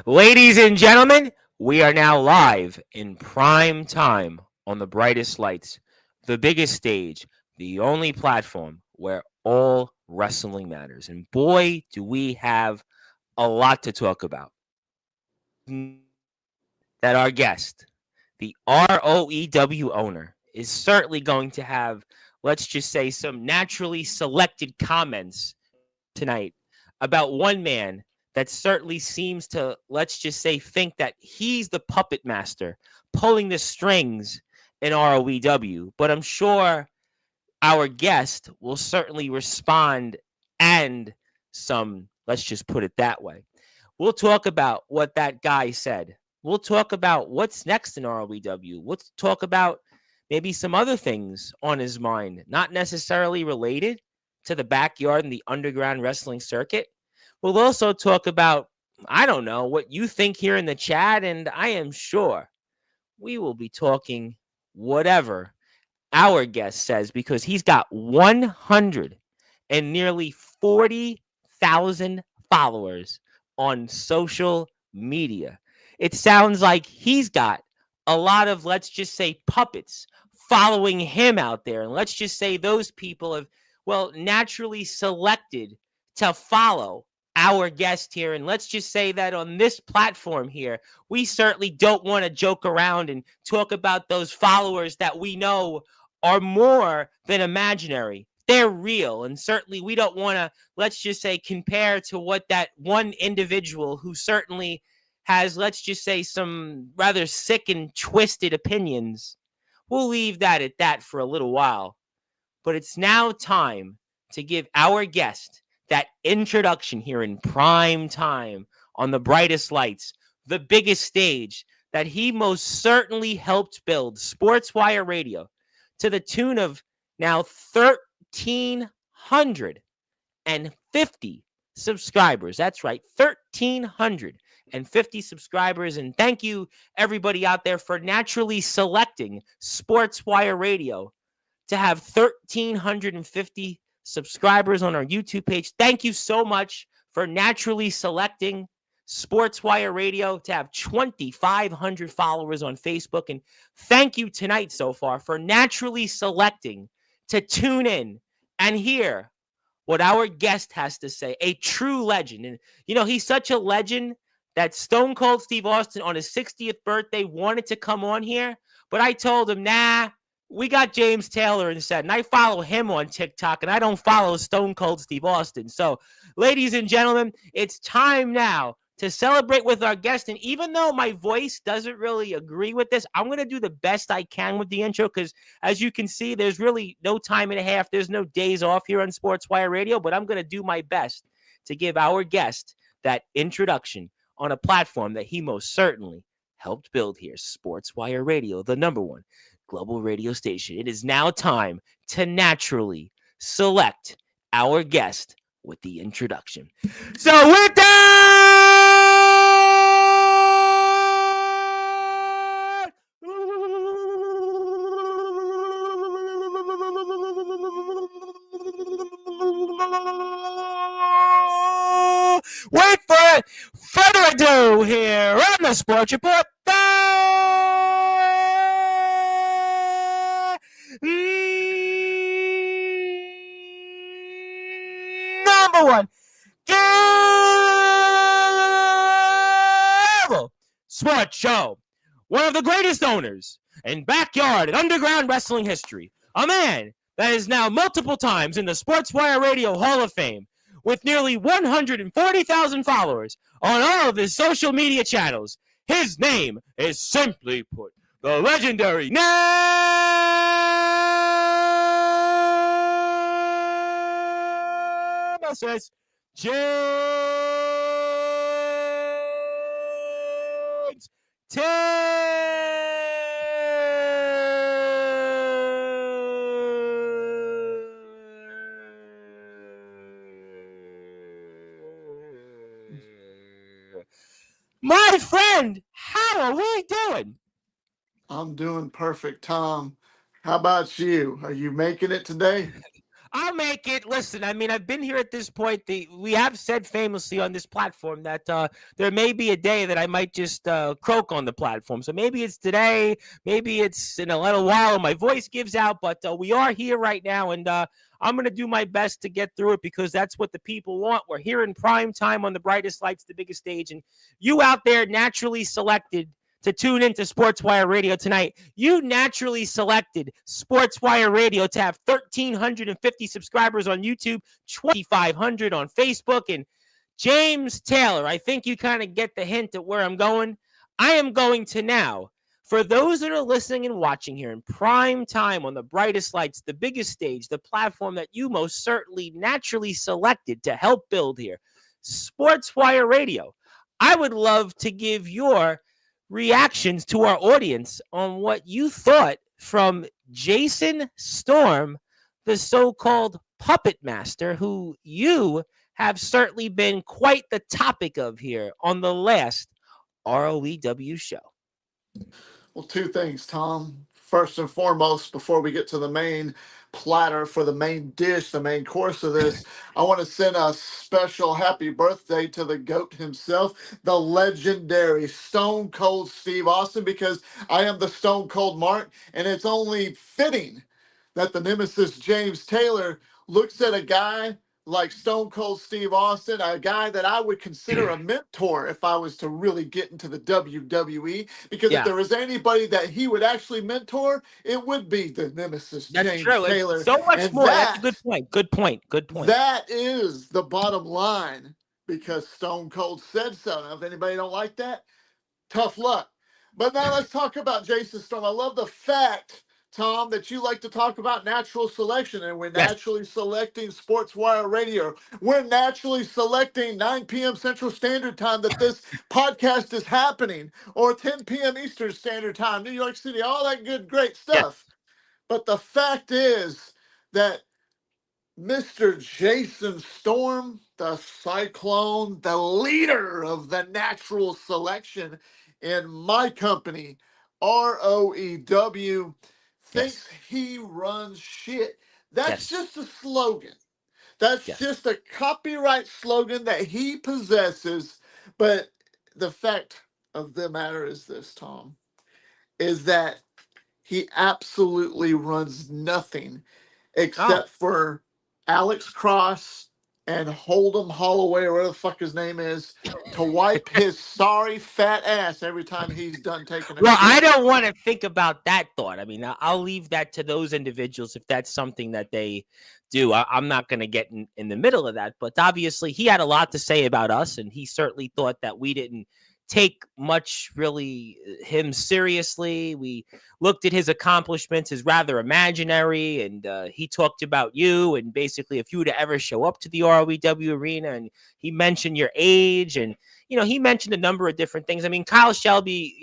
Ladies and gentlemen, we are now live in prime time on the brightest lights, the biggest stage, the only platform where all wrestling matters. And boy, do we have a lot to talk about. That our guest, the ROEW owner, is certainly going to have, let's just say, some naturally selected comments tonight about one man that certainly seems to, let's just say, think that he's the puppet master pulling the strings in ROEW. But I'm sure our guest will certainly respond and some, let's just put it that way. We'll talk about what that guy said. We'll talk about what's next in ROEW. We'll talk about maybe some other things on his mind, not necessarily related to the backyard and the underground wrestling circuit. We'll also talk about, I don't know, what you think here in the chat, and I am sure we will be talking whatever our guest says because he's got 100 and nearly 40,000 followers on social media. It sounds like he's got a lot of, let's just say, puppets following him out there. And let's just say those people have, well, naturally selected to follow our guest here. And let's just say that on this platform here, we certainly don't want to joke around and talk about those followers that we know are more than imaginary. They're real. And certainly we don't want to, let's just say, compare to what that one individual who certainly has, let's just say, some rather sick and twisted opinions. We'll leave that at that for a little while. But it's now time to give our guest that introduction here in prime time on the brightest lights, the biggest stage that he most certainly helped build, Sportswire Radio, to the tune of now 1,350 subscribers. That's right, 1,350 subscribers. And thank you, everybody out there, for naturally selecting Sportswire Radio to have 1,350 subscribers on our YouTube page. Thank you so much for naturally selecting Sportswire Radio to have 2,500 followers on Facebook. And thank you tonight so far for naturally selecting to tune in and hear what our guest has to say. A true legend. And, you know, he's such a legend that Stone Cold Steve Austin on his 60th birthday wanted to come on here. But I told him, nah, we got James Taylor instead. And I follow him on TikTok, and I don't follow Stone Cold Steve Austin. So, ladies and gentlemen, it's time now to celebrate with our guest. And even though my voice doesn't really agree with this, I'm going to do the best I can with the intro because, as you can see, there's really no time and a half. There's no days off here on Sportswire Radio, but I'm going to do my best to give our guest that introduction on a platform that he most certainly helped build here, Sportswire Radio, the number one global radio station. It is now time to naturally select our guest with the introduction. So with that, wait for it, further ado here on the Sports Report. Number one, Cable Sports Show. One of the greatest owners in backyard and underground wrestling history. A man that is now multiple times in the Sportswire Radio Hall of Fame with nearly 140,000 followers on all of his social media channels. His name is, simply put, the legendary Nemesis James My friend, how are we doing? I'm doing perfect, Tom. How about you? Are you making it today? I'll make it. Listen, I mean, I've been here at this point. We have said famously on this platform that there may be a day that I might just croak on the platform. So maybe it's today, maybe it's in a little while. My voice gives out, but we are here right now, and I'm going to do my best to get through it because that's what the people want. We're here in prime time on the brightest lights, the biggest stage, and you out there naturally selected to tune into Sportswire Radio tonight. You naturally selected Sportswire Radio to have 1,350 subscribers on YouTube, 2,500 on Facebook. And James Taylor, I think you kind of get the hint at where I'm going. I am going to now, for those that are listening and watching here in prime time on the brightest lights, the biggest stage, the platform that you most certainly naturally selected to help build here, Sportswire Radio. I would love to give your reactions to our audience on what you thought from Jason Storm, the so-called puppet master, who you have certainly been quite the topic of here on the last ROEW show. Well, two things, Tom. First and foremost, before we get to the main platter for the main dish, the main course of this, I want to send a special happy birthday to the GOAT himself, the legendary Stone Cold Steve Austin, because I am the Stone Cold Mark, and it's only fitting that the nemesis James Taylor looks at a guy like Stone Cold Steve Austin, a guy that I would consider a mentor if I was to really get into the WWE. Because if there was anybody that he would actually mentor, it would be the nemesis James Taylor. It's so much and more. That's a good point. Good point. Good point. That is the bottom line because Stone Cold said so. Now, if anybody don't like that, tough luck. But now let's talk about Jason Storm. I love the fact, Tom, that you like to talk about natural selection, and we're naturally selecting Sportswire Radio. We're naturally selecting 9 p.m. Central Standard Time that this podcast is happening, or 10 p.m. Eastern Standard Time, New York City, all that good, great stuff. But the fact is that Mr. Jason Storm, the Cyclone, the leader of the natural selection in my company, ROEW, thinks he runs shit. That's just a slogan. That's just a copyright slogan that he possesses. But the fact of the matter is this, Tom, is that he absolutely runs nothing except for Alex Cross and Hold'em Holloway, or whatever the fuck his name is, to wipe his sorry fat ass every time he's done taking a shit. I don't want to think about that thought. I mean, I'll leave that to those individuals if that's something that they do. I'm not going to get in the middle of that. But obviously, he had a lot to say about us, and he certainly thought that we didn't take much really him seriously. We looked at his accomplishments as rather imaginary, and he talked about you, and basically if you were to ever show up to the ROEW arena, and he mentioned your age, and he mentioned a number of different things. I mean, Kyle Shelby,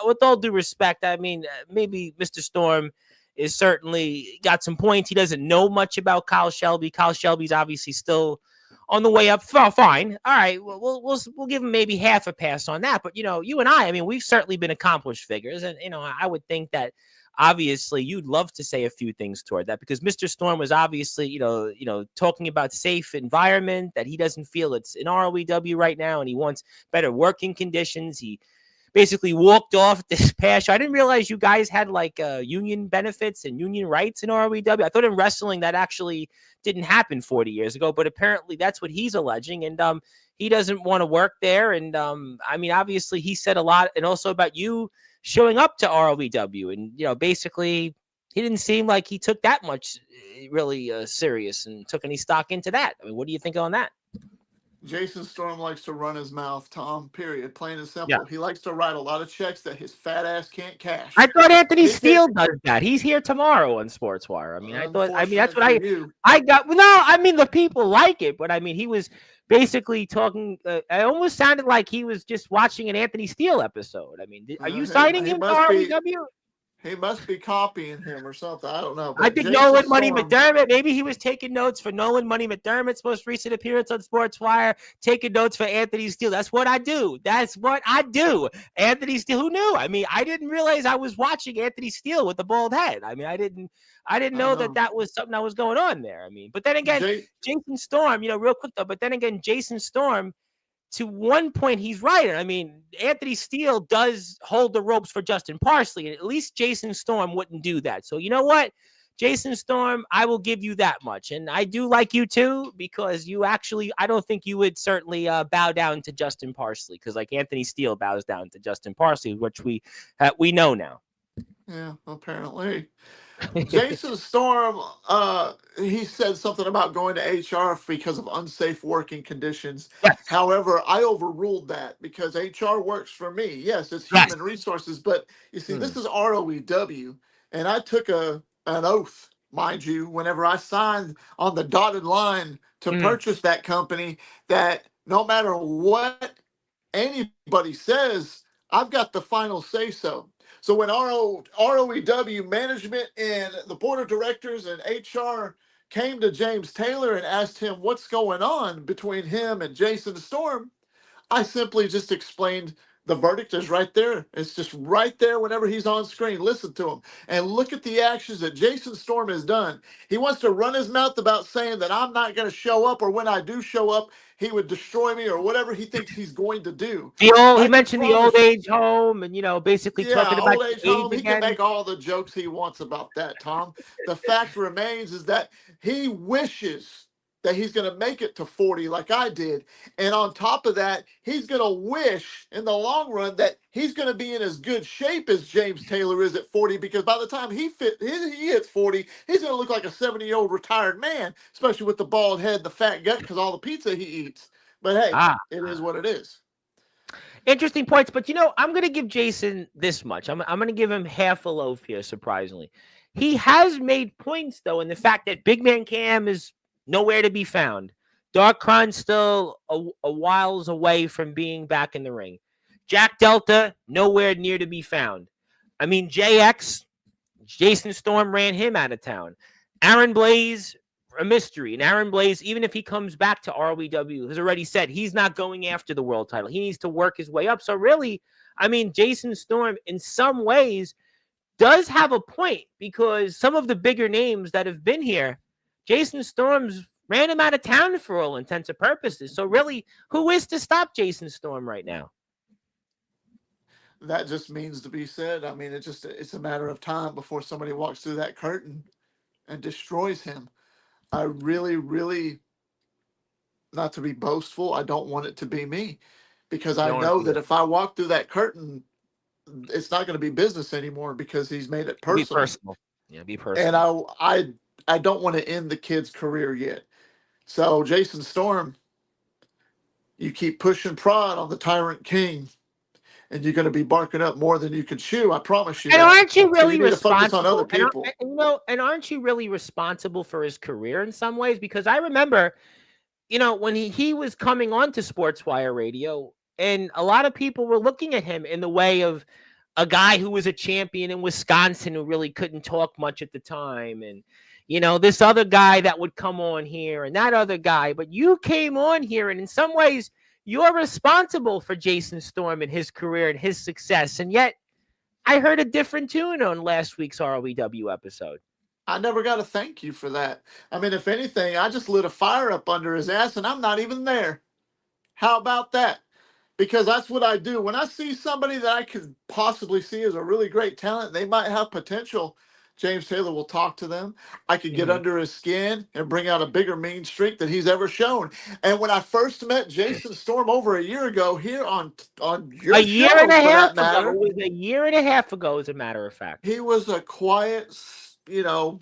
with all due respect, I mean, maybe Mr. Storm is certainly got some points. He doesn't know much about Kyle Shelby. Kyle Shelby's obviously still on the way up. Fine. All right. We'll give him maybe half a pass on that. But, you and I mean, we've certainly been accomplished figures. And, I would think that obviously you'd love to say a few things toward that because Mr. Storm was obviously, talking about safe environment, that he doesn't feel it's in ROEW right now and he wants better working conditions. He basically walked off this past show. I didn't realize you guys had like union benefits and union rights in ROEW. I thought in wrestling that actually didn't happen 40 years ago, but apparently that's what he's alleging. And he doesn't want to work there. And I mean, obviously he said a lot and also about you showing up to ROEW. And, basically he didn't seem like he took that much really serious and took any stock into that. I mean, what do you think on that? Jason Storm likes to run his mouth, Tom, period. Plain and simple. Yeah. He likes to write a lot of checks that his fat ass can't cash. I thought Anthony Steele does that. He's here tomorrow on Sportswire. I mean, that's what I got. No, I mean, the people like it, but I mean, he was basically talking. It almost sounded like he was just watching an Anthony Steele episode. I mean, are you signing him to ROEW? He must be copying him or something. I don't know. I But think Jason Nolan Money Storm, McDermott, maybe he was taking notes for Nolan Money McDermott's most recent appearance on Sportswire, taking notes for Anthony Steele. That's what I do. That's what I do. Anthony Steele, who knew? I mean, I didn't realize I was watching Anthony Steele with the bald head. I mean, I didn't I know that know. that was something that was going on there. I mean, but then again, Jay, Jason Storm, real quick though, but then again, Jason Storm, to one point, he's right. I mean, Anthony Steele does hold the ropes for Justin Parsley, and at least Jason Storm wouldn't do that. So you know what? Jason Storm, I will give you that much. And I do like you too, because you actually, I don't think you would certainly bow down to Justin Parsley, because like Anthony Steele bows down to Justin Parsley, which we know now. yeah, apparently. Jason Storm, he said something about going to HR because of unsafe working conditions. Yes. However, I overruled that because HR works for me. Yes, it's Yes. human resources, but you see, this Mm. is ROEW, and I took an oath, mind you, whenever I signed on the dotted line to Mm. purchase that company, that no matter what anybody says, I've got the final say so. So when ROEW management and the board of directors and HR came to James Taylor and asked him what's going on between him and Jason Storm, I simply just explained the verdict is right there. It's just right there whenever he's on screen. Listen to him and look at the actions that Jason Storm has done. He wants to run his mouth about saying that I'm not going to show up, or when I do show up, he would destroy me, or whatever he thinks he's going to do. He I can mentioned the old promise. age home, and basically Yeah, talking about old age the age home. He can again. make all the jokes he wants about that, Tom. The fact remains is that he wishes that he's going to make it to 40 like I did. And on top of that, he's going to wish in the long run that he's going to be in as good shape as James Taylor is at 40, because by the time he hits 40, he's going to look like a 70-year-old retired man, especially with the bald head, the fat gut, because all the pizza he eats. But hey, Ah. it is what it is. Interesting points, but I'm going to give Jason this much. I'm going to give him half a loaf here. Surprisingly, he has made points though in the fact that Big Man Cam is nowhere to be found. Dark Kron's still a whiles away from being back in the ring. Jack Delta nowhere near to be found. I mean, JX, Jason Storm ran him out of town. Aaron Blaze, a mystery. And Aaron Blaze, even if he comes back to ROEW, has already said he's not going after the world title. He needs to work his way up. So really, I mean, Jason Storm, in some ways, does have a point, because some of the bigger names that have been here, Jason Storm's ran him out of town for all intents and purposes. So really, who is to stop Jason Storm right now? That just means to be said. I mean, it's a matter of time before somebody walks through that curtain and destroys him. I really, really, not to be boastful, I don't want it to be me, because You I don't want to know be that there. if I walk through that curtain, it's not going to be business anymore because he's made it Be personal. personal. Yeah, be And personal. I don't want to end the kid's career yet. So Jason Storm, you keep pushing prod on the Tyrant King, and you're going to be barking up more than you can chew. I promise you And that. aren't you So you really need to focus on other responsible? people. And aren't you really responsible for his career in some ways? Because I remember, when he was coming on to Sportswire Radio, and a lot of people were looking at him in the way of a guy who was a champion in Wisconsin who really couldn't talk much at the time, and this other guy that would come on here and that other guy. But you came on here, and in some ways, you're responsible for Jason Storm and his career and his success, and yet I heard a different tune on last week's ROEW episode. I never got a thank you for that. I mean, if anything, I just lit a fire up under his ass and I'm not even there. How about that? Because that's what I do. When I see somebody that I could possibly see as a really great talent, they might have potential. James Taylor will talk to them. I could get Mhm. under his skin and bring out a bigger mean streak than he's ever shown. And when I first met Jason Storm over a year ago here on A your year and show, a for half that ago. It matter, was a year and a half ago, as a matter of fact. he was a quiet,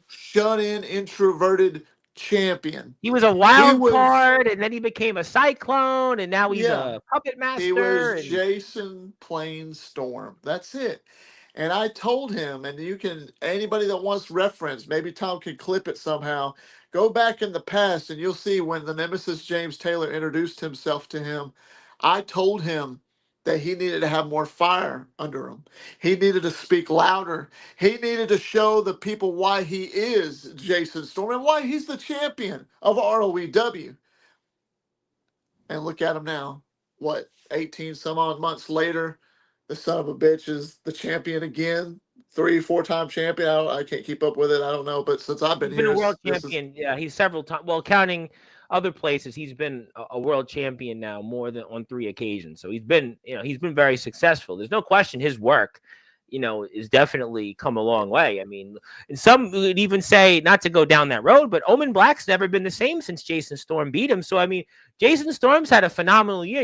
shut in, introverted champion. He was a He wild was, card, and then he became a cyclone, and now he's yeah, a puppet he was master. And Jason Plain Storm. That's it. And I told him, and you can, anybody that wants reference, maybe Tom can clip it somehow. Go back in the past and you'll see when the Nemesis James Taylor introduced himself to him. I told him that he needed to have more fire under him. He needed to speak louder. He needed to show the people why he is Jason Storm and why he's the champion of ROEW. And look at him now. What, 18 some odd months later, the son of a bitch is the champion again. 3, 4 time champion. I can't keep up with it. I don't know. But since I've been He's been here, a world this is champion. Yeah, he's several times. Well, counting other places, he's been a world champion now more than on 3 occasions. So he's been very successful. There's no question his work, is definitely come a long way. I mean, and some would even say not to go down that road, but Omen Black's never been the same since Jason Storm beat him. So I mean, Jason Storm's had a phenomenal year.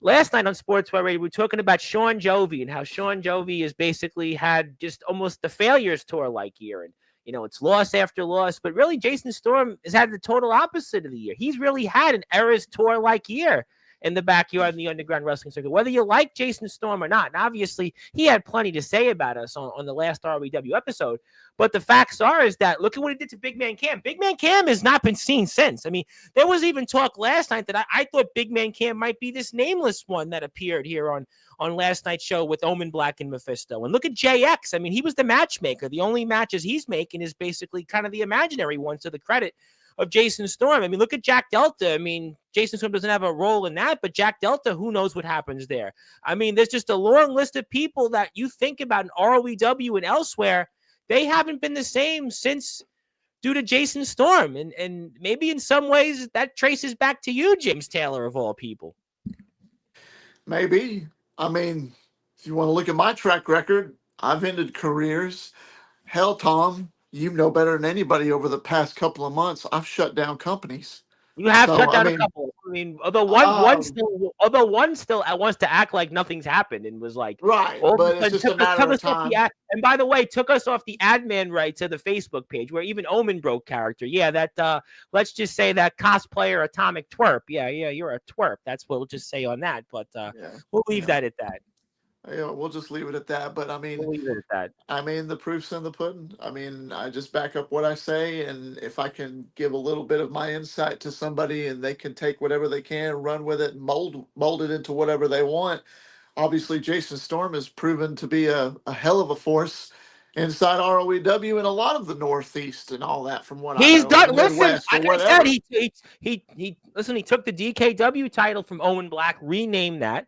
Last night on Sportswire Radio, we were talking about Sean Jovi and how Sean Jovi has basically had just almost the failures tour like year. And, it's loss after loss. But really, Jason Storm has had the total opposite of the year. He's really had an Eras tour like year in the backyard in the underground wrestling circuit, whether you like Jason Storm or not. And obviously, he had plenty to say about us on the last ROEW episode. But the facts is that look at what he did to Big Man Cam. Big Man Cam has not been seen since. I mean, there was even talk last night that I thought Big Man Cam might be this nameless one that appeared here on last night's show with Omen Black and Mephisto. And look at JX. I mean, he was the matchmaker. The only matches he's making is basically kind of the imaginary ones to the credit of Jason Storm. I mean, look at Jack Delta. I mean, Jason Storm doesn't have a role in that, but Jack Delta, who knows what happens there? I mean, there's just a long list of people that you think about in ROEW and elsewhere. They haven't been the same since due to Jason Storm. And maybe in some ways that traces back to you, James Taylor, of all people. maybe. I mean, if you want to look at my track record, I've ended careers. Hell, Tom, you know better than anybody over the past couple of months, I've shut down companies. You have So, shut I down a mean, couple. I mean, um, although one still wants to act like nothing's happened and was like, right. all of But a it's sudden just a took matter of us off the time. ad. And by the way, took us off the admin rights of the Facebook page where even Omen broke character. Yeah, that let's just say that cosplayer Atomic Twerp. Yeah, you're a twerp. That's what we'll just say on that. But Yeah. we'll leave Yeah. that at that. Yeah, we'll just leave it at that. But We'll leave it at that. the proof's in the pudding. I mean, I just back up what I say, and if I can give a little bit of my insight to somebody, and they can take whatever they can, run with it, and mold it into whatever they want. Obviously, Jason Storm has proven to be a hell of a force inside ROEW and a lot of the Northeast and all that, from what I He's know, or the done. Listen, Midwest or like I said, whatever. he listen. He took the DKW title from Owen Black, renamed that.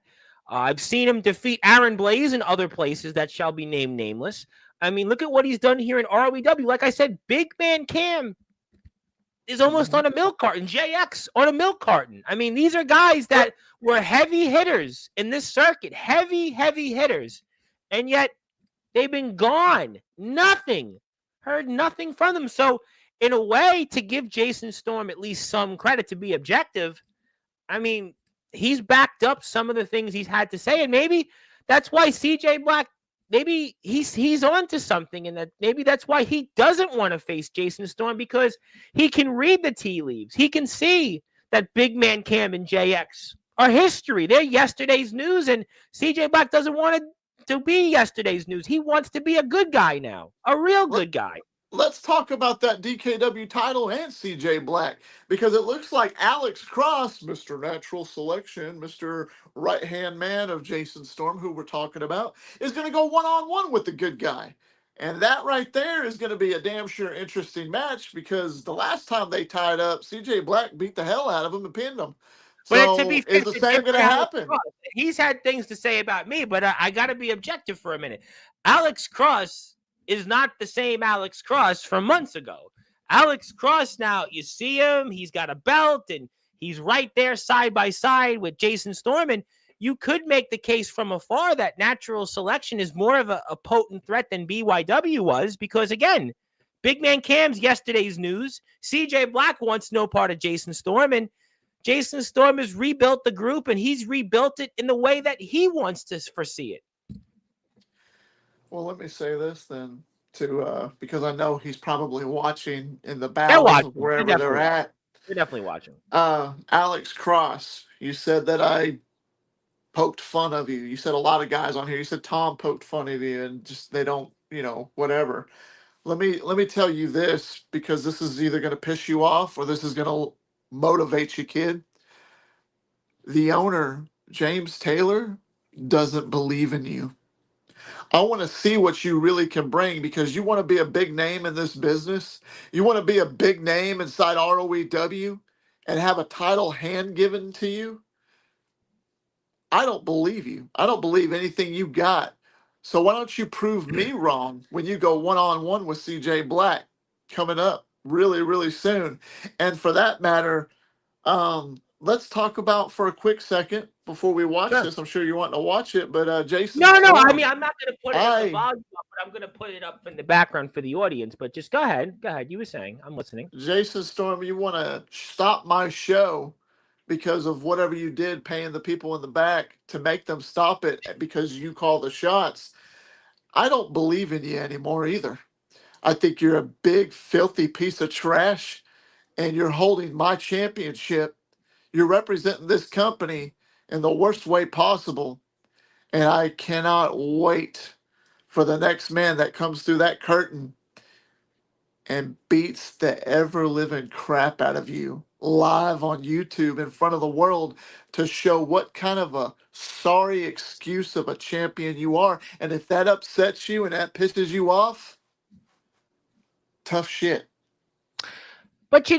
I've seen him defeat Aaron Blaze in other places that shall be named nameless. I mean, look at what he's done here in ROEW. Like I said, Big Man Cam is almost Mhm. on a milk carton. JX on a milk carton. I mean, these are guys that were heavy hitters in this circuit, heavy hitters, and yet they've been gone. Nothing. Heard nothing from them. So, in a way, to give Jason Storm at least some credit to be objective, I mean, he's backed up some of the things he's had to say. And maybe that's why CJ Black, maybe he's on to something. And that maybe that's why he doesn't want to face Jason Storm, because he can read the tea leaves. He can see that Big Man Cam and JX are history. They're yesterday's news. And CJ Black doesn't want to be yesterday's news. He wants to be a good guy now, a real Let, good guy. let's talk about that DKW title and CJ Black, because it looks like Alex Cross, Mr. Natural Selection, Mr. Right Hand Man of Jason Storm, who we're talking about, is going to go one on one with the good guy. And that right there is going to be a damn sure interesting match, because the last time they tied up, CJ Black beat the hell out of him and pinned him. But to be So fair, is the it's a same going different to Alex happen? Cross. He's had things to say about me, but I got to be objective for a minute. Alex Cross is not the same Alex Cross from months ago. Alex Cross now, you see him, he's got a belt, and he's right there side by side with Jason Storm. And you could make the case from afar that Natural Selection is more of a potent threat than BYW was, because, again, Big Man Cam's yesterday's news. CJ Black wants no part of Jason Storm, and Jason Storm has rebuilt the group, and he's rebuilt it in the way that he wants to foresee it. Well, let me say this then, to because I know he's probably watching in the They're bowels watching. of They're wherever they're definitely watching. at. They're definitely watching. Alex Cross, you said that I poked fun of you. You said a lot of guys on here. You said Tom poked fun of you, and just they don't, whatever. Let me tell you this, because this is either going to piss you off or this is going to motivate you, kid. The owner James Taylor doesn't believe in you. I want to see what you really can bring because you want to be a big name in this business. You want to be a big name inside ROEW and have a title hand given to you. I don't believe you. I don't believe anything you got. So why don't you prove me wrong when you go one on one with CJ Black coming up really, really soon? And for that matter, let's talk about for a quick second before we watch Sure. this. I'm sure you want to watch it, but Jason No, no. I mean, Storm, I'm not going to put it at the I volume up, but I'm going to put it up in the background for the audience. But just go ahead. Go ahead. You were saying. I'm listening. Jason Storm, you want to stop my show because of whatever you did, paying the people in the back to make them stop it because you call the shots. I don't believe in you anymore either. I think you're a big, filthy piece of trash and you're holding my championship. You're representing this company in the worst way possible. And I cannot wait for the next man that comes through that curtain and beats the ever living crap out of you live on YouTube in front of the world to show what kind of a sorry excuse of a champion you are. And if that upsets you and that pisses you off, tough shit. But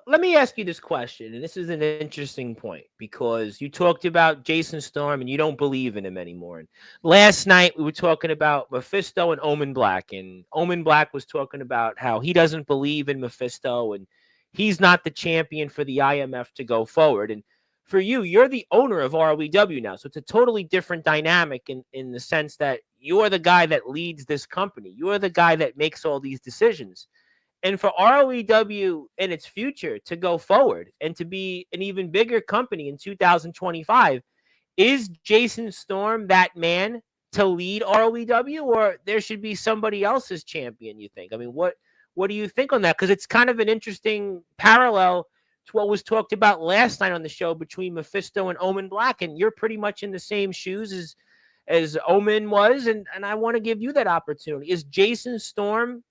let me ask you this question, and this is an interesting point because you talked about Jason Storm and you don't believe in him anymore. And last night we were talking about Mephisto and Omen Black, and Omen Black was talking about how he doesn't believe in Mephisto and he's not the champion for the IMF to go forward. And for you, you're the owner of ROEW now, so it's a totally different dynamic in the sense that you're the guy that leads this company. You're the guy that makes all these decisions. And for ROEW in its future to go forward and to be an even bigger company in 2025, is Jason Storm that man to lead ROEW, or there should be somebody else's champion, you think? I mean, what do you think on that? Because it's kind of an interesting parallel to what was talked about last night on the show between Mephisto and Omen Black, and you're pretty much in the same shoes as Omen was, and I want to give you that opportunity. Is Jason Storm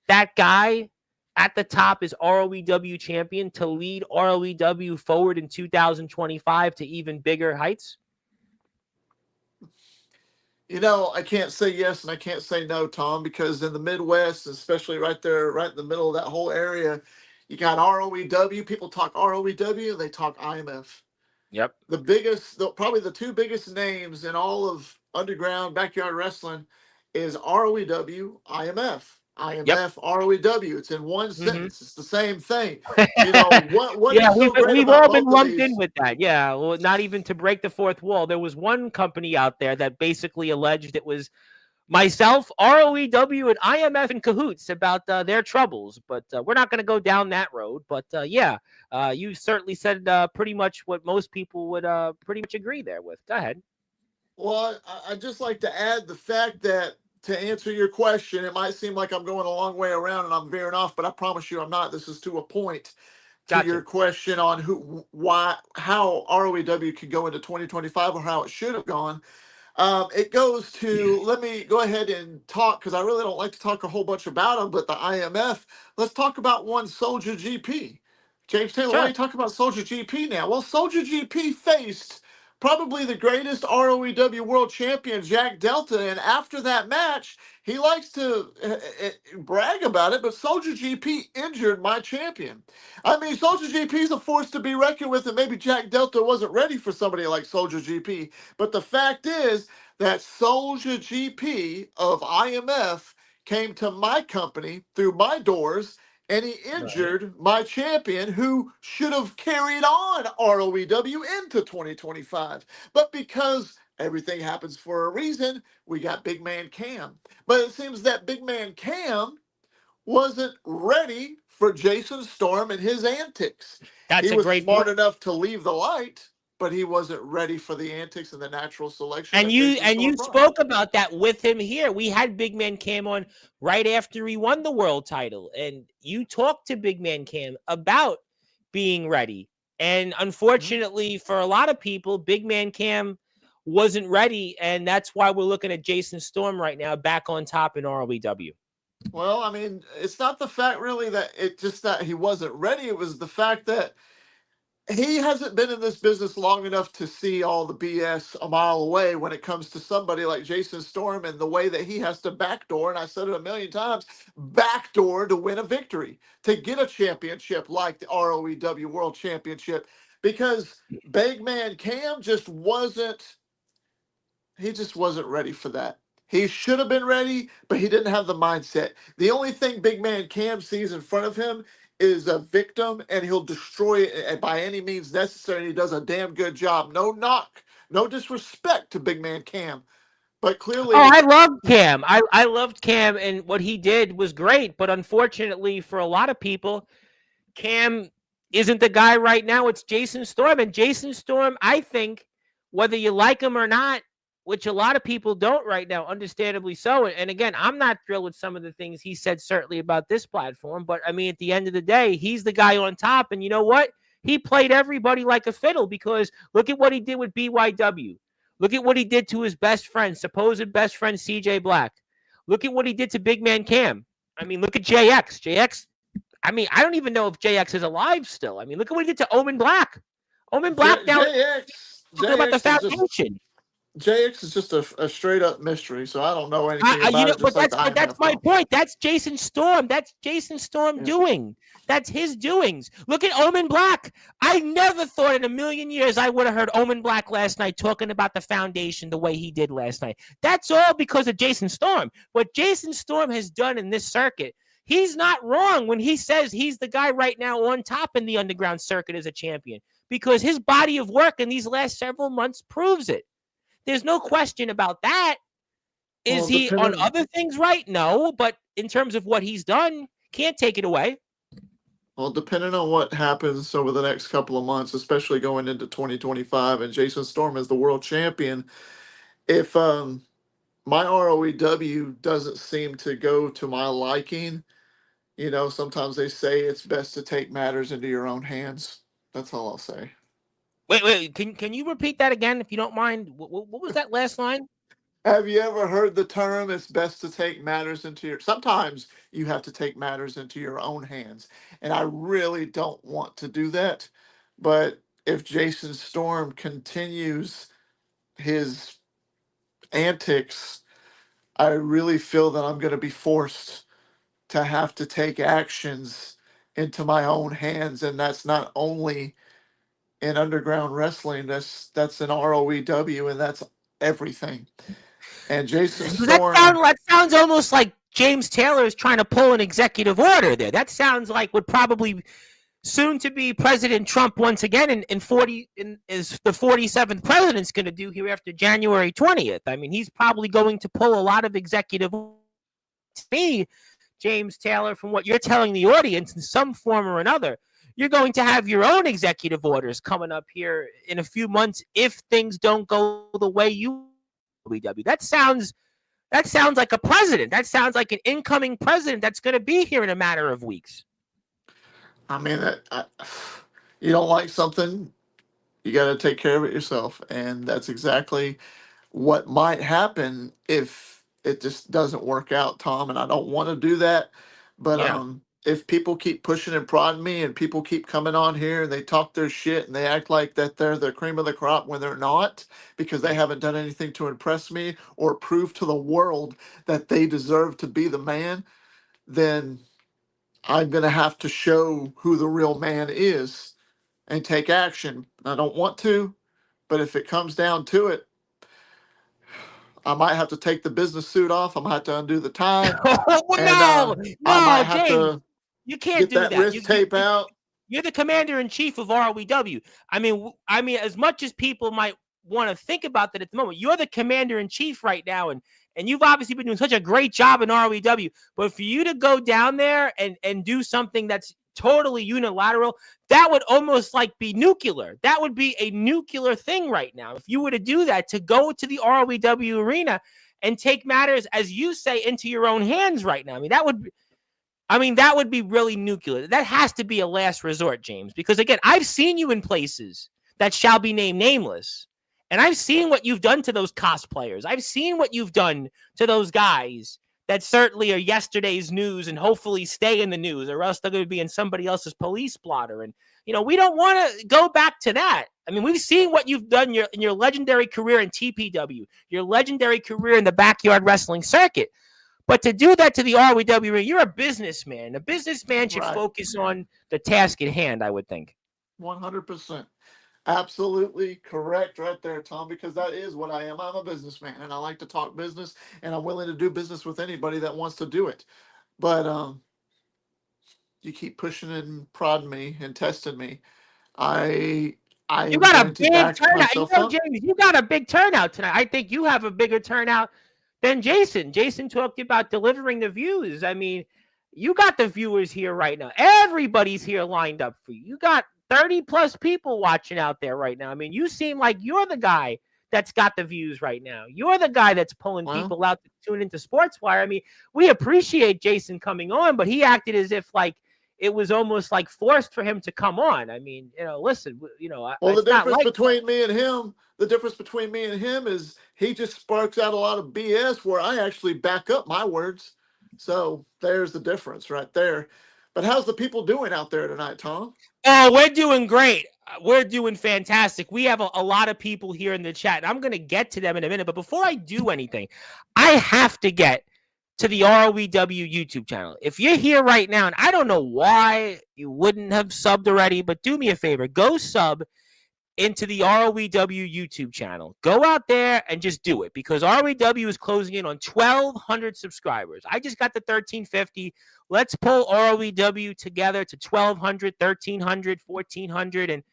that guy at the top is ROEW champion to lead ROEW forward in 2025 to even bigger heights? I can't say yes and I can't say no, Tom, because in the Midwest, especially right there, right in the middle of that whole area, you got ROEW. People talk ROEW and they talk IMF. Yep. Probably the two biggest names in all of underground backyard wrestling is ROEW, IMF. Yep. IMF, ROEW. It's in one Mm-hmm. sentence. It's the same thing. What Yeah, is we've so great we've about all been both of lumped in these? with that. Yeah, well, not even to break the fourth wall. There was one company out there that basically alleged it was myself, ROEW, and IMF in cahoots about their troubles. But we're not going to go down that road. But yeah, you certainly said pretty much what most people would pretty much agree there with. Go ahead. Well, I just like to add the fact that to answer your question, it might seem like I'm going a long way around and I'm veering off, but I promise you I'm not. This is to a point to your Gotcha. question on how ROEW could go into 2025 or how it should have gone. It goes to, let me go ahead and talk because I really don't like to talk a whole bunch about them, but the IMF, let's talk about one Soldier GP. James Taylor, why are Sure. you talking about Soldier GP now? Well, Soldier GP faced probably the greatest ROEW world champion, Jack Delta, and after that match, he likes to brag about it, but Soldier GP injured my champion. I mean, Soldier GP is a force to be reckoned with, and maybe Jack Delta wasn't ready for somebody like Soldier GP. But the fact is that Soldier GP of IMF came to my company through my doors and he Right. injured my champion who should have carried on ROEW into 2025. But because everything happens for a reason, we got Big Man Cam. But it seems that Big Man Cam wasn't ready for Jason Storm and his antics. He That's a was great smart point. enough to leave the light, but he wasn't ready for the antics and the natural selection And that you Jason and Storm you brought. spoke about that with him here. We had Big Man Cam on right after he won the world title, and you talked to Big Man Cam about being ready. And Mhm. unfortunately, for a lot of people, Big Man Cam wasn't ready, and that's why we're looking at Jason Storm right now, back on top in ROEW. Well, I mean, it's not the fact really that it just that he wasn't ready. It was the fact that he hasn't been in this business long enough to see all the BS a mile away when it comes to somebody like Jason Storm and the way that he has to backdoor, and I said it a million times, backdoor to win a victory, to get a championship like the ROEW World Championship, because big man Cam just wasn't ready for that. He should have been ready, but he didn't have the mindset. The only thing big man Cam sees in front of him is a victim, and he'll destroy it by any means necessary. And he does a damn good job. No knock, no disrespect to big man Cam, but Oh, clearly, I loved Cam. I loved Cam, and what he did was great. But unfortunately, for a lot of people, Cam isn't the guy right now. It's Jason Storm. And Jason Storm, I think, whether you like him or not, which a lot of people don't right now, understandably so. And again, I'm not thrilled with some of the things he said, certainly about this platform. But I mean, at the end of the day, he's the guy on top. And you know what? He played everybody like a fiddle, because look at what he did with BYW. Look at what he did to his best friend, supposed best friend, CJ Black. Look at what he did to Big Man Cam. I mean, look at JX. JX, I mean, I don't even know if JX is alive still. I mean, look at what he did to Omen Black. Omen Black now talking about the JX is just foundation. JX is just a straight up mystery. So I don't know anything You about know, it, just like the but that's IMF my don't. point. That's Jason Storm. That's Jason Storm Yeah. doing. That's his doings. Look at Omen Black. I never thought in a million years I would have heard Omen Black last night talking about the foundation the way he did last night. That's all because of Jason Storm. What Jason Storm has done in this circuit, he's not wrong when he says he's the guy right now on top in the underground circuit as a champion, because his body of work in these last several months proves it. There's no question about that. Is Well, he on depending other things right? No, but in terms of what he's done, can't take it away. Well, depending on what happens over the next couple of months, especially going into 2025, and Jason Storm is the world champion, if my ROEW doesn't seem to go to my liking, sometimes they say it's best to take matters into your own hands. That's all I'll say. Wait. Can you repeat that again, if you don't mind? What was that last line? Have you ever heard the term, it's best to take matters into your, sometimes you have to take matters into your own hands. And I really don't want to do that. But if Jason Storm continues his antics, I really feel that I'm going to be forced to have to take actions into my own hands. And that's not only in underground wrestling, that's in ROEW, and that's everything. And Jason Storm. That sounds almost like James Taylor is trying to pull an executive order there. That sounds like what probably soon to be President Trump once again is the 47th president's going to do here after January 20th. I mean, he's probably going to pull a lot of executive orders. To me, James Taylor, from what you're telling the audience in some form or another, you're going to have your own executive orders coming up here in a few months if things don't go the way you WW. That sounds like a president. That sounds like an incoming president that's going to be here in a matter of weeks. I mean, you don't like something, you got to take care of it yourself. And that's exactly what might happen if it just doesn't work out, Tom. And I don't want to do that. But Yeah. if people keep pushing and prodding me, and people keep coming on here and they talk their shit and they act like that they're the cream of the crop when they're not, because they haven't done anything to impress me or prove to the world that they deserve to be the man, then I'm going to have to show who the real man is and take action. I don't want to, but if it comes down to it, I might have to take the business suit off. I might have to undo the tie, and I might No, have James, to you can't get do that that. wrist tape out. You're the commander in chief of ROEW. I mean, as much as people might want to think about that at the moment, you're the commander in chief right now, and you've obviously been doing such a great job in ROEW. But for you to go down there and do something that's totally unilateral, that would almost like be nuclear. That would be a nuclear thing right now. If you were to do that, to go to the ROEW arena and take matters, as you say, into your own hands right now. That would be really nuclear. That has to be a last resort, James, because again, I've seen you in places that shall be named nameless. And I've seen what you've done to those cosplayers. I've seen what you've done to those guys that certainly are yesterday's news and hopefully stay in the news, or else they're going to be in somebody else's police blotter. And We don't want to go back to that. I mean, we've seen what you've done in your legendary career in TPW, your legendary career in the backyard wrestling circuit. But to do that to the ROW, you're a businessman. A businessman should focus on the task at hand, I would think. 100%. Absolutely correct right there, Tom, because that is what I am. I'm a businessman, and I like to talk business, and I'm willing to do business with anybody that wants to do it. But you keep pushing and prodding me and testing me. I You am got a going to big back turnout. myself up. James, you got a big turnout tonight. I think you have a bigger turnout than Jason. Jason talked about delivering the views. I mean, you got the viewers here right now. Everybody's here lined up for you. You got 30 plus people watching out there right now. I mean, you seem like you're the guy that's got the views right now. You're the guy that's pulling people out to tune into Sportswire. I mean, we appreciate Jason coming on, but he acted as if like it was almost like forced for him to come on. I mean, listen, well, the difference between me and him is he just sparks out a lot of BS where I actually back up my words. So there's the difference right there. But how's the people doing out there tonight, Tom? Oh, we're doing great. We're doing fantastic. We have a lot of people here in the chat, and I'm going to get to them in a minute. But before I do anything, I have to get to the ROEW YouTube channel. If you're here right now, and I don't know why you wouldn't have subbed already, but do me a favor. Go sub into the ROEW YouTube channel. Go out there and just do it, because ROEW is closing in on 1,200 subscribers. I just got to 1,350. Let's pull ROEW together to 1,200, 1,300, 1,400. And,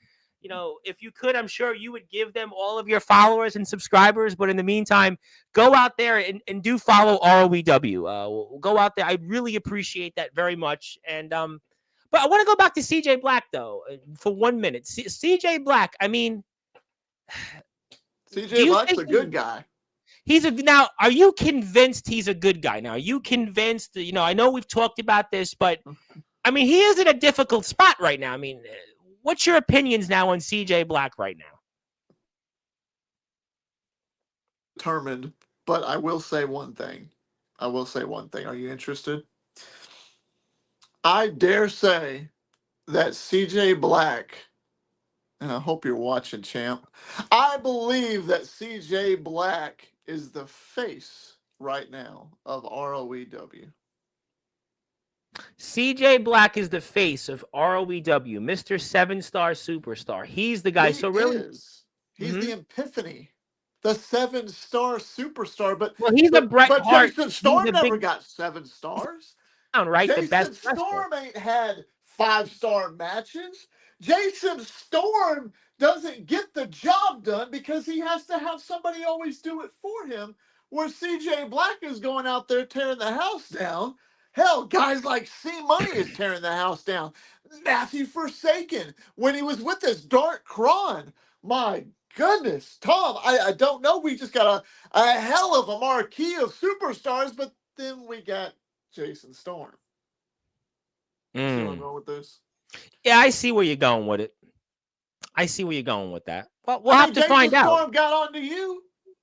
if you could, I'm sure you would give them all of your followers and subscribers. But in the meantime, go out there and do follow ROEW. Go out there. I really appreciate that very much. And, but I want to go back to CJ Black, though, for 1 minute. CJ Black, I mean, CJ Black's a good guy. Now, are you convinced he's a good guy? Now, are you convinced, I know we've talked about this, but I mean, he is in a difficult spot right now. I mean, what's your opinions now on CJ Black right now? Determined, but I will say one thing. Are you interested? I dare say that CJ Black, and I hope you're watching, champ. I believe that CJ Black is the face right now of ROEW. CJ Black is the face of ROEW, Mr. 7-star superstar. He's the guy. He's the epiphany, the 7-star superstar. But he's a Bret Hart. Jason Storm never got 7 stars. Right, Jason the best Storm ain't had 5-star matches. Jason Storm doesn't get the job done because he has to have somebody always do it for him, where CJ Black is going out there tearing the house down. Hell, guys like C-Money is tearing the house down. Matthew Forsaken, when he was with us, Dark Cron. My goodness, Tom, I don't know. We just got a hell of a marquee of superstars, but then we got Jason Storm. See where I'm going with this? Yeah, I see where you're going with it. I see where you're going with that. Well, we'll have to find out. Jason Storm got onto you,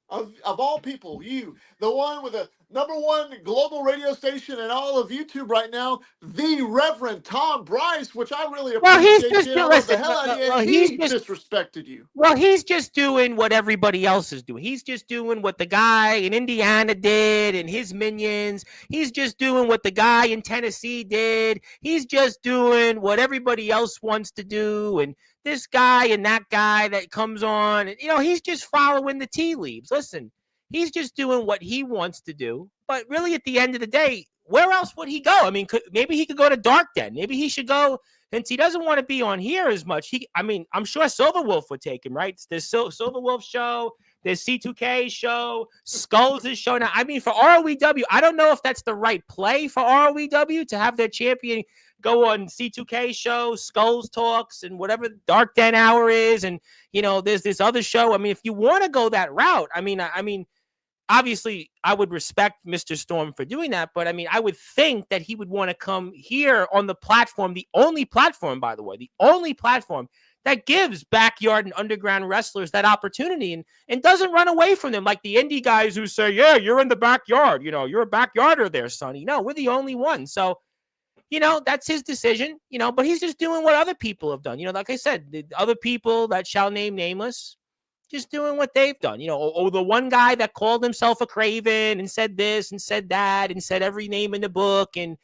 of all people, you, the one with the #1 global radio station in all of YouTube right now, the Reverend Tom Bryce, which I really appreciate. He disrespected you. Well, he's just doing what everybody else is doing. He's just doing what the guy in Indiana did and his minions. He's just doing what the guy in Tennessee did. He's just doing what everybody else wants to do. And this guy and that guy that comes on, he's just following the tea leaves. Listen, he's just doing what he wants to do. But really, at the end of the day, where else would he go? I mean, maybe he could go to Dark Den. Maybe he should go, since he doesn't want to be on here as much. I'm sure Silver Wolf would take him, right? There's Silver Wolf show. There's C2K show. Skulls' show. Now, I mean, for ROEW, I don't know if that's the right play for ROEW to have their champion go on C2K show, Skulls Talks, and whatever Dark Den Hour is. And, there's this other show. I mean, if you want to go that route, I mean, obviously, I would respect Mr. Storm for doing that, but I mean, I would think that he would want to come here on the platform, the only platform, by the way, the only platform that gives backyard and underground wrestlers that opportunity and doesn't run away from them like the indie guys who say, yeah, you're in the backyard. You're a backyarder there, Sonny. No, we're the only one. So that's his decision, but he's just doing what other people have done. Like I said, the other people that shall name nameless, just doing what they've done. The one guy that called himself a craven and said this and said that and said every name in the book. And,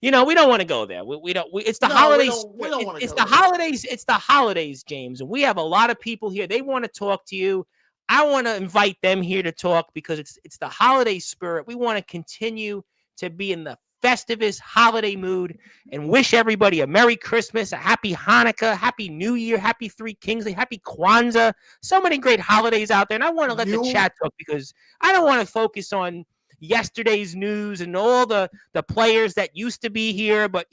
we don't want to go there. We don't. It's the holidays. We don't want to It's go the there. holidays. It's the holidays, James. And we have a lot of people here. They want to talk to you. I want to invite them here to talk because it's the holiday spirit. We want to continue to be in the Festivus holiday mood and wish everybody a Merry Christmas, a Happy Hanukkah, Happy New Year, Happy Three Kings, Happy Kwanzaa. So many great holidays out there. And I want to let the chat talk because I don't want to focus on yesterday's news and all the players that used to be here. But,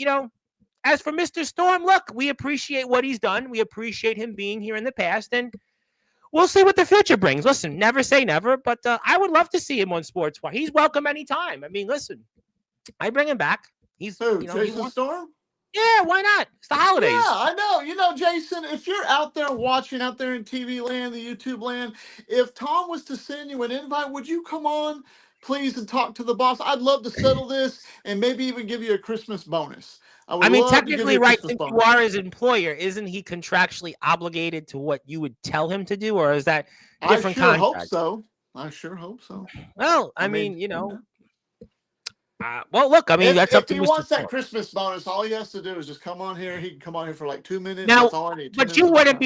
as for Mr. Storm, look, we appreciate what he's done. We appreciate him being here in the past. And we'll see what the future brings. Listen, never say never, but I would love to see him on Sportswire. He's welcome anytime. I mean, listen, I bring him back. He's Jason Storm? Yeah, why not? It's the holidays. Yeah, I know. Jason, if you're out there watching out there in TV land, the YouTube land, if Tom was to send you an invite, would you come on, please, and talk to the boss? I'd love to settle this and maybe even give you a Christmas bonus. I mean, technically, right, since you are his employer, isn't he contractually obligated to what you would tell him to do, or is that a different contract? I sure hope so. Well, I mean, well, look, I mean, that's up to Mr. If he wants that Christmas bonus, all he has to do is just come on here. He can come on here for like 2 minutes. Now, that's all I need. But you wouldn't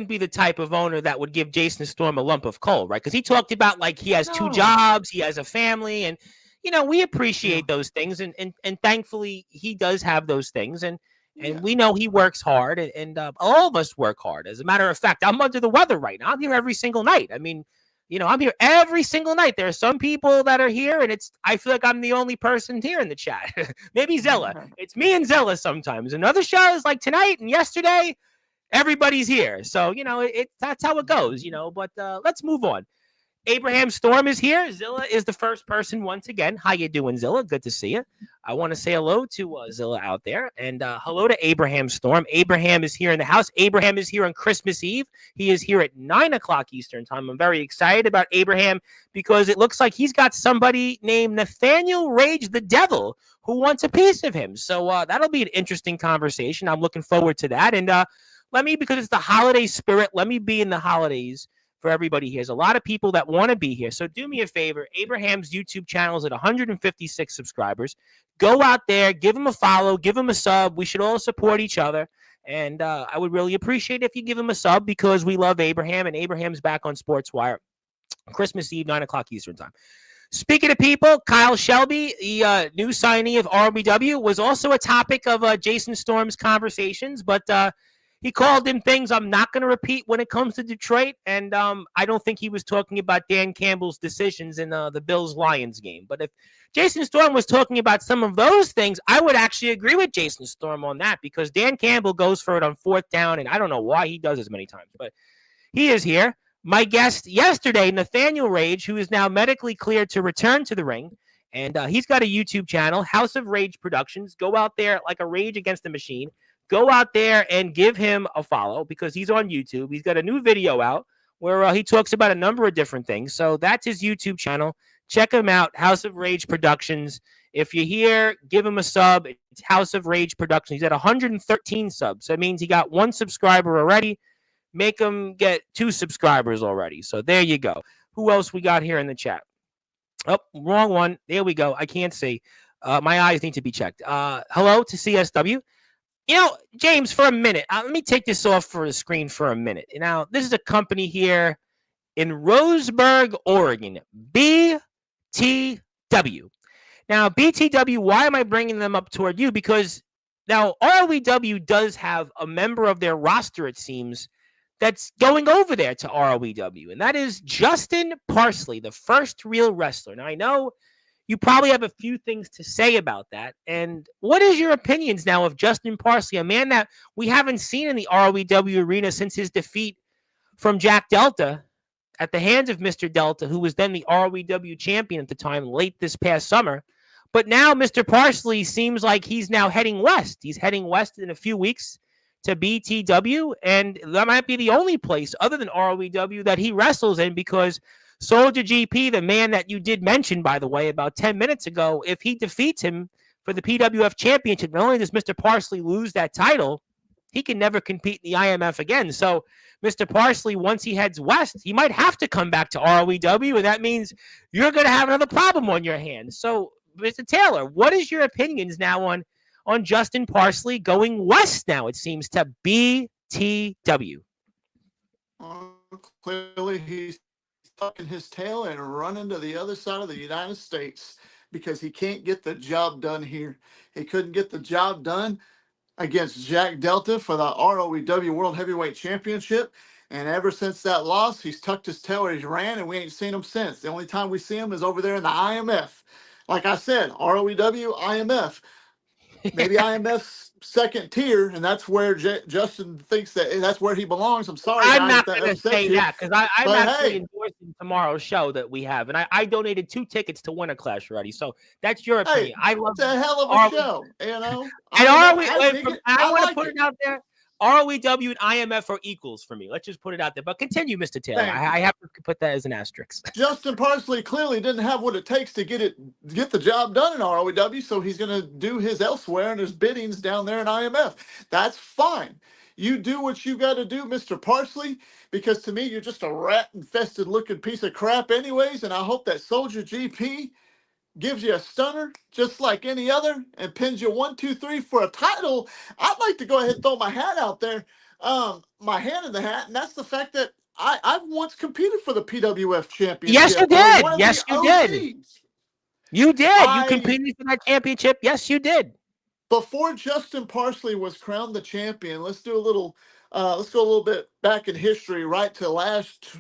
be the type of owner that would give Jason Storm a lump of coal, right? Because he talked about like he has 2 jobs, he has a family, and we appreciate those things, and thankfully he does have those things, and we know he works hard, and all of us work hard. As a matter of fact, I'm under the weather right now. I'm here every single night. I mean, I'm here every single night. There are some people that are here, and I feel like I'm the only person here in the chat. Maybe Zilla. It's me and Zilla sometimes. And other shows like tonight and yesterday, everybody's here. So, that's how it goes, But let's move on. Abraham Storm is here. Zilla is the first person once again. How you doing, Zilla? Good to see you. I want to say hello to Zilla out there, and hello to Abraham Storm. Abraham is here in the house. Abraham is here on Christmas Eve. He is here at 9 o'clock Eastern time. I'm very excited about Abraham because it looks like he's got somebody named Nathaniel Rage the Devil who wants a piece of him. So that'll be an interesting conversation. I'm looking forward to that. And because it's the holiday spirit, let me be in the holidays for everybody here. There's a lot of people that want to be here. So do me a favor. Abraham's YouTube channel is at 156 subscribers. Go out there, give him a follow, give him a sub. We should all support each other. And I would really appreciate if you give him a sub because we love Abraham, and Abraham's back on Sportswire Christmas Eve, 9 o'clock Eastern time. Speaking of people, Kyle Shelby, the new signee of RBW, was also a topic of Jason Storm's conversations, but he called him things I'm not going to repeat when it comes to Detroit, and I don't think he was talking about Dan Campbell's decisions in the Bills-Lions game. But if Jason Storm was talking about some of those things, I would actually agree with Jason Storm on that because Dan Campbell goes for it on 4th down, and I don't know why he does as many times, but he is here. My guest yesterday, Nathaniel Rage, who is now medically cleared to return to the ring, and he's got a YouTube channel, House of Rage Productions. Go out there like a Rage Against the Machine. Go out there and give him a follow because he's on YouTube. He's got a new video out where he talks about a number of different things. So that's his YouTube channel. Check him out, House of Rage Productions. If you're here, give him a sub. It's House of Rage Productions. He's at 113 subs. That means he got 1 subscriber already. Make him get 2 subscribers already. So there you go. Who else we got here in the chat? Oh, wrong one. There we go. I can't see. My eyes need to be checked. Hello to CSW. James, for a minute, let me take this off for the screen for a minute. Now, this is a company here in Roseburg, Oregon, BTW. Now, BTW, why am I bringing them up toward you? Because now ROEW does have a member of their roster, it seems, that's going over there to ROEW, and that is Justin Parsley, the first real wrestler. Now, I know you probably have a few things to say about that. And what is your opinions now of Justin Parsley, a man that we haven't seen in the ROEW arena since his defeat from Jack Delta at the hands of Mr. Delta, who was then the ROEW champion at the time, late this past summer. But now Mr. Parsley seems like he's now heading west. He's heading west in a few weeks to BTW, and that might be the only place other than ROEW that he wrestles in because Soldier GP, the man that you did mention, by the way, about 10 minutes ago, if he defeats him for the PWF championship. Not only does Mr. Parsley lose that title, he can never compete in the IMF again. So Mr. Parsley, once he heads west, he might have to come back to ROEW, and that means you're going to have another problem on your hands. So, Mr. Taylor, what is your opinions now on Justin Parsley going west now, it seems, to BTW? Clearly, he's tucking his tail and running to the other side of the United States because he can't get the job done here. He couldn't get the job done against Jack Delta for the ROEW World Heavyweight Championship. And ever since that loss, he's tucked his tail and he's ran, and we ain't seen him since. The only time we see him is over there in the IMF. Like I said, ROEW, IMF. Maybe IMF's second tier, and that's where Justin thinks that's where he belongs. I'm sorry, I'm guys, not going to say that because I'm actually endorsing tomorrow's show that we have, and I donated 2 tickets to Winter Clash already. So that's your opinion. I love it's a hell of a show, you know. And I want to put it out there. ROEW and IMF are equals for me. Let's just put it out there. But continue, Mr. Taylor. I have to put that as an asterisk. Justin Parsley clearly didn't have what it takes to get the job done in ROEW, so he's going to do his elsewhere and his biddings down there in IMF. That's fine. You do what you got to do, Mr. Parsley, because to me, you're just a rat-infested looking piece of crap anyways, and I hope that Soldier GP gives you a stunner just like any other and pins you 1, 2, 3 for a title. I'd like to go ahead and throw my hat out there, my hand in the hat, and that's the fact that I've once competed for the PWF championship. Yes, you did. Yes, you did. You did. You competed for that championship. Yes, you did. Before Justin Parsley was crowned the champion, let's go a little bit back in history, right to last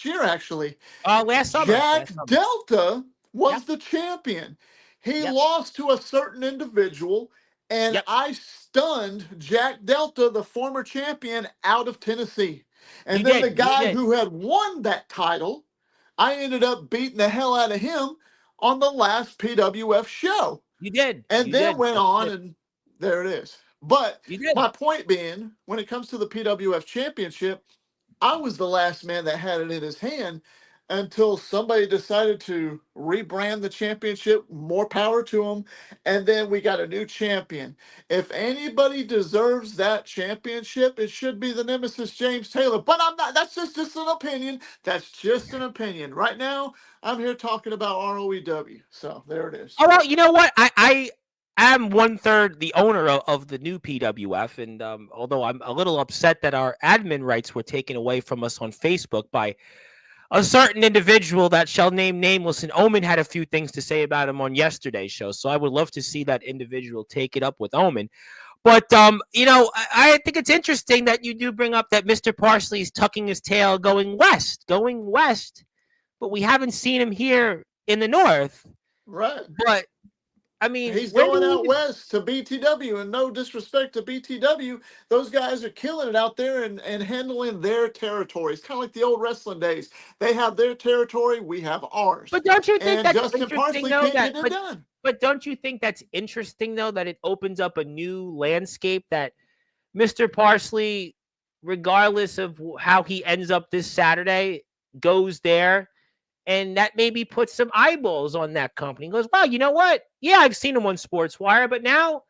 year actually. Last summer. Jack Delta was the champion. He lost to a certain individual, and I stunned Jack Delta, the former champion, out of Tennessee. And then the guy who had won that title, I ended up beating the hell out of him on the last PWF show. You did. And then went on, and there it is. But my point being, when it comes to the PWF championship, I was the last man that had it in his hand until somebody decided to rebrand the championship. More power to them. And then we got a new champion. If anybody deserves that championship, it should be the Nemesis James Taylor. But I'm not. That's just an opinion. That's just an opinion. Right now, I'm here talking about ROEW. So there it is. Oh, well, you know what? I am 1/3 the owner of the new PWF. And although I'm a little upset that our admin rights were taken away from us on Facebook by a certain individual that shall name nameless, and Omen had a few things to say about him on yesterday's show. So I would love to see that individual take it up with Omen. But, I think it's interesting that you do bring up that Mr. Parsley is tucking his tail going west, but we haven't seen him here in the north. Right. But, I mean, he's going out west to BTW, and no disrespect to BTW, those guys are killing it out there and handling their territories, kind of like the old wrestling days. They have their territory, we have ours. But don't you think that's Justin interesting, Parsley though? can't get it done. But don't you think that's interesting, though, that it opens up a new landscape that Mr. Parsley, regardless of how he ends up this Saturday, goes there? And that maybe puts some eyeballs on that company. He goes, well, you know what? Yeah, I've seen them on Sportswire, but now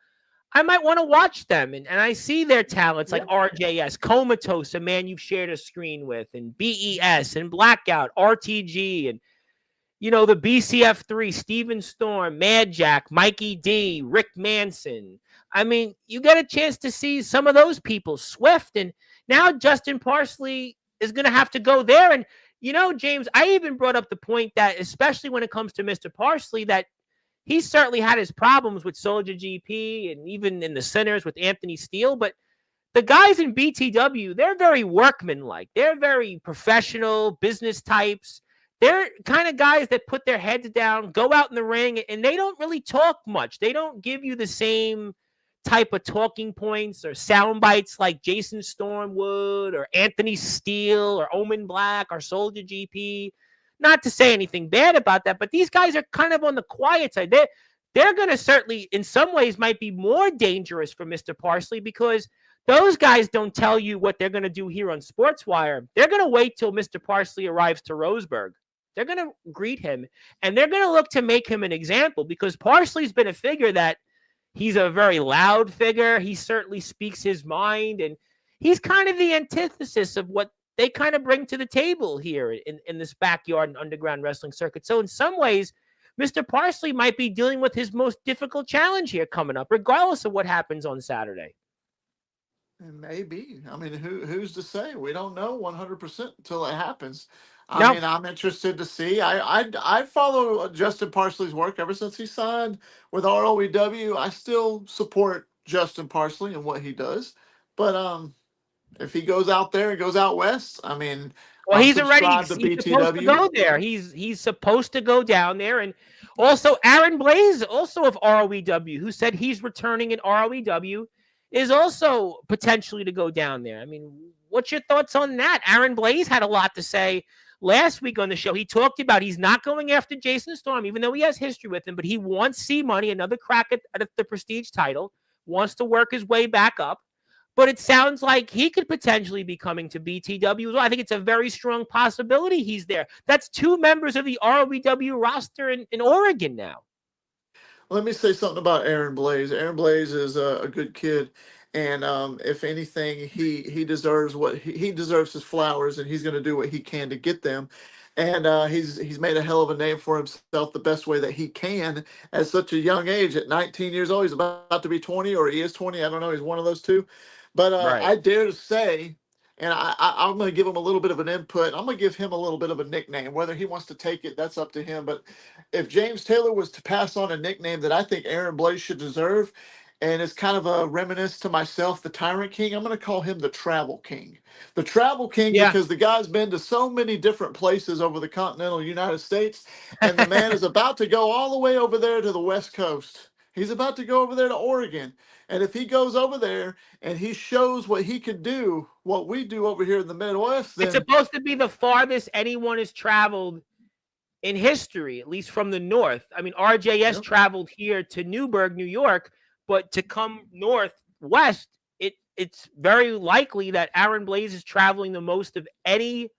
I might want to watch them. And I see their talents like RJS, Comatose, a man you've shared a screen with, and BES, and Blackout, RTG, and, the BCF3, Steven Storm, Mad Jack, Mikey D, Rick Manson. I mean, you get a chance to see some of those people, Swift. And now Justin Parsley is going to have to go there. And, James, I even brought up the point that, especially when it comes to Mr. Parsley, that he certainly had his problems with Soldier GP and even in the centers with Anthony Steele. But the guys in BTW, they're very workmanlike. They're very professional business types. They're kind of guys that put their heads down, go out in the ring, and they don't really talk much. They don't give you the same type of talking points or sound bites like Jason Storm would, or Anthony Steele, or Omen Black, or Soldier GP. Not to say anything bad about that, but these guys are kind of on the quiet side. They're going to certainly, in some ways, might be more dangerous for Mr. Parsley, because those guys don't tell you what they're going to do here on Sportswire. They're going to wait till Mr. Parsley arrives to Roseburg. They're going to greet him, and they're going to look to make him an example, because Parsley's been a figure that He's a very loud figure. He certainly speaks his mind, and he's kind of the antithesis of what they kind of bring to the table here in this backyard and underground wrestling circuit. So in some ways, Mr. Parsley might be dealing with his most difficult challenge here coming up, regardless of what happens on Saturday. Maybe. I mean, who's to say? We don't know 100% until it happens. I No, mean, I'm interested to see. I follow Justin Parsley's work ever since he signed with ROEW. I still support Justin Parsley and what he does. But if he goes out there and goes out west, I mean, well, I'm he's already subscribed to he's supposed to BTW. go there. He's supposed to go down there, and also Aaron Blaze, also of ROEW, who said he's returning in ROEW, is also potentially to go down there. I mean, what's your thoughts on that? Aaron Blaze had a lot to say last week on the show. He talked about he's not going after Jason Storm, even though he has history with him, but he wants C Money, another crack at the prestige title, wants to work his way back up. But it sounds like he could potentially be coming to BTW as well. I think it's a very strong possibility he's there. That's two members of the ROEW roster in Oregon now. Let me say something about Aaron Blaze. Aaron Blaze is a good kid, and if anything, he deserves he deserves his flowers, and he's going to do what he can to get them. And he's made a hell of a name for himself the best way that he can at such a young age. At 19 years old, he's about to be 20, or he is 20. I don't know. He's one of those two. But Right. I dare to say, and I'm going to give him a little bit of an input. I'm going to give him a little bit of a nickname. Whether he wants to take it, that's up to him. But if James Taylor was to pass on a nickname that I think Aaron Blaze should deserve, and it's kind of a reminiscence to myself, the Tyrant King, I'm going to call him the Travel King. The Travel King, Yeah. because the guy's been to so many different places over the continental United States, and the man is about to go all the way over there to the West Coast. He's about to go over there to Oregon. And if he goes over there and he shows what he could do, what we do over here in the Midwest, It's then supposed to be the farthest anyone has traveled in history, at least from the north. I mean, RJS yep. traveled here to Newburgh, New York, but to come northwest, it's very likely that Aaron Blaze is traveling the most of any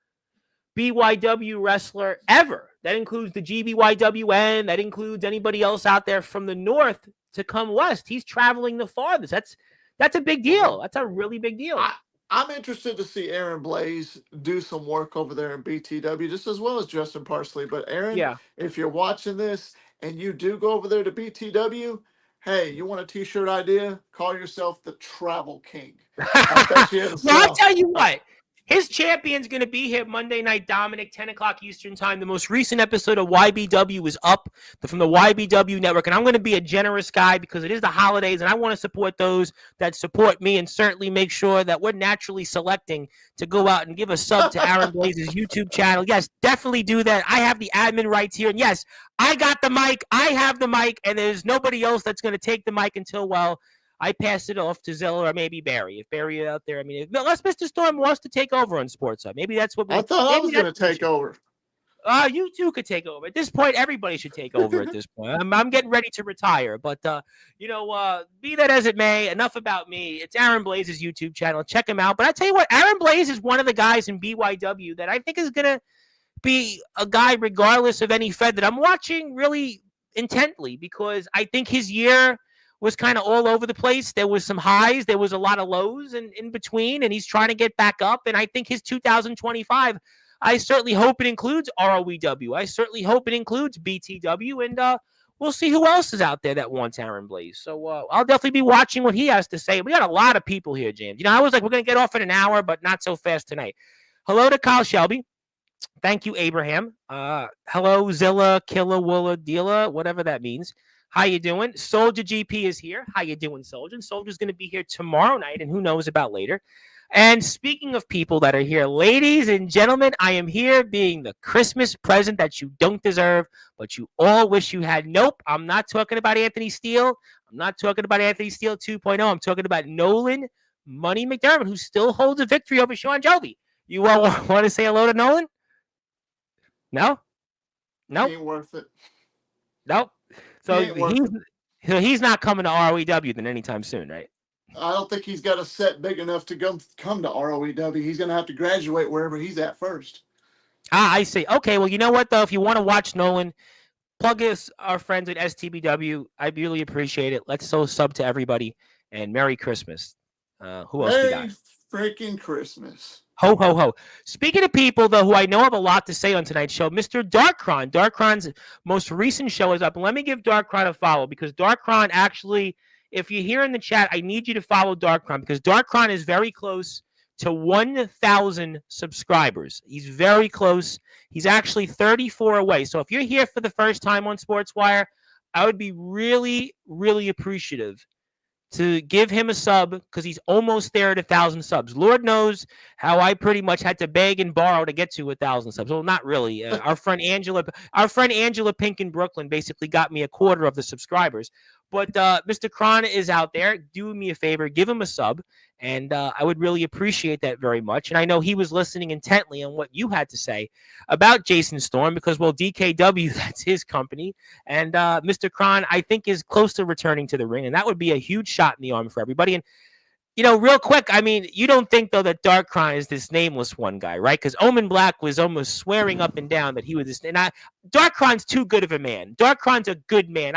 BYW wrestler ever. That includes the GBYWN. That includes anybody else out there from the north to come west. He's traveling the farthest. That's a big deal. That's a really big deal. I'm interested to see Aaron Blaze do some work over there in BTW, just as well as Justin Parsley. But Aaron, Yeah. if you're watching this and you do go over there to BTW, hey, you want a T-shirt idea? Call yourself the Travel King. I bet you it'll Well, I'll sell. tell you what. His champion's going to be here Monday night, Dominic, 10 o'clock Eastern time. The most recent episode of YBW is up from the YBW network. And I'm going to be a generous guy because it is the holidays, and I want to support those that support me and certainly make sure that we're naturally selecting to go out and give a sub to Aaron Blaze's YouTube channel. Yes, definitely do that. I have the admin rights here. And yes, I got the mic. I have the mic, and there's nobody else that's going to take the mic until, well, I pass it off to Zilla or maybe Barry. If Barry out there, I mean, unless Mr. Storm wants to take over on Sportswire, maybe that's what I thought I was going to take over. You too could take over. At this point, everybody should take over at this point. I'm getting ready to retire, but be that as it may, enough about me. It's Aaron Blaze's YouTube channel. Check him out. But I tell you what, Aaron Blaze is one of the guys in BYW that I think is gonna be a guy, regardless of any Fed, that I'm watching really intently because I think his year was kind of all over the place. There was some highs, there was a lot of lows in between, and he's trying to get back up. And I think his 2025, I certainly hope it includes ROEW. I certainly hope it includes BTW, and we'll see who else is out there that wants Aaron Blaze. So I'll definitely be watching what he has to say. We got a lot of people here, James. I was like, we're going to get off in an hour, but not so fast tonight. Hello to Kyle Shelby. Thank you, Abraham. Hello, Zilla, Killa, Willa, Deala, whatever that means. How you doing? Soldier GP is here. How you doing, Soldier? Soldier's going to be here tomorrow night, and who knows about later. And speaking of people that are here, ladies and gentlemen, I am here being the Christmas present that you don't deserve, but you all wish you had. Nope, I'm not talking about Anthony Steele. I'm not talking about Anthony Steele 2.0. I'm talking about Nolan Money McDermott, who still holds a victory over Sean Jovi. You all want to say hello to Nolan? No? Nope. Ain't worth it. Nope. So he's not coming to ROEW then anytime soon, right? I don't think he's got a set big enough to come to ROEW. He's going to have to graduate wherever he's at first. I see. Okay, well, you know what, though? If you want to watch Nolan plug us, our friends at STBW. I really appreciate it. Let's so sub to everybody, and Merry Christmas. Who else we got? Merry freaking Christmas. Ho, ho, ho. Speaking of people, though, who I know have a lot to say on tonight's show, Mr. Darkron. Darkron's most recent show is up. And let me give Darkron a follow because Darkron actually, if you're here in the chat, I need you to follow Darkron because Darkron is very close to 1,000 subscribers. He's very close. He's actually 34 away. So if you're here for the first time on Sportswire, I would be really, really appreciative to give him a sub because he's almost there at 1,000 subs. Lord knows how I pretty much had to beg and borrow to get to 1,000 subs. Well, not really. Our friend Angela Pink in Brooklyn basically got me a quarter of the subscribers. But Mr. Kron is out there. Do me a favor, give him a sub, and I would really appreciate that very much. And I know he was listening intently on what you had to say about Jason Storm because, well, DKW, that's his company. And Mr. Kron, I think, is close to returning to the ring, and that would be a huge shot in the arm for everybody. And, you know, real quick, I mean, you don't think, though, that Darkron is this nameless one guy, right? Because Omen Black was almost swearing up and down that he was this. And Darkron's too good of a man. Darkron's a good man.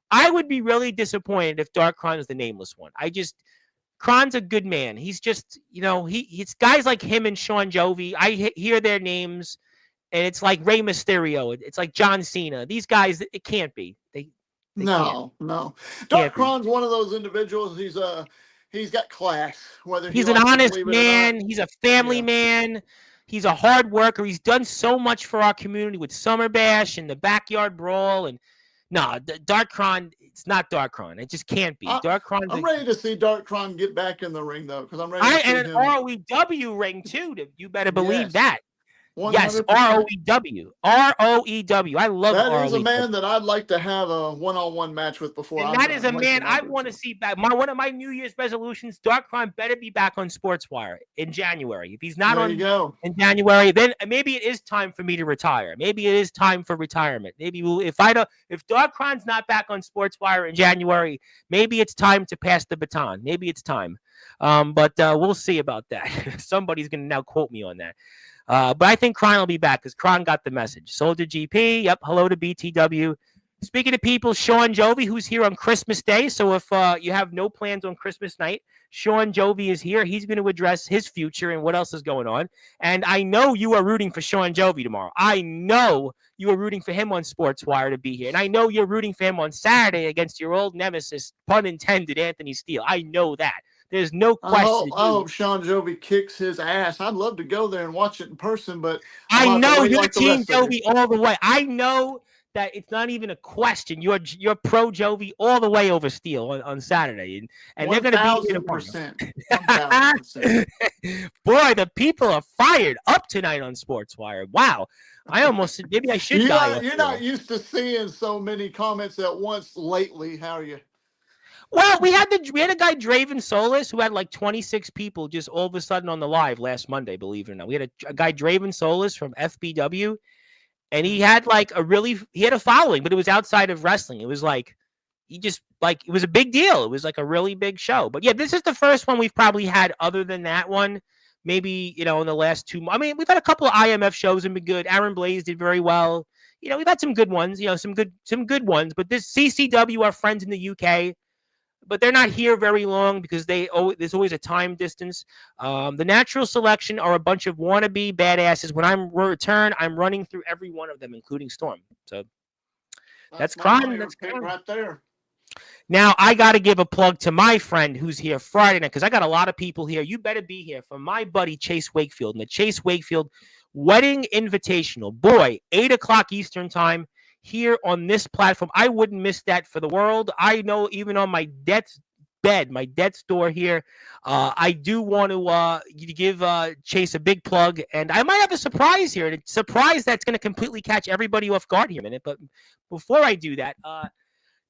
I would be really disappointed if Darkron is the nameless one. Kron's a good man. He's just, you know, it's guys like him and Sean Jovi. I hear their names, and it's like Rey Mysterio. It's like John Cena. These guys, it can't be. They No. Darkron's one of those individuals. He's got class. Whether he's an honest man, he's a family man. He's a hard worker. He's done so much for our community with Summer Bash and the Backyard Brawl. And no, Darkron, it's not Darkron. It just can't be. Darkron. I'm ready to see Darkron get back in the ring though, because I'm ready to see and an him. ROEW ring too. You better believe that. 100%. Yes, ROEW. ROEW. I love that. ROEW. That is a man that I'd like to have a one-on-one match with before. And that is a man I want to see back. One of my New Year's resolutions, Darkron better be back on Sportswire in January. If he's not in January, then maybe it is time for me to retire. Maybe it is time for retirement. Maybe if Darkron's not back on Sportswire in January, maybe it's time to pass the baton. Maybe it's time. But we'll see about that. Somebody's going to now quote me on that. But I think Kron will be back because Kron got the message. Soldier GP, yep, hello to BTW. Speaking of people, Sean Jovi, who's here on Christmas Day. So if you have no plans on Christmas night, Sean Jovi is here. He's going to address his future and what else is going on. And I know you are rooting for Sean Jovi tomorrow. I know you are rooting for him on Sportswire to be here. And I know you're rooting for him on Saturday against your old nemesis, pun intended, Anthony Steele. I know that. There's no question. I hope Sean Jovi kicks his ass. I'd love to go there and watch it in person, but I know you're Team Jovi all the way. I know that it's not even a question. You're pro Jovi all the way over Steele on Saturday, and they're going to be 1,000%. Boy, the people are fired up tonight on Sportswire. Wow, maybe I should die. You're not used to seeing so many comments at once lately. How are you? Well, we had a guy, Draven Solis, who had like 26 people just all of a sudden on the live last Monday, believe it or not. We had a guy, Draven Solis from FBW, and he had a following, but it was outside of wrestling. It was like, it was a big deal. It was like a really big show. But yeah, this is the first one we've probably had other than that one. Maybe, in the last 2 months. I mean, we've had a couple of IMF shows and been good. Aaron Blaze did very well. We've had some good ones, some good ones. But this CCW, our friends in the UK, but they're not here very long because there's always a time distance. The Natural Selection are a bunch of wannabe badasses. When I'm return, I'm running through every one of them, including Storm. So that's crime. That's crime right there. Now, I got to give a plug to my friend who's here Friday night because I got a lot of people here. You better be here for my buddy Chase Wakefield and the Chase Wakefield Wedding Invitational. Boy, 8 o'clock Eastern time. Here on this platform, I wouldn't miss that for the world. I know even on my death's door here, I do want to give Chase a big plug, and I might have a surprise here, a surprise that's going to completely catch everybody off guard here in a minute. But before I do that,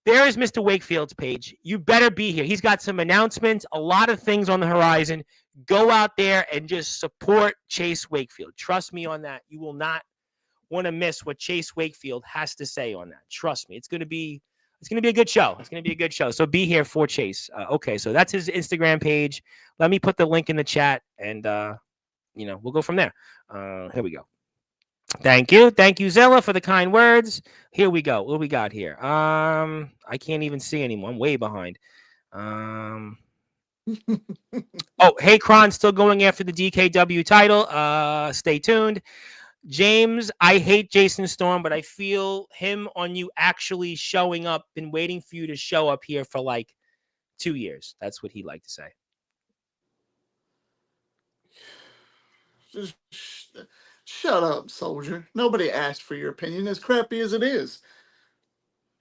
there is Mr. Wakefield's page. You better be here. He's got some announcements, a lot of things on the horizon. Go out there and just support Chase Wakefield. Trust me on that. You will not want to miss what Chase Wakefield has to say on that. Trust me. It's going to be a good show. It's going to be a good show. So be here for Chase. Okay, so that's his Instagram page. Let me put the link in the chat, and we'll go from there. Here we go. Thank you, Zilla, for the kind words. Here we go. What we got here? I can't even see anymore. I'm way behind. Um, oh, hey, Kron, still going after the DKW title. Stay tuned. James, I hate Jason Storm, but I feel him on you actually showing up. Been waiting for you to show up here for like 2 years. That's what he'd like to say. Just shut up, soldier. Nobody asked for your opinion, as crappy as it is.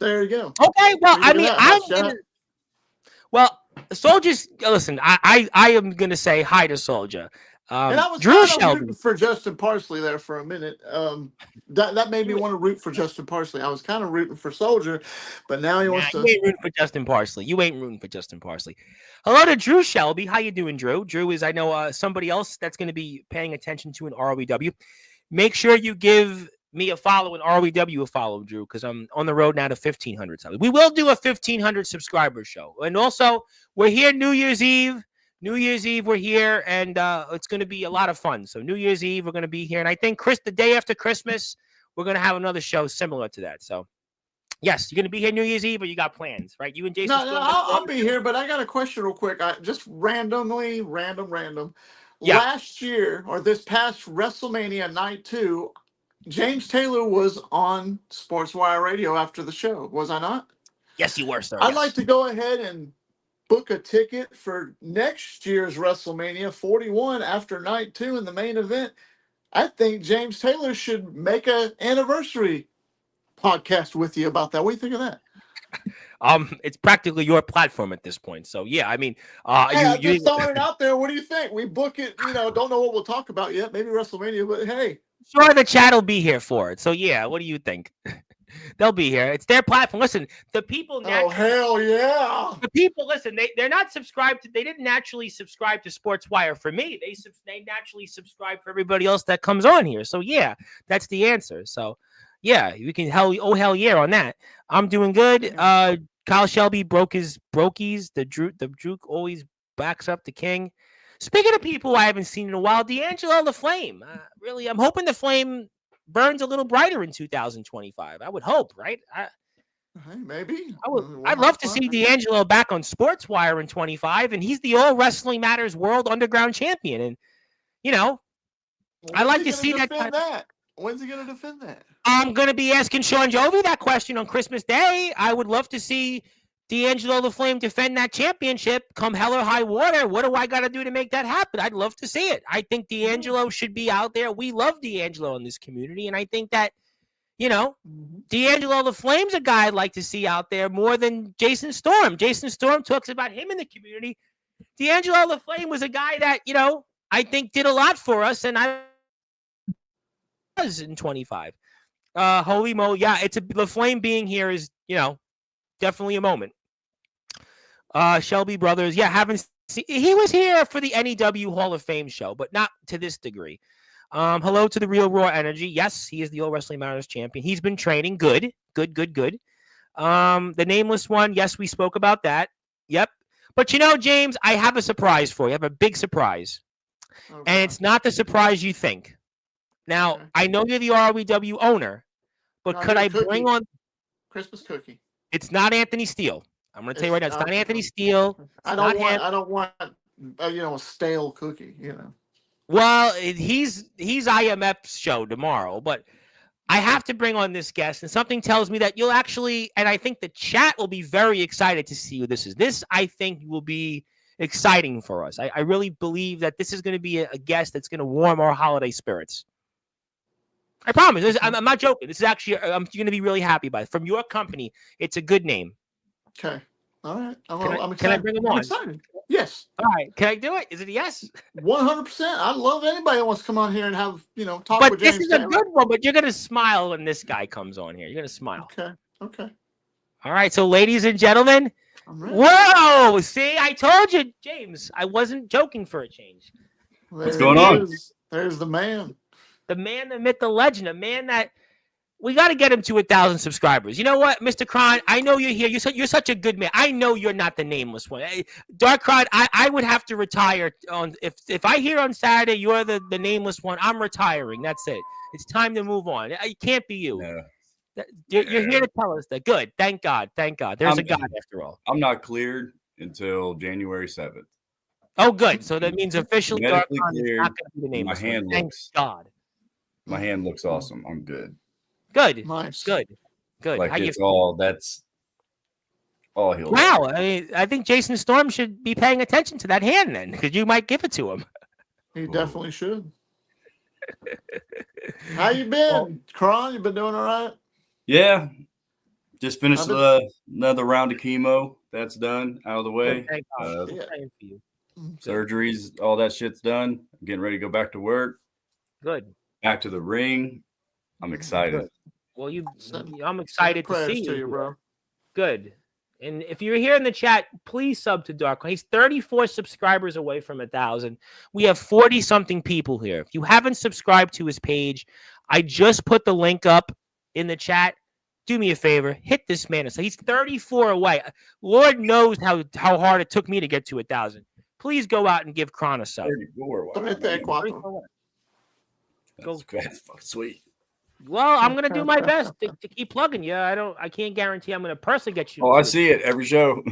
There you go. Okay, well, I Figure mean, that I'm hot gonna, shot. well, Soldiers. Listen, I am gonna say hi to Soldier. And I was Drew kind of rooting Shelby. for Justin Parsley there for a minute. That made me You, want to root for Justin Parsley. I was kind of rooting for Soldier, but now he nah, wants you to. ain't rooting for Justin Parsley. You ain't rooting for Justin Parsley. Hello to Drew Shelby. How you doing, Drew? Drew is, I know, somebody else that's going to be paying attention to an ROEW. Make sure you give me a follow and ROEW a follow, Drew, because I'm on the road now to 1,500. We will do a 1,500 subscriber show. And also, we're here New Year's Eve. New Year's Eve, we're here, and it's going to be a lot of fun. So New Year's Eve, we're going to be here. And I think the day after Christmas, we're going to have another show similar to that. So, yes, you're going to be here New Year's Eve, or you got plans, right? You and Jason No, Storm. I'll be here, but I got a question real quick. I just randomly, random. Yeah. Last year or this past WrestleMania night 2, James Taylor was on Sportswire Radio after the show, was I not? Yes, you were, sir. I'd Yes. like to go ahead and book a ticket for next year's WrestleMania 41 after night 2 in the main event. I think James Taylor should make an anniversary podcast with you about that. What do you think of that? It's practically your platform at this point. So yeah, I mean, Hey, I'm you just throwing it out there. What do you think? We book it, don't know what we'll talk about yet. Maybe WrestleMania, but hey. sure the chat will be here for it. So yeah, what do you think? They'll be here. It's their platform. Listen, the people. Oh, hell yeah. The people, listen, they're not subscribed to, they didn't naturally subscribe to Sportswire for me. They naturally subscribe for everybody else that comes on here. So yeah, that's the answer. So yeah, we can hell yeah on that. I'm doing good. Kyle Shelby broke his brokies. The Duke always backs up the king. Speaking of people I haven't seen in a while, D'Angelo the Flame. Really, I'm hoping the flame burns a little brighter in 2025. I would hope, right? Hey, maybe. I'd love to see D'Angelo back on Sportswire in 25, and he's the All Wrestling Matters World Underground Champion. And, I like to see that. When's he going to defend that? I'm going to be asking Sean Jovi that question on Christmas Day. I would love to see D'Angelo the Flame defend that championship come hell or high water. What do I got to do to make that happen? I'd love to see it. I think D'Angelo should be out there. We love D'Angelo in this community, and I think that, D'Angelo the Flame's a guy I'd like to see out there more than Jason Storm. Jason Storm talks about him in the community. D'Angelo the Flame was a guy that, I think did a lot for us, and I was in 25. Holy moly. Yeah, the Flame being here is, definitely a moment. Shelby Brothers. Yeah, he was here for the NEW Hall of Fame show, but not to this degree. Hello to the Real Raw Energy. Yes, he is the All Wrestling Matters champion. He's been training. Good. The Nameless One. Yes, we spoke about that. Yep. But James, I have a surprise for you. I have a big surprise. Okay. And it's not the surprise you think. Now, okay. I know you're the ROEW owner, but could I bring on Christmas cookie? It's not Anthony Steele. I'm going to tell you right now, it's not Anthony Steele. I don't want a stale cookie, Well, he's IMF's show tomorrow, but I have to bring on this guest, and something tells me that you'll actually, and I think the chat will be very excited to see who this is. This, I think, will be exciting for us. I really believe that this is going to be a guest that's going to warm our holiday spirits. I promise. I'm not joking. This is actually, I'm going to be really happy about it. From your company, it's a good name. Okay. All right. I'm excited. Can I bring him on? I'm excited. Yes. All right. Can I do it? Is it a yes? 100%. I love anybody that wants to come on here and have, talk but with James. This is a good one, but you're going to smile when this guy comes on here. You're going to smile. Okay. All right. So, ladies and gentlemen, whoa. See, I told you, James, I wasn't joking for a change. What's going on? There's the man. The man, the myth, the legend, a man that We got to get him to 1,000 subscribers. You know what, Mr. Kron? I know you're here. You're such a good man. I know you're not the nameless one. Dark Kron, I would have to retire on if I hear on Saturday you're the nameless one. I'm retiring. That's it. It's time to move on. It can't be you. No. You're here to tell us that. Good. Thank God. Thank God. There's a God after all. I'm not cleared until January 7th. Oh, good. So that means officially Dark Medically Kron is cleared. not going to be the nameless My hand one. Thank looks- God. My hand looks awesome. I'm good. Good. Nice. Good. Like How you it's all that's all he'll. Wow, I think Jason Storm should be paying attention to that hand then, because you might give it to him. He definitely should. How you been, Kron? You been doing all right? Yeah. Just finished another round of chemo. That's done, out of the way. Thank God. Yeah. Praying for you. Surgeries, all that shit's done. I'm getting ready to go back to work. Good. Back to the ring. I'm excited. Good. Well, I'm excited to Prayers see to you, you, bro. Good. And if you're here in the chat, please sub to Dark. He's 34 subscribers away from 1,000. We have 40-something people here. If you haven't subscribed to his page, I just put the link up in the chat. Do me a favor, hit this man. So he's 34 away. Lord knows how hard it took me to get to 1,000. Please go out and give Kron a sub. 34. Wow, man. 34. That's fucking sweet. Well, I'm gonna do my best to keep plugging you. I can't guarantee I'm gonna personally get you. Oh, I see it every show.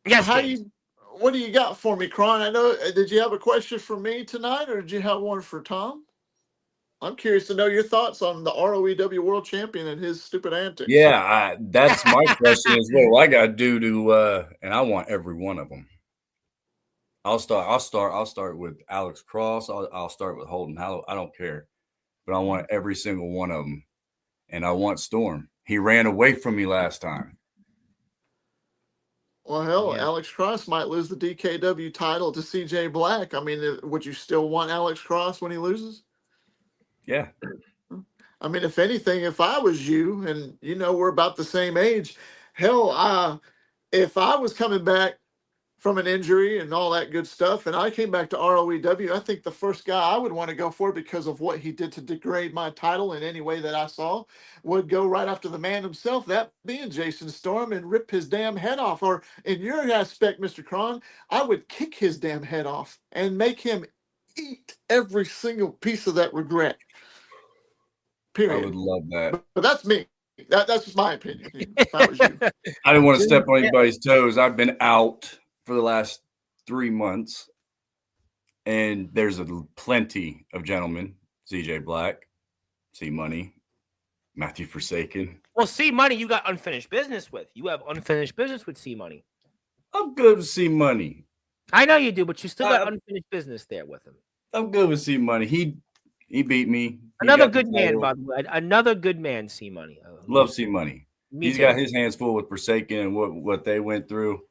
Yes. What do you got for me, Kron? I know. Did you have a question for me tonight, or did you have one for Tom? I'm curious to know your thoughts on the ROEW World Champion and his stupid antics. Yeah, that's my question as well. What I got to do to, and I want every one of them. I'll start with Alex Cross. I'll start with Holden Hallow. I don't care, but I want every single one of them, and I want Storm. He ran away from me last time. Well, hell, yeah. Alex Cross might lose the DKW title to CJ Black. I mean, would you still want Alex Cross when he loses? Yeah. I mean, if anything, if I was you, and you know we're about the same age, hell, if I was coming back from an injury and all that good stuff, and I came back to ROEW, I think the first guy I would want to go for, because of what he did to degrade my title in any way that I saw, would go right after the man himself, that being Jason Storm, and rip his damn head off. Or in your aspect, Mr. Kron, I would kick his damn head off and make him eat every single piece of that regret. Period. I would love that. But that's me. That's just my opinion. If I was you. I didn't want to step on anybody's toes. I've been out for the last 3 months, and there's plenty of gentlemen. CJ Black, C Money, Matthew Forsaken. Well, C Money, you got unfinished business with. You have unfinished business with C Money. I'm good with C Money. I know you do, but you still got unfinished business there with him. I'm good with C Money. He beat me. Another good man, by the way. Another good man, C Money. Love C Money. He's got his hands full with Forsaken and what they went through.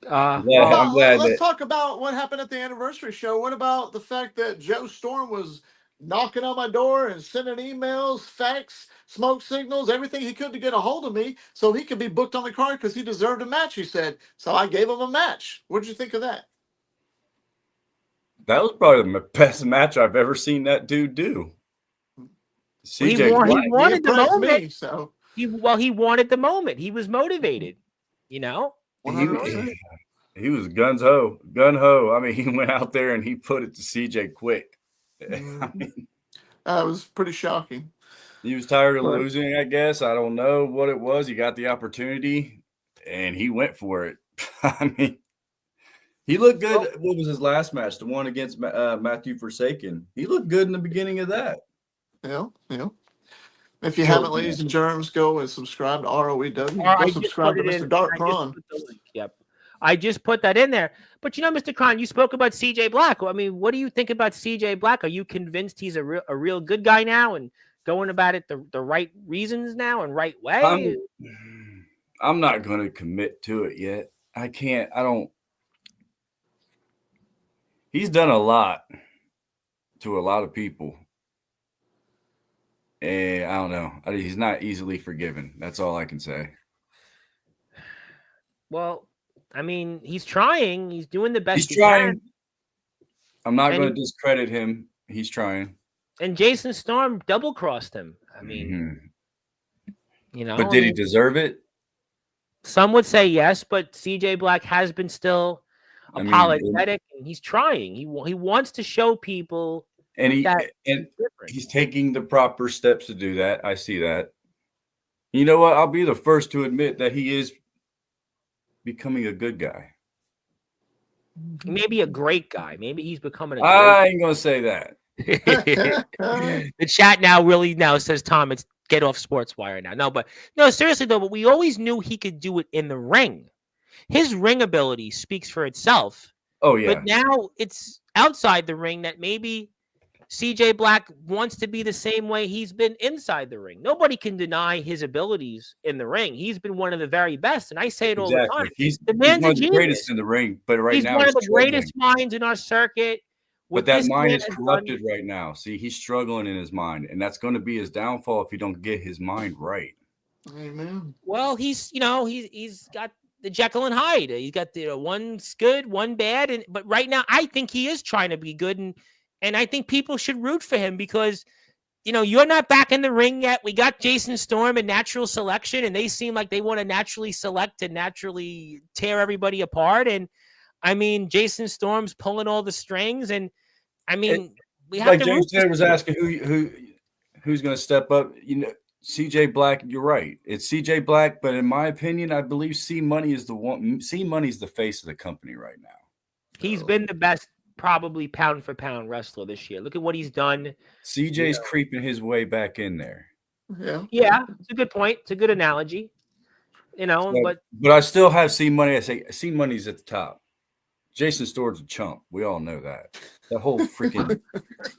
I'm glad. Let's talk about what happened at the anniversary show. What about the fact that Joe Storm was knocking on my door and sending emails, fax, smoke signals, everything he could to get a hold of me so he could be booked on the card because he deserved a match, he said. So I gave him a match. What did you think of that? That was probably the best match I've ever seen that dude do. CJ he wanted the moment. Me, so. He wanted the moment. He was motivated, you know? He was gun ho. I mean, he went out there and he put it to CJ quick. I mean, that was pretty shocking. He was tired of losing, I guess. I don't know what it was. He got the opportunity and he went for it. I mean, he looked good. What was his last match? The one against Matthew Forsaken. He looked good in the beginning of that. Yeah. If you haven't, ladies and germs, go and subscribe to ROEW. Go subscribe to Mr. Dark Kron. Yep. I just put that in there. But, you know, Mr. Kron, you spoke about CJ Black. I mean, what do you think about CJ Black? Are you convinced he's a real good guy now and going about it the right reasons now and right way? I'm not going to commit to it yet. I don't. He's done a lot to a lot of people. And I don't know. He's not easily forgiven. That's all I can say. Well, I mean, he's trying. He's doing the best. He's trying. I'm not going to discredit him. He's trying. And Jason Storm double crossed him. I mean, But did he deserve it? Some would say yes, but CJ Black has been still apologetic, and he's trying. He wants to show people, and he's taking the proper steps to do that. I see that. You know what? I'll be the first to admit that he is becoming a good guy. Maybe a great guy. Maybe he's becoming a great I ain't going to say that. The chat now says, Tom, it's get off Sportswire now. No, seriously, though, but we always knew he could do it in the ring. His ring ability speaks for itself. Oh, yeah. But now it's outside the ring that maybe CJ Black wants to be the same way he's been inside the ring. Nobody can deny his abilities in the ring. He's been one of the very best, and I say it all the time. He's one of the greatest in the ring, but he's one of the greatest minds in our circuit. But that mind is corrupted right now. See, he's struggling in his mind, and that's going to be his downfall if he don't get his mind right. Amen. Well, he's got the Jekyll and Hyde. He's got the one's good, one bad, but right now I think he is trying to be good, and I think people should root for him because you're not back in the ring yet. We got Jason Storm and Natural Selection, and they seem like they want to naturally select and naturally tear everybody apart. And I mean, Jason Storm's pulling all the strings, and I mean, we have like to James Taylor was asking who's going to step up. CJ Black, you're right. It's CJ Black, but in my opinion, I believe C Money is the one. C Money's the face of the company right now. He's been the best, probably pound for pound wrestler this year. Look at what he's done. CJ's creeping his way back in there. Yeah, it's a good point. It's a good analogy. But I still have C Money. I say C Money's at the top. Jason Storm's a chump. We all know that. The whole freaking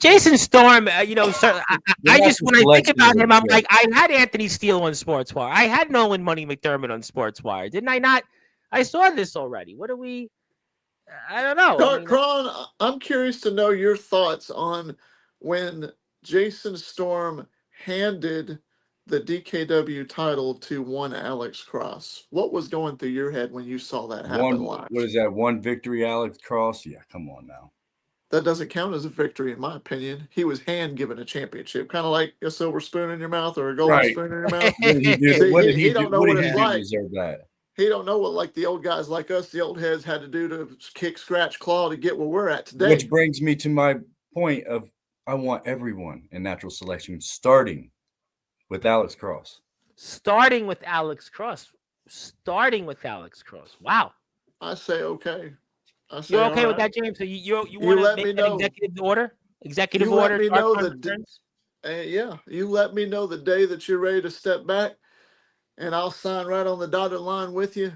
Jason Storm, I just when I think about him, I'm like, I had Anthony Steele on Sportswire. I had Nolan Money McDermott on Sportswire. Didn't I not? I saw this already. What do we? I don't know. Dark Cron, I'm curious to know your thoughts on when Jason Storm handed the DKW title to one Alex Cross. What was going through your head when you saw that happen live? What is that? One victory, Alex Cross? Yeah, come on now. That doesn't count as a victory, in my opinion. He was hand-given a championship, kind of like a silver spoon in your mouth or a golden spoon in your mouth. He don't know what it's like. He don't know what like the old guys like us, the old heads, had to do to kick, scratch, claw to get where we're at today. Which brings me to my point of I want everyone in Natural Selection starting with Alex Cross. Starting with Alex Cross. Wow. I say okay. You're okay with that, James? So you want to make an executive order? Executive order? Let me know you let me know the day that you're ready to step back, and I'll sign right on the dotted line with you.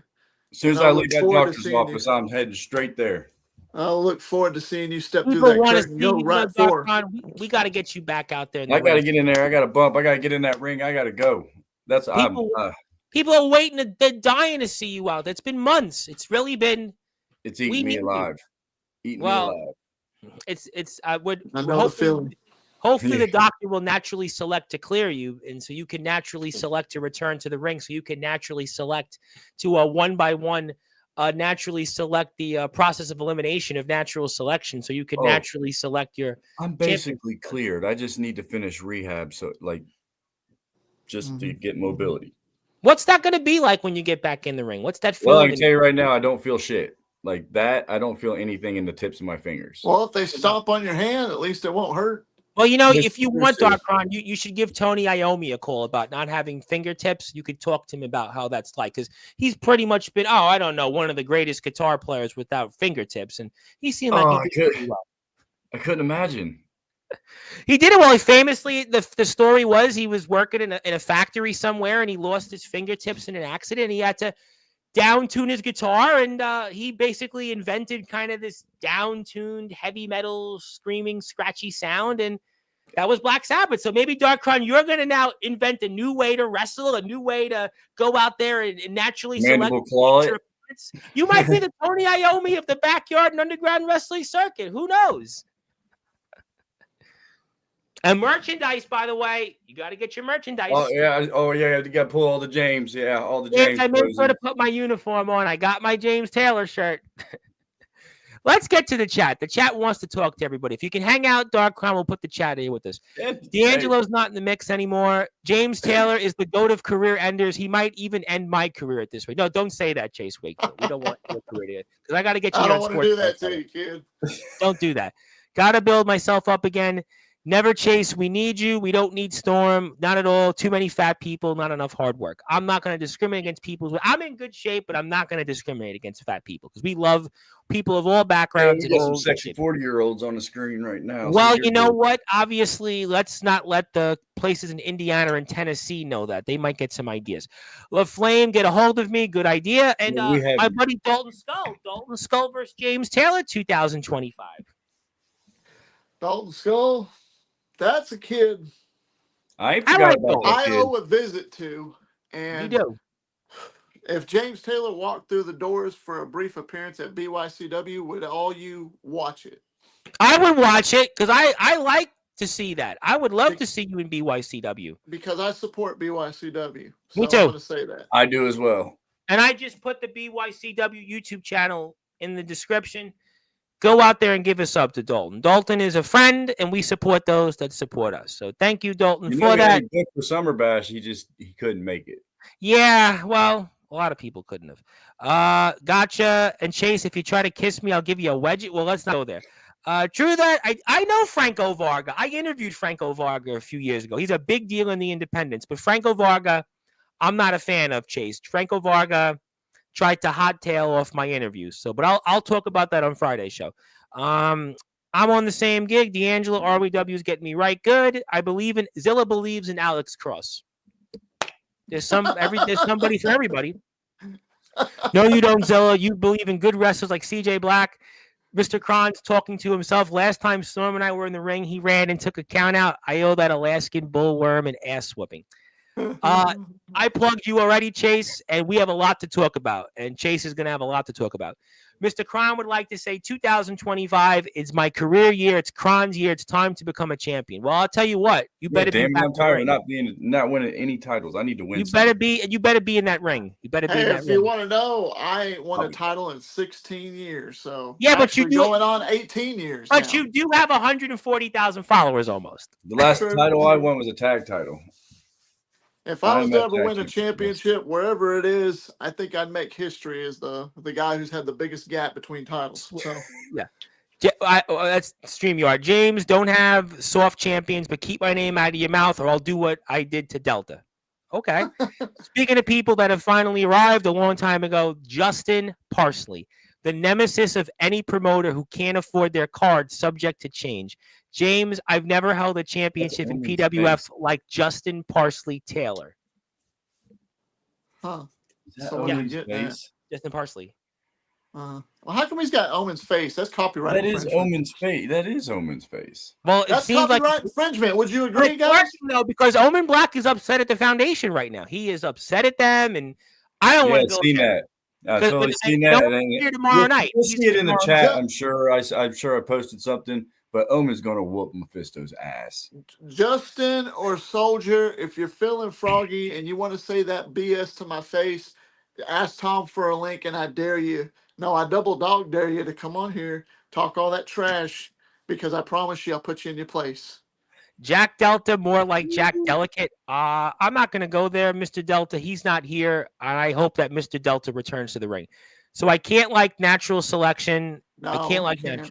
As soon as I leave that doctor's office, I'm heading straight there. I'll look forward to seeing you step through that curtain and go right forward. We got to get you back out there. I got to get in there. I got to bump. I got to get in that ring. I got to go. That's people are waiting. They're dying to see you out. It's been months. It's really been. It's eating me alive. Eating me alive. It's. I know the feeling. Hopefully, the doctor will naturally select to clear you, and so you can naturally select to return to the ring. So you can naturally select to a 1-by-1. Naturally select the process of elimination of natural selection, so you can naturally select your. I'm basically cleared. I just need to finish rehab, so just to get mobility. What's that going to be like when you get back in the ring? What's that feeling? Well, I can tell you right now, I don't feel shit like that. I don't feel anything in the tips of my fingers. Well, if they stomp on your hand, at least it won't hurt. Well, if you want, Darkron, you should give Tony Iommi a call about not having fingertips. You could talk to him about how that's like, because he's pretty much been, I don't know, one of the greatest guitar players without fingertips, and he seemed like he did pretty well. I couldn't imagine. He did it well. He famously, the story was he was working in a factory somewhere, and he lost his fingertips in an accident. He had to down-tune his guitar, and he basically invented kind of this down-tuned heavy metal screaming scratchy sound, and that was Black Sabbath. So maybe Darkron, you're going to now invent a new way to wrestle, a new way to go out there and naturally select your opponents. You might be the Tony Iommi of the backyard and underground wrestling circuit. Who knows? And merchandise, by the way, you got to get your merchandise. Oh yeah, you got to pull all the James. Yeah, all the James. I made sure to put my uniform on. I got my James Taylor shirt. Let's get to the chat. The chat wants to talk to everybody. If you can hang out, Dark Crown, we'll put the chat here with us. D'Angelo's not in the mix anymore. James Taylor is the GOAT of career enders. He might even end my career at this rate. No, don't say that, Chase Wakefield. We don't want your career to, because I got to get you I on don't want to Sports. do that to you, kid. Don't do that. Got to build myself up again. Never Chase. We need you. We don't need Storm. Not at all. Too many fat people. Not enough hard work. I'm not going to discriminate against people. I'm in good shape, but I'm not going to discriminate against fat people because we love people of all backgrounds. We got some sexy 40-year-olds on the screen right now. Well, you know what? Obviously, let's not let the places in Indiana and Tennessee know that. They might get some ideas. LaFlame, get a hold of me. Good idea. And my buddy Dalton Skull. Dalton Skull versus James Taylor, 2025. Dalton Skull. That's a kid I forgot about that I kid. owe a visit to. And you do. If James Taylor walked through the doors for a brief appearance at BYCW, would all you watch it? I would watch it because I like to see that. I would love to see you in BYCW. Because I support BYCW. So Me too. I'm going to say that. I do as well. And I just put the BYCW YouTube channel in the description. Go out there and give us up to Dalton. Dalton is a friend, and we support those that support us. So thank you, Dalton, for that. For Summer Bash, he couldn't make it. Yeah, well, a lot of people couldn't have. Gotcha. And Chase, if you try to kiss me, I'll give you a wedgie. Well, let's not go there. True that. I know Franco Varga. I interviewed Franco Varga a few years ago. He's a big deal in the independents. But Franco Varga, I'm not a fan of, Chase. Franco Varga tried to hot tail off my interviews. So, but I'll talk about that on Friday's show. I'm on the same gig. D'Angelo RWW is getting me right good. I believe in Zilla believes in Alex Cross. There's somebody for everybody. No, you don't, Zilla. You believe in good wrestlers like CJ Black. Mr. Kron's talking to himself. Last time Storm and I were in the ring, he ran and took a count out. I owe that Alaskan bullworm and ass whooping. I plugged you already, Chase, and we have a lot to talk about. And Chase is going to have a lot to talk about. Mr. Kron would like to say 2025 is my career year. It's Kron's year. It's time to become a champion. Well, I'll tell you what. You better be. I'm tired of not winning any titles. I need to win. You better be in that ring. You better be in that ring. If you want to know, I ain't won a title in 16 years. So yeah, but you do going on 18 years. But now. You do have 140,000 followers almost. The last title I won was a tag title. If I was to ever win a championship, wherever it is, I think I'd make history as the guy who's had the biggest gap between titles. So yeah. That's StreamYard. James, don't have soft champions, but keep my name out of your mouth or I'll do what I did to Delta. Okay. Speaking of people that have finally arrived a long time ago, Justin Parsley, the nemesis of any promoter who can't afford their card subject to change. James, I've never held a championship in PWF like Justin Parsley Taylor. Huh. Justin Parsley. Well, how come he's got Omen's face? That's copyright. That is Omen's face. That is Omen's face. Well, that's seems copyright like infringement. Would you agree, guys? No, because Omen Black is upset at the foundation right now. He is upset at them, and I don't want to go. Seen that. I totally seen that. Here tomorrow night. We'll see it in the chat. I'm sure I posted something. But Omen's going to whoop Mephisto's ass. Justin or Soldier, if you're feeling froggy and you want to say that BS to my face, ask Tom for a link and I dare you. No, I double dog dare you to come on here, talk all that trash, because I promise you I'll put you in your place. Jack Delta, more like Jack Delicate. I'm not going to go there, Mr. Delta. He's not here. And I hope that Mr. Delta returns to the ring. So I can't like natural selection. No, I can't like natural.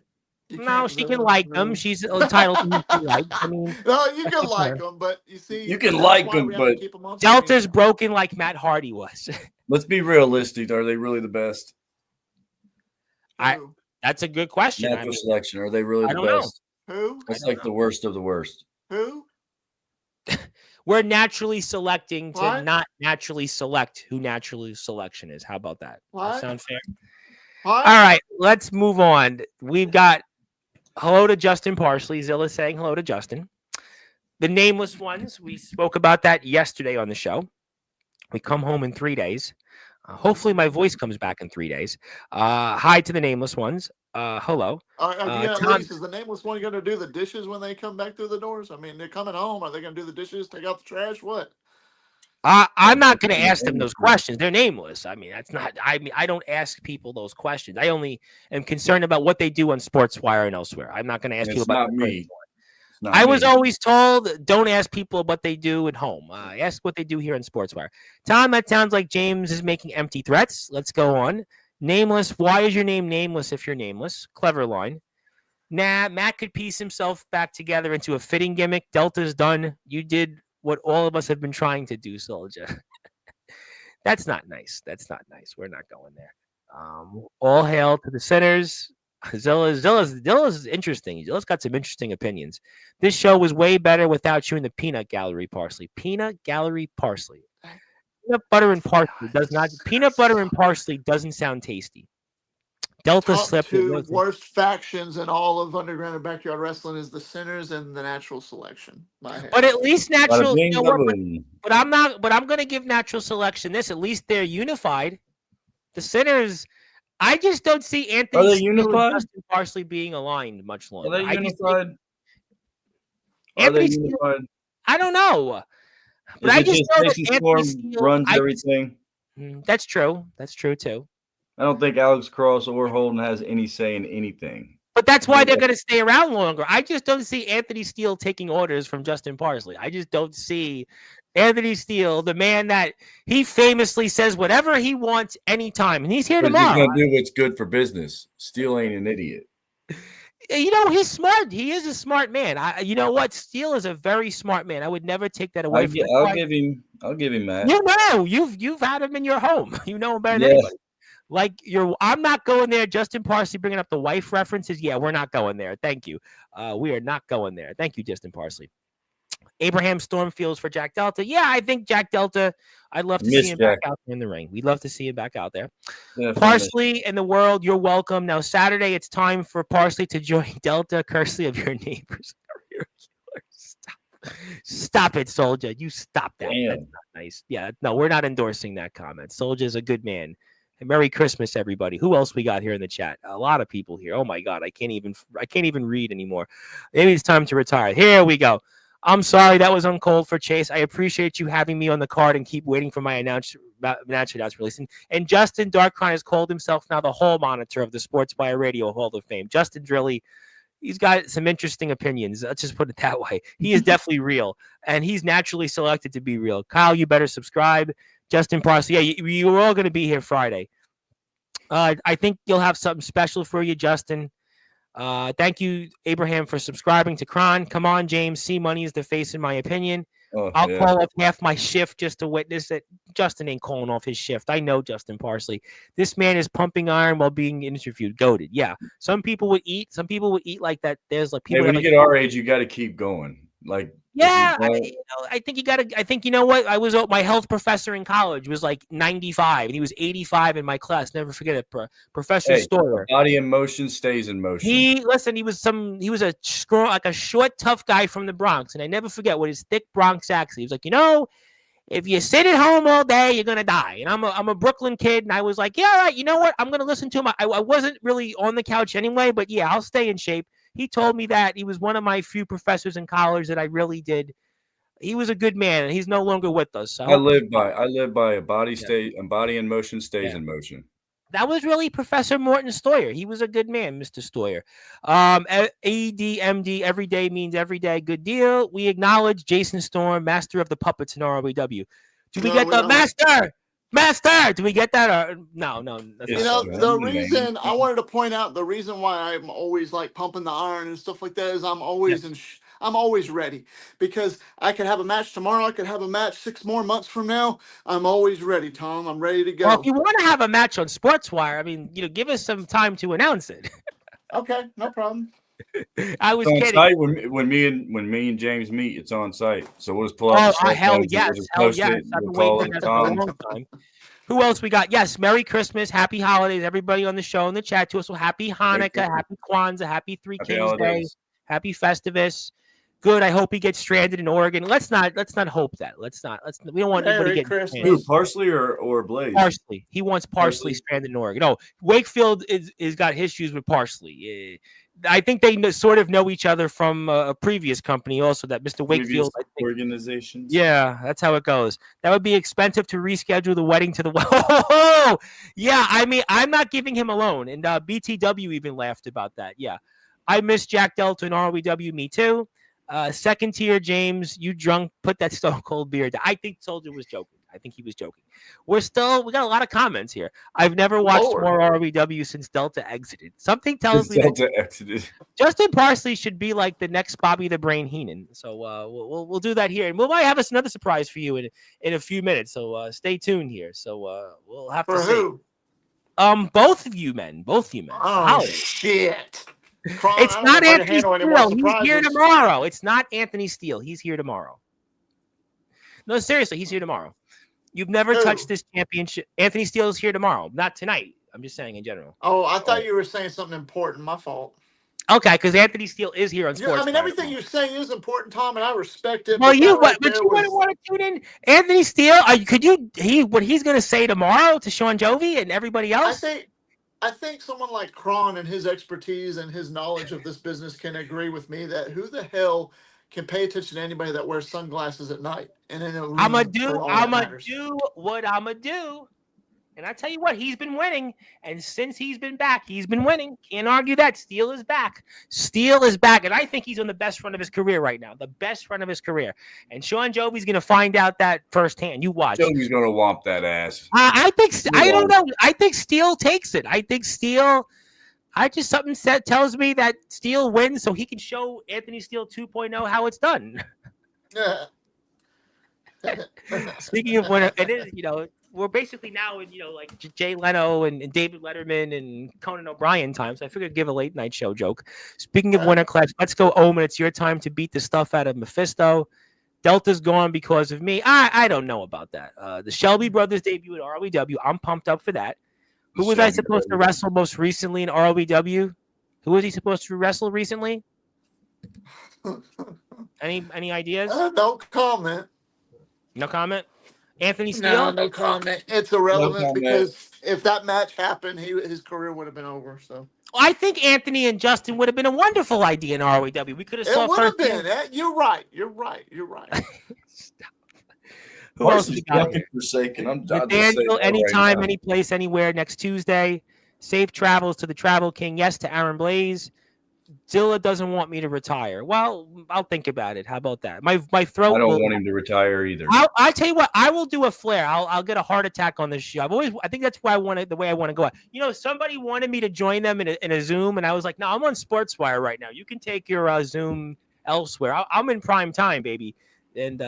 No, she can like them. She's entitled to like. I mean, no, you can like them, but you see, you can like them, but Delta's broken like Matt Hardy was. Let's be realistic. Are they really the best? That's a good question. Natural selection. Are they really the best? Know. Who? That's like the worst of the worst. Who? We're naturally selecting to not naturally select who naturally selection is. How about that? That sound fair? All right, let's move on. We've got hello to Justin Parsley. Zilla saying hello to Justin. The Nameless Ones. We spoke about that yesterday on the show. We come home in 3 days. Hopefully my voice comes back in 3 days. Hi to the Nameless Ones. Hello. Is the Nameless One going to do the dishes when they come back through the doors? I mean, they're coming home. Are they going to do the dishes, take out the trash? What? I'm not going to ask them those questions. They're nameless. I mean, that's not. I mean, I don't ask people those questions. I only am concerned about what they do on Sportswire and elsewhere. I'm not going to ask people It's about. not me. I was always told, don't ask people what they do at home. Ask what they do here in Sportswire. Tom, that sounds like James is making empty threats. Let's go on. Nameless. Why is your name nameless if you're nameless? Clever line. Nah, Matt could piece himself back together into a fitting gimmick. Delta's done. You did what all of us have been trying to do, Soldier. That's not nice. That's not nice. We're not going there. All hail to the sinners. Zilla's interesting. Zilla's got some interesting opinions. This show was way better without you in the peanut gallery, Parsley. Peanut gallery, Parsley. Peanut butter and parsley does not. Peanut butter and parsley doesn't sound tasty. Delta Top slipped. two worst factions in all of Underground and Backyard Wrestling is the Sinners and the Natural Selection. But at least Natural. Bing, You know what, boom. but I'm not. But I'm going to give Natural Selection this. At least they're unified. The Sinners. I just don't see Anthony Are they Steele and unified? Justin Parsley being aligned much longer. Are they I just unified? think Are they Anthony Steele- unified? I don't know. But Is I it just know that Jason Anthony Storm Steele runs everything? That's true. That's true too. I don't think Alex Cross or Holden has any say in anything. But that's why they're going to stay around longer. I just don't see Anthony Steele taking orders from Justin Parsley. I just don't see Anthony Steele, the man that he famously says whatever he wants anytime. And he's here But he's tomorrow. going to do what's good for business. Steele ain't an idiot. You know, he's smart. He is a smart man. You know what? Steele is a very smart man. I would never take that away from him. I'll give him that. You know, you've had him in your home. You know him better than anybody. Like I'm not going there. Justin Parsley bringing up the wife references. Yeah, we're not going there. Thank you. We are not going there. Thank you, Justin Parsley. Abraham Storm feels for Jack Delta. Yeah, I think Jack Delta. I'd love to see him back out there in the ring. We'd love to see him back out there. Parsley and the world, you're welcome. Now Saturday, it's time for Parsley to join Delta, courtesy of your neighbors. Stop it, Soldier. You stop that. Damn. That's not nice. Yeah, no, we're not endorsing that comment. Soldier's a good man. Merry Christmas, everybody. Who else we got here in the chat? A lot of people here. Oh my God, I can't even read anymore. Maybe it's time to retire. Here we go. I'm sorry that was uncalled for, Chase. I appreciate you having me on the card and keep waiting for my announcer release. And Justin Darkcron has called himself now the hall monitor of the Sportswire Radio Hall of Fame. Justin Drilly, he's got some interesting opinions. Let's just put it that way. He is definitely real, and he's naturally selected to be real. Kyle, you better subscribe. Justin Parsley, yeah, you're all going to be here Friday. I think you'll have something special for you, Justin. Thank you, Abraham, for subscribing to Kron. Come on, James. C-Money is the face, in my opinion. I'll call off half my shift just to witness it. Justin ain't calling off his shift. I know Justin Parsley. This man is pumping iron while being interviewed. Goated. Yeah. Some people would eat. Some people would eat like that. There's like people. Hey, when you get our age, you got to keep going. Like. Yeah, I think you got to. I think you know what? My health professor in college was like 95, and he was 85 in my class. Never forget it, Professor Stoller. Body in motion stays in motion. He was a strong, like a short, tough guy from the Bronx, and I never forget what his thick Bronx accent. He was like, if you sit at home all day, you're gonna die. And I'm a Brooklyn kid, and I was like, yeah, all right, you know what? I'm gonna listen to him. I wasn't really on the couch anyway, but yeah, I'll stay in shape. He told me that. He was one of my few professors in college that I really did. He was a good man, and he's no longer with us. So I live by a body in motion stays in motion. That was really Professor Morton Stoyer. He was a good man, Mr. Stoyer. ADMD, every day means every day. Good deal. We acknowledge Jason Storm, master of the puppets in ROW. Do we get the master? Master, do we get that? Or no. The reason I wanted to point out the reason why I'm always like pumping the iron and stuff like that is I'm always ready, because I could have a match tomorrow. I could have a match 6 more months from now. I'm always ready, Tom. I'm ready to go. Well, if you want to have a match on Sportswire, I mean, give us some time to announce it. Okay, no problem. I was kidding. Site when me and James meet, it's on site. So we'll just pull out. Hell yes. I've been waiting for that for a long time. Who else we got? Yes, Merry Christmas, Happy Holidays, everybody on the show in the chat to us. So Happy Hanukkah, Happy Kwanzaa, Happy Three Kings Day, Happy Festivus. Good. I hope he gets stranded in Oregon. Let's not hope that. We don't want anybody getting stranded. Who, Parsley or Blaze? Parsley. He wants Parsley stranded in Oregon. No, Wakefield is got issues with Parsley. I think they sort of know each other from a previous company also, that Mr. Previous Wakefield, I think. organizations. Yeah, that's how it goes. That would be expensive to reschedule the wedding to the oh, yeah, I mean, I'm not giving him a loan. And BTW even laughed about that. Yeah. I miss Jack Delta and ROW, me too. Second tier, James, you drunk, put that Stone Cold beer down. I think Soldier was joking. I think he was joking. We got a lot of comments here. I've never watched Lord. more ROW since Delta exited. Something tells Since me that Delta exited. Justin Parsley should be like the next Bobby the Brain Heenan. So we'll do that here, and we might have us another surprise for you in a few minutes. So stay tuned here. So we'll have For to who? see. Both of you men. Oh, shit. Cron, It's I don't not know if I can Anthony handle any more Steele. He's here surprises. tomorrow. It's not Anthony Steele. He's here tomorrow. No, seriously, he's here tomorrow. You've never Who? touched this championship. Anthony Steele is here tomorrow. Not tonight. I'm just saying in general. Oh, I thought you were saying something important. My fault. Okay, because Anthony Steele is here on Yeah, Sports. I mean, everything you say is important, Tom, and I respect it. Well, but you that right but there you was- want to tune in Anthony Steele? What he's going to say tomorrow to Sean Jovi and everybody I else? think someone like Cron and his expertise and his knowledge of this business can agree with me that who the hell can pay attention to anybody that wears sunglasses at night and in a room I'ma for do all that matters. what I'ma do. And I tell you what, he's been winning. And since he's been back, he's been winning. Can't argue that. Steele is back. Steele is back. And I think he's on the best run of his career right now. The best run of his career. And Sean Jovi's going to find out that firsthand. You watch. Jovi's going to womp that ass. I don't know. I think Steele takes it. Something tells me that Steele wins so he can show Anthony Steele 2.0 how it's done. Yeah. Speaking of winner, it is, we're basically now in, like Jay Leno and David Letterman and Conan O'Brien time. So I figured I'd give a late night show joke. Speaking of winter class, let's go, Omen. It's your time to beat the stuff out of Mephisto. Delta's gone because of me. I don't know about that. The Shelby brothers debut at ROW. I'm pumped up for that. Who was I supposed to wrestle most recently in ROW? Who was he supposed to wrestle recently? Any ideas? No comment. No comment? Anthony Steele? No comment. It's irrelevant because if that match happened, his career would have been over. So Well, I think Anthony and Justin would have been a wonderful idea in ROW. We could have saw it would have 13 been. You're right. Stop. Who else we got here? Forsaken. I'm Nathaniel, anytime, any place, anywhere, next Tuesday. Safe travels to the Travel King. Yes to Aaron Blaze. Zilla doesn't want me to retire. Well, I'll think about it. How about that? My throat. I don't want him to retire either. I tell you what, I will do a flare. I'll get a heart attack on this show. I think that's why I want it, the way I want to go out. Somebody wanted me to join them in a Zoom, and I was like, no, I'm on Sportswire right now. You can take your Zoom elsewhere. I'm in prime time, baby. And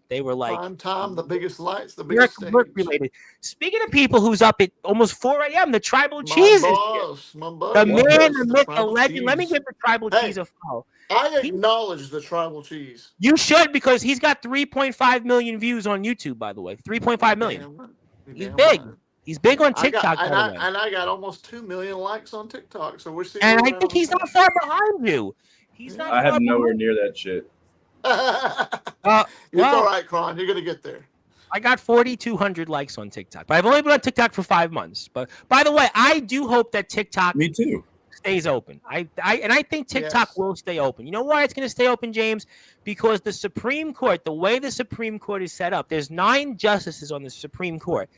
they were like, prime time, the biggest lights, the biggest work related. Speaking of people who's up at almost 4 a.m., the Tribal Cheese is here. The man, the myth, the legend. Cheese. Let me give the Tribal Cheese a follow. I acknowledge the Tribal Cheese. You should, because he's got 3.5 million views on YouTube, by the way. 3.5 million. He's big. He's big on TikTok. And I got almost 2 million likes on TikTok. So we're seeing. And I think he's not far behind you. He's not. I have nowhere near that shit. It's all right, Cron. You're gonna get there. I got 4,200 likes on TikTok, but I've only been on TikTok for 5 months. But by the way, I do hope that TikTok Me too. stays open. I think TikTok will stay open. You know why it's going to stay open, James? Because the Supreme Court, the way the Supreme Court is set up, there's 9 justices on the Supreme Court,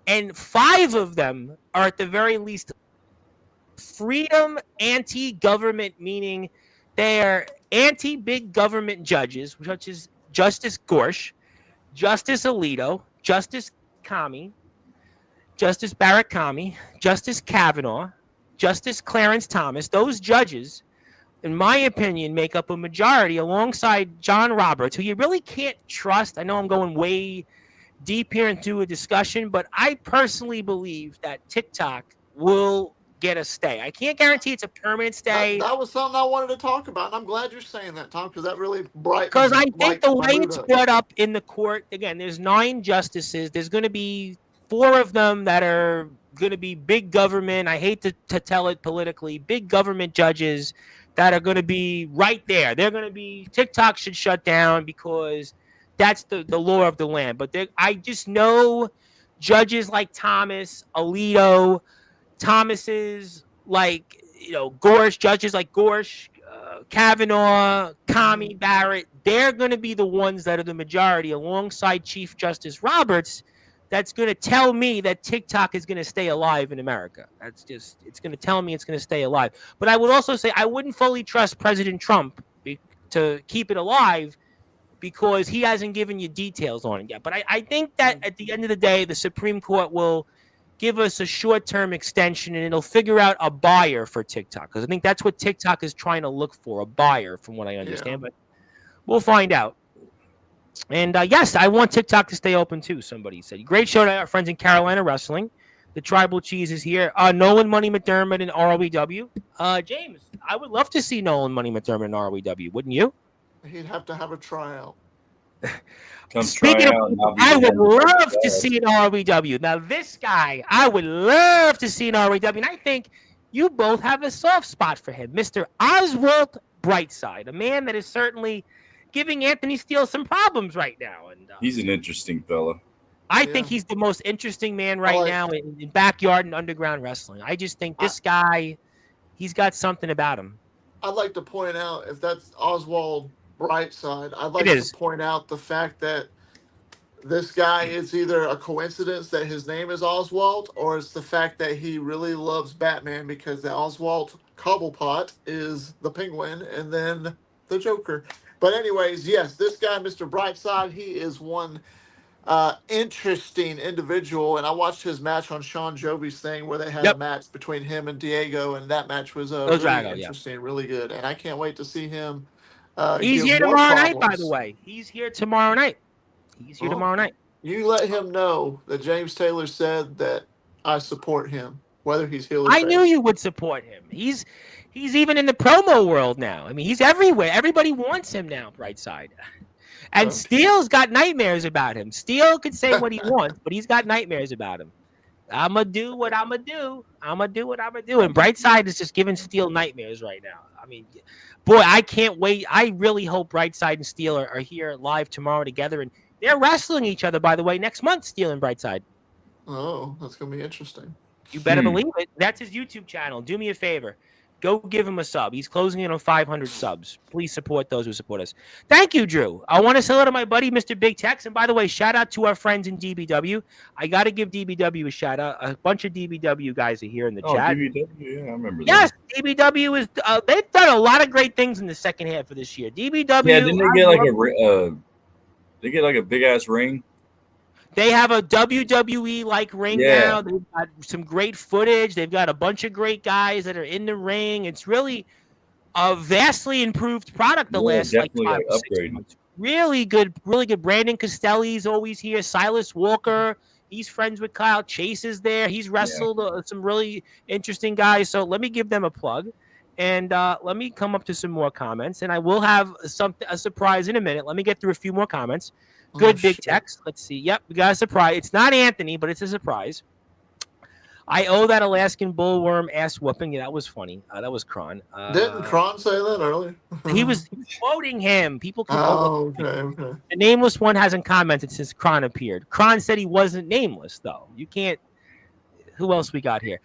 and 5 of them are at the very least freedom anti-government, meaning they're anti-big government judges, such as Justice Gorsuch, Justice Alito, Justice Kami, Justice Barrett Kami, Justice Kavanaugh, Justice Clarence Thomas. Those judges, in my opinion, make up a majority alongside John Roberts, who you really can't trust. I know I'm going way deep here into a discussion, but I personally believe that TikTok will get a stay. I can't guarantee it's a permanent stay. That was something I wanted to talk about, and I'm glad you're saying that, Tom, because that really brightens. Because I think the way it's up. brought up in the court, again, there's 9 justices. There's going to be 4 of them that are going to be big government. I hate to tell it politically, big government judges that are going to be right there. They're going to be, TikTok should shut down because that's the law of the land. But I just know judges like Thomas, Alito, Thomas's, like, Gorsh, judges like Gorsh, Kavanaugh, Comey, Barrett, they're going to be the ones that are the majority alongside Chief Justice Roberts. That's going to tell me that TikTok is going to stay alive in America. It's going to tell me it's going to stay alive. But I would also say I wouldn't fully trust President Trump to keep it alive because he hasn't given you details on it yet. But I think that at the end of the day, the Supreme Court will give us a short-term extension and it'll figure out a buyer for TikTok. Because I think that's what TikTok is trying to look for, a buyer from what I understand. Yeah. But we'll find out. And yes, I want TikTok to stay open too, somebody said. Great show to our friends in Carolina Wrestling. The Tribal Cheese is here. Nolan Money McDermott in ROEW. James, I would love to see Nolan Money McDermott in ROEW, wouldn't you? He'd have to have a tryout. Speaking of, I would love to see an ROEW. Now, this guy, I would love to see an ROEW. And I think you both have a soft spot for him. Mr. Oswald Brightside, a man that is certainly giving Anthony Steele some problems right now. And he's an interesting fella. I think he's the most interesting man right now in backyard and underground wrestling. I just think this guy, he's got something about him. I'd like to point out, if that's Oswald Brightside, I'd like to point out the fact that this guy is either a coincidence that his name is Oswald, or it's the fact that he really loves Batman because the Oswald Cobblepot is the Penguin and then the Joker. But anyways, yes, this guy, Mr. Brightside, he is one interesting individual, and I watched his match on Sean Jovi's thing where they had a match between him and Diego, and that match was really interesting, really good, and I can't wait to see him. He's here tomorrow night, by the way. He's here tomorrow night. You let him know that James Taylor said that I support him, whether he's heel or face. I knew you would support him. He's even in the promo world now. I mean, he's everywhere. Everybody wants him now, Brightside. And Steele's got nightmares about him. Steele could say what he wants, but he's got nightmares about him. I'm going to do what I'm going to do. I'm going to do what I'm going to do. And Brightside is just giving Steele nightmares right now. I mean, boy, I can't wait. I really hope Brightside and Steele are here live tomorrow together. And they're wrestling each other, by the way, next month, Steele and Brightside. Oh, that's going to be interesting. You better believe it. That's his YouTube channel. Do me a favor. Go give him a sub. He's closing in on 500 subs. Please support those who support us. Thank you, Drew. I want to say hello to my buddy, Mr. Big Tex. And by the way, shout out to our friends in DBW. I got to give DBW a shout out. A bunch of DBW guys are here in the chat. DBW, yeah, I remember that. Yes, DBW is. They've done a lot of great things in the second half of this year. DBW. Yeah, didn't they get like a big ass ring? They have a WWE-like ring now. They've got some great footage. They've got a bunch of great guys that are in the ring. It's really a vastly improved product the last 5 or 6 months. Really good Brandon Costelli's always here. Silas Walker, he's friends with Kyle. Chase is there. He's wrestled some really interesting guys. So let me give them a plug. And let me come up to some more comments. And I will have a surprise in a minute. Let me get through a few more comments. Good big text. Let's see. Yep, we got a surprise. It's not Anthony, but it's a surprise. I owe that Alaskan bullworm ass whooping. Yeah, that was funny. That was Kron. Didn't Kron say that earlier? he was quoting him. People can okay. The nameless one hasn't commented since Kron appeared. Kron said he wasn't nameless, though. You can't. Who else we got here?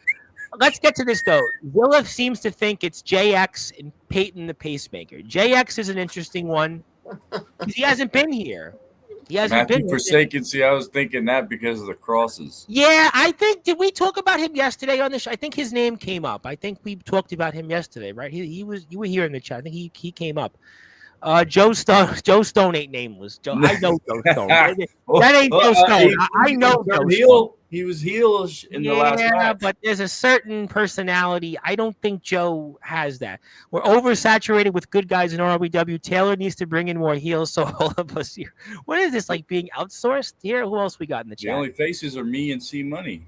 Let's get to this, though. Willa seems to think it's JX and Peyton the Pacemaker. JX is an interesting one because he hasn't been here. He hasn't Matthew Forsaken. See, I was thinking that because of the crosses. Yeah, I think, did we talk about him yesterday on the show? I think his name came up. I think we talked about him yesterday, right? You were here in the chat. I think he came up. Joe Stone ain't nameless. I know Joe Stone. That ain't Joe Stone. I know Joe Stone. He was heelish in the last match. Yeah, but there's a certain personality. I don't think Joe has that. We're oversaturated with good guys in ROEW. Taylor needs to bring in more heels, so all of us here. What is this, like being outsourced here? Who else we got in the chat? The only faces are me and C Money.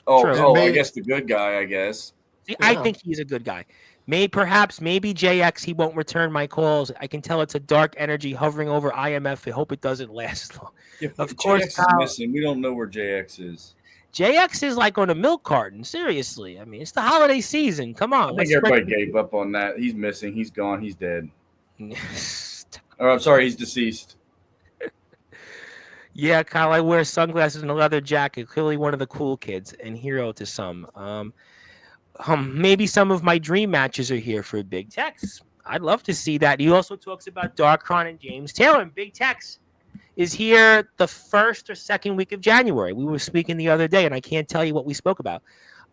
I guess the good guy, I guess. See, I think he's a good guy. Maybe JX, he won't return my calls. I can tell it's a dark energy hovering over IMF. I hope it doesn't last long. Yeah, of course, JX is missing. We don't know where JX is. JX is like on a milk carton. Seriously. I mean, it's the holiday season. Come on. I think everybody gave up on that. He's missing. He's gone. He's dead. I'm sorry. He's deceased. Yeah, Kyle, I wear sunglasses and a leather jacket. Clearly one of the cool kids and hero to some. maybe some of my dream matches are here for Big Tex. I'd love to see that. He also talks about Darkron and James Taylor. And Big Tex is here the first or second week of January. We were speaking the other day, and I can't tell you what we spoke about.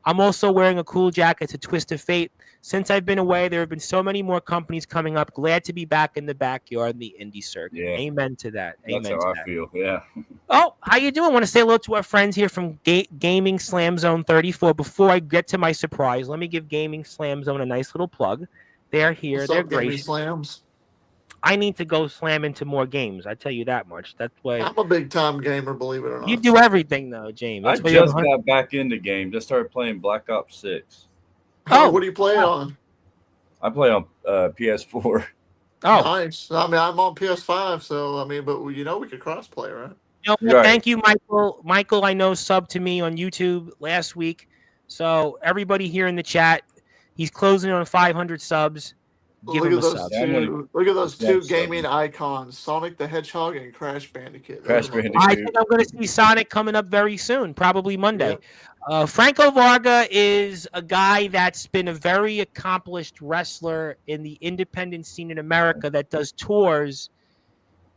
I'm also wearing a cool jacket to Twist of Fate. Since I've been away, there have been so many more companies coming up. Glad to be back in the backyard in the indie circuit. Yeah. Amen to that. That's Amen how to I that. feel. Yeah. Oh, how you doing? Want to say hello to our friends here from Gaming Slam Zone 34. Before I get to my surprise, let me give Gaming Slam Zone a nice little plug. They're here. What's They're up, Gaming great. Slams? I need to go slam into more games. I tell you that much. That's why I'm a big time gamer, believe it or not. you do everything, though, James. I That's why you have just got back into games. I started playing Black Ops 6. Oh, what do you play on? I play on PS4. Oh, Nice. I mean, I'm on PS5, so I mean, but we could cross-play, right? you know what? Right. Thank you, Michael. Michael, I know subbed to me on YouTube last week. So everybody here in the chat, he's closing on 500 subs. Give Look him at a those sub. two. Look at those That's two nice, gaming icons: Sonic the Hedgehog and Crash Bandicoot. Crash Those are my Bandicoot. I think I'm going to see Sonic coming up very soon, probably Monday. Yeah. Franco Varga is a guy that's been a very accomplished wrestler in the independent scene in America that does tours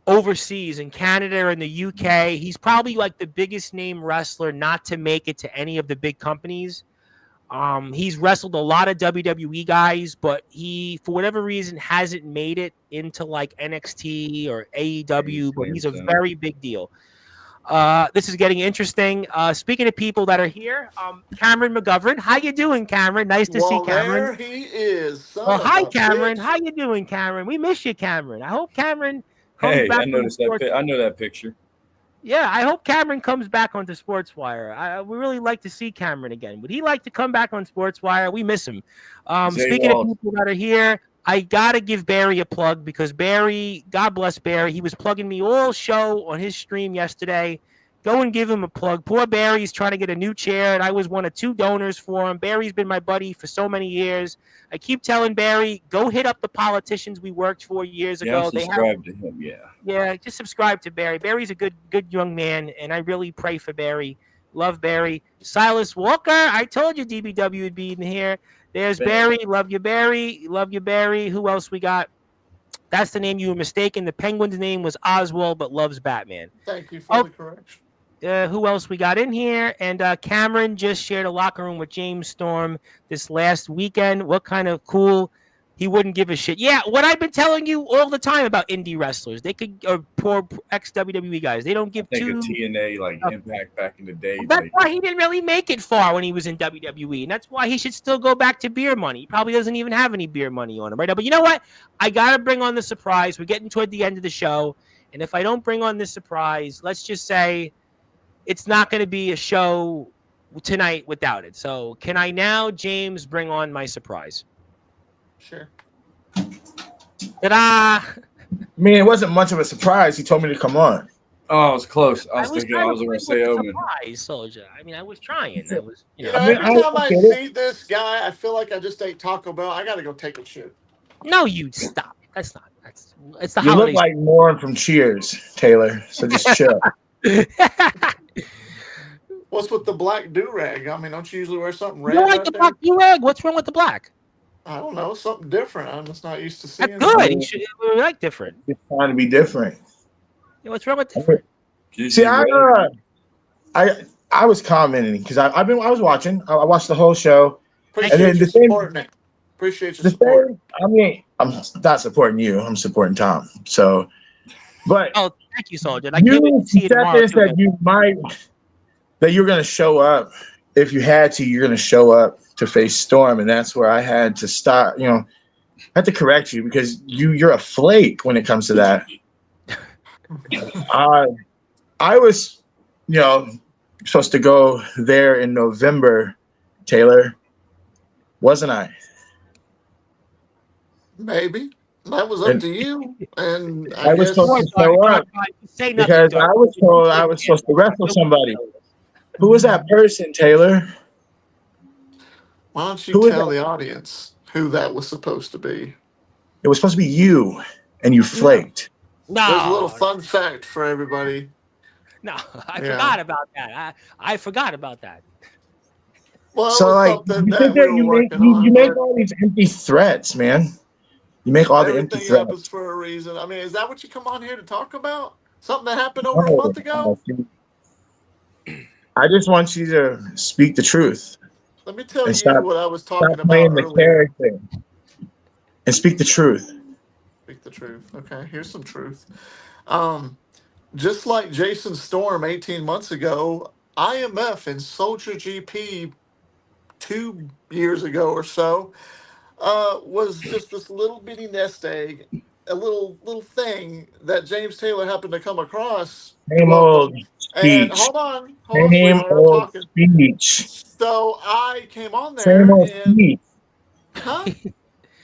overseas in Canada or in the UK. He's probably like the biggest name wrestler not to make it to any of the big companies. He's wrestled a lot of WWE guys, but he, for whatever reason, hasn't made it into like NXT or AEW, but he's a very big deal. This is getting interesting. Speaking of people that are here, Cameron McGovern. How you doing, Cameron? Nice to see Cameron. There he is. Oh, hi, Cameron. How you doing, Cameron? We miss you, Cameron. I hope Cameron comes back. I noticed that. I know that picture. Yeah, I hope Cameron comes back onto Sportswire. We really like to see Cameron again. Would he like to come back on Sportswire? We miss him. Speaking of people that are here, I got to give Barry a plug because Barry, God bless Barry, he was plugging me all show on his stream yesterday. Go and give him a plug. Poor Barry's trying to get a new chair, and I was one of 2 donors for him. Barry's been my buddy for so many years. I keep telling Barry, go hit up the politicians we worked for years ago. I'm subscribed to him, Yeah, just subscribe to Barry. Barry's a good young man, and I really pray for Barry. Love Barry. Silas Walker, I told you DBW would be in here. There's Barry. Love you, Barry. Love you, Barry. Who else we got? That's the name you were mistaken. The Penguin's name was Oswald, but loves Batman. Thank you for the correction. Who else we got in here? And Cameron just shared a locker room with James Storm this last weekend. What kind of cool? He wouldn't give a shit. Yeah, what I've been telling you all the time about indie wrestlers. They could, or poor ex-WWE guys. They don't give I think two. TNA, like Impact back in the day. Well, that's why he didn't really make it far when he was in WWE. And that's why he should still go back to beer money. He probably doesn't even have any beer money on him right now. But you know what? I got to bring on the surprise. We're getting toward the end of the show. And if I don't bring on this surprise, let's just say it's not going to be a show tonight without it. So can I now, James, bring on my surprise? Sure. Ta-da! I mean, it wasn't much of a surprise. He told me to come on. Oh, it was close. I was thinking I was going to say Omen. Surprise, Soldier. I mean, I was trying. I was, every time I see this guy, I feel like I just ate Taco Bell. I got to go take a shit. No, you stop. That's not. It's the You holidays. look like Lauren from Cheers, Taylor. So just chill. What's with the black do-rag? I mean, don't you usually wear something red? You like the black do-rag? What's wrong with the black? I don't know, something different. I'm just not used to seeing. That's good. You should like different. Just trying to be different. Yeah, what's wrong with different? See, I was commenting because I was watching. I watched the whole show. Appreciate you supporting it. Appreciate your support. I mean, I'm not supporting you. I'm supporting Tom. So, but oh, thank you, Soldier. You said this that you might that you're going to show up if you had to. You're going to show up to face Storm, and that's where I had to stop. I had to correct you because you're a flake when it comes to that. I was, supposed to go there in November, Taylor, wasn't I? Maybe that was up to you. And I was supposed to show up because I was told I was supposed to wrestle somebody. Who was that person, Taylor? Why don't you tell the audience who that was supposed to be? It was supposed to be you, and you flaked. No. There's a little fun fact for everybody. No, I forgot about that. I forgot about that. Well, it So was like something you think that we that were you make working you on, make but all these empty threats, man. You make all the empty everything happens threats. for a reason. I mean, is that what you come on here to talk about? Something that happened over a No, month ago? I just want you to speak the truth Let me tell and you what I was stop talking about playing the earlier. character and speak the truth. Speak the truth. Okay, here's some truth. Um, just like Jason Storm 18 months ago, IMF and Soldier GP 2 years ago or so was just this little bitty nest egg, a little thing that James Taylor happened to come across Same throughout the. old And speech. hold on, Same sweetheart, I'm old talking. speech. So I came on Same there old and, speech. huh?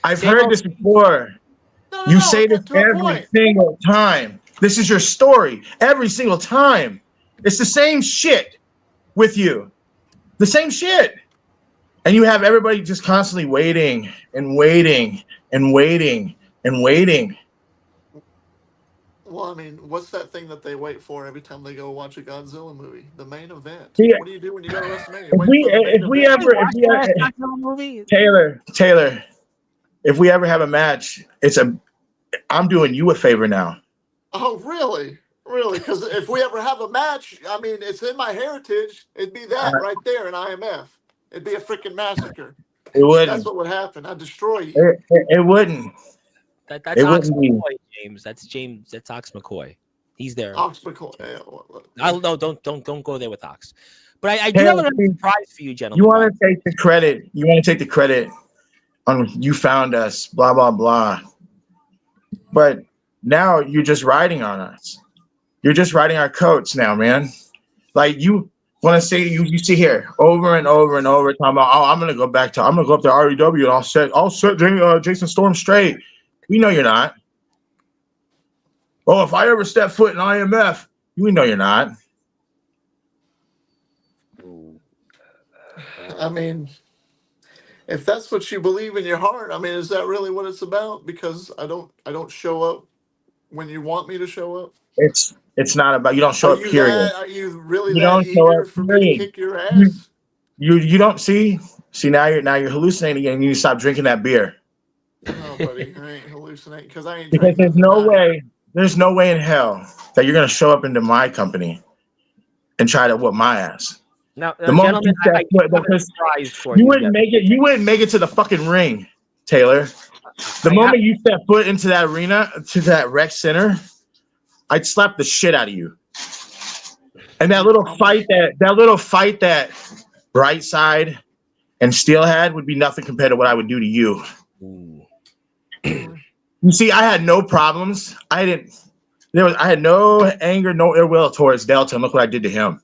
I've Same heard old. this before. No, no, You no. say Let's this get to a every point. single time. This is your story every single time. It's the same shit with you. The same shit. And you have everybody just constantly waiting and waiting and waiting and waiting. Well, I mean, what's that thing that they wait for every time they go watch a Godzilla movie? The main event. See, What do you do when you go to WrestleMania? You're waiting for the main event. if we Movie. Taylor, if we ever have a match, I'm doing you a favor now. Oh, really? Really? Because if we ever have a match, I mean, it's in my heritage. It'd be Uh, that right there in IMF. It'd be a freaking massacre. it That's wouldn't. what would happen. I'd destroy you. It wouldn't. That's It Ox wouldn't be. McCoy, James. That's Ox McCoy. He's there. Ox McCoy. I no, don't go there with Ox. But I do have Taylor, a see, surprise for you, you gentlemen. want to take the credit. You want to take the credit on you found us, blah blah blah. But now you're just riding on us. You're just riding our coats now, man. Like you want to say you see here over and over and over talking about, oh, I'm gonna go up to REW and I'll set Jason Storm straight. We know you're not. Oh, if I ever step foot in IMF, we know you're not. I mean, if that's what you believe in your heart, I mean, is that really what it's about? Because I don't show up when you want me to show up. It's not about you don't show up, period. Are you really You that don't show eager up, for me to period. kick your You ass? you don't see now you're hallucinating and you need to stop drinking that beer. No, buddy, I ain't hallucinating because I ain't Because drank none tonight. there's no way in hell that you're gonna show up into my company and try to whoop my ass. Now, The moment gentlemen, you step I do foot, have a because surprise for you you. wouldn't make it, to the fucking ring, Taylor. The I moment you step foot into that arena, to that rec center, I'd slap the shit out of you. And You promise? that little fight that Brightside and Steelhead would be nothing compared to what I would do to you. Ooh. Really? You see, I had no problems. I had no anger, no ill will towards Delta, and look what I did to him.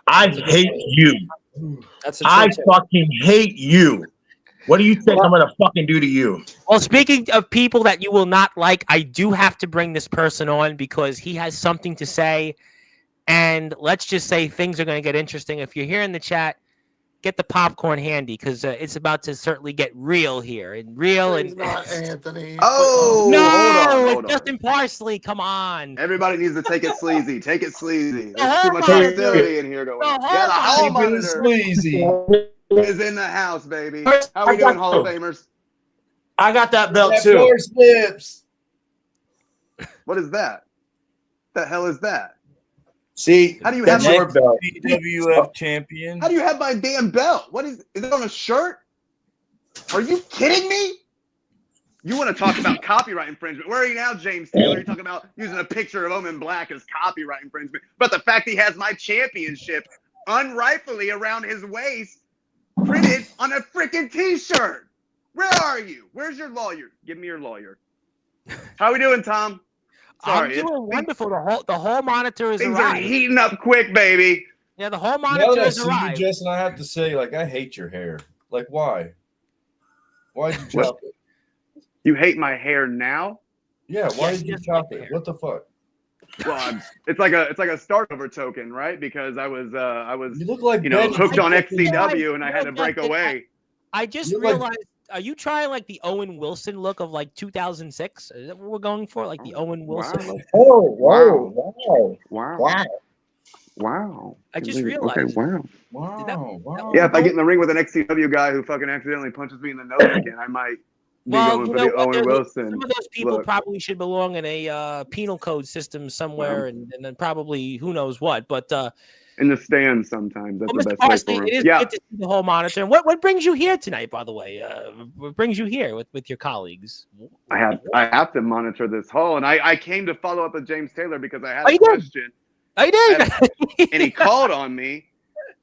I That's a good hate point. you. That's a I true tip. fucking hate you. What do you think Well, I'm gonna fucking do to you? Well, speaking of people that you will not like, I do have to bring this person on because he has something to say. And let's just say things are going to get interesting. If you're here in the chat, get the popcorn handy because it's about to certainly get real here. And real Please and not, Anthony. no, Hold on. Justin Parsley, come on. Everybody needs to take it sleazy. Take it sleazy. The There's hall too much monitor. hostility in here going The on. hall Yeah, the hall monitor. Keep it monitor sleazy. is in the house, baby. How we doing, Hall of Famers? I got that belt That too. floor slips. What is that? The hell is that? See, How do you that's have your belt. BWF champion. How do you have my damn belt? What is it on a shirt? Are you kidding me? You want to talk about copyright infringement? Where are you now, James Taylor? You're talking about using a picture of Omen Black as copyright infringement. But the fact he has my championship unrightfully around his waist printed on a freaking t-shirt. Where are you? Where's your lawyer? Give me your lawyer. How we doing, Tom? Sorry, I'm doing wonderful. The whole monitor is things are arrived. heating up quick, baby. Yeah, the whole Now monitor that I has see you, arrived. Justin, I have to say, like, I hate your hair. Like, why? Why'd you chop it? You hate my hair now? Yeah, why Yes, did you just chop like it? hair. What the fuck? Well, it's like a start over token, right? Because I was You look like Ben. hooked on I just XCW and I had to realized, break Justin, away. I just You look like- realized, are you trying like the Owen Wilson look of like 2006? Is that what we're going for? Like the Owen Wilson Wow. look? Oh, whoa, wow, Wow. wow. Wow. I just Okay, realized. wow. Wow. Yeah, if I get in the ring with an XCW guy who fucking accidentally punches me in the nose again, I might be Well, going you for know the what? Owen Wilson. Some of those people look. probably should belong in a penal code system somewhere, and then probably who knows what. But In the stands sometimes. That's well, the Mr. best place Parsley, for it him. is Yeah. good to see the whole monitor. And what brings you here tonight, by the way? What brings you here with your colleagues? I have to monitor this hall, and I came to follow up with James Taylor because I had Oh, a you did? question, I did. and he called on me,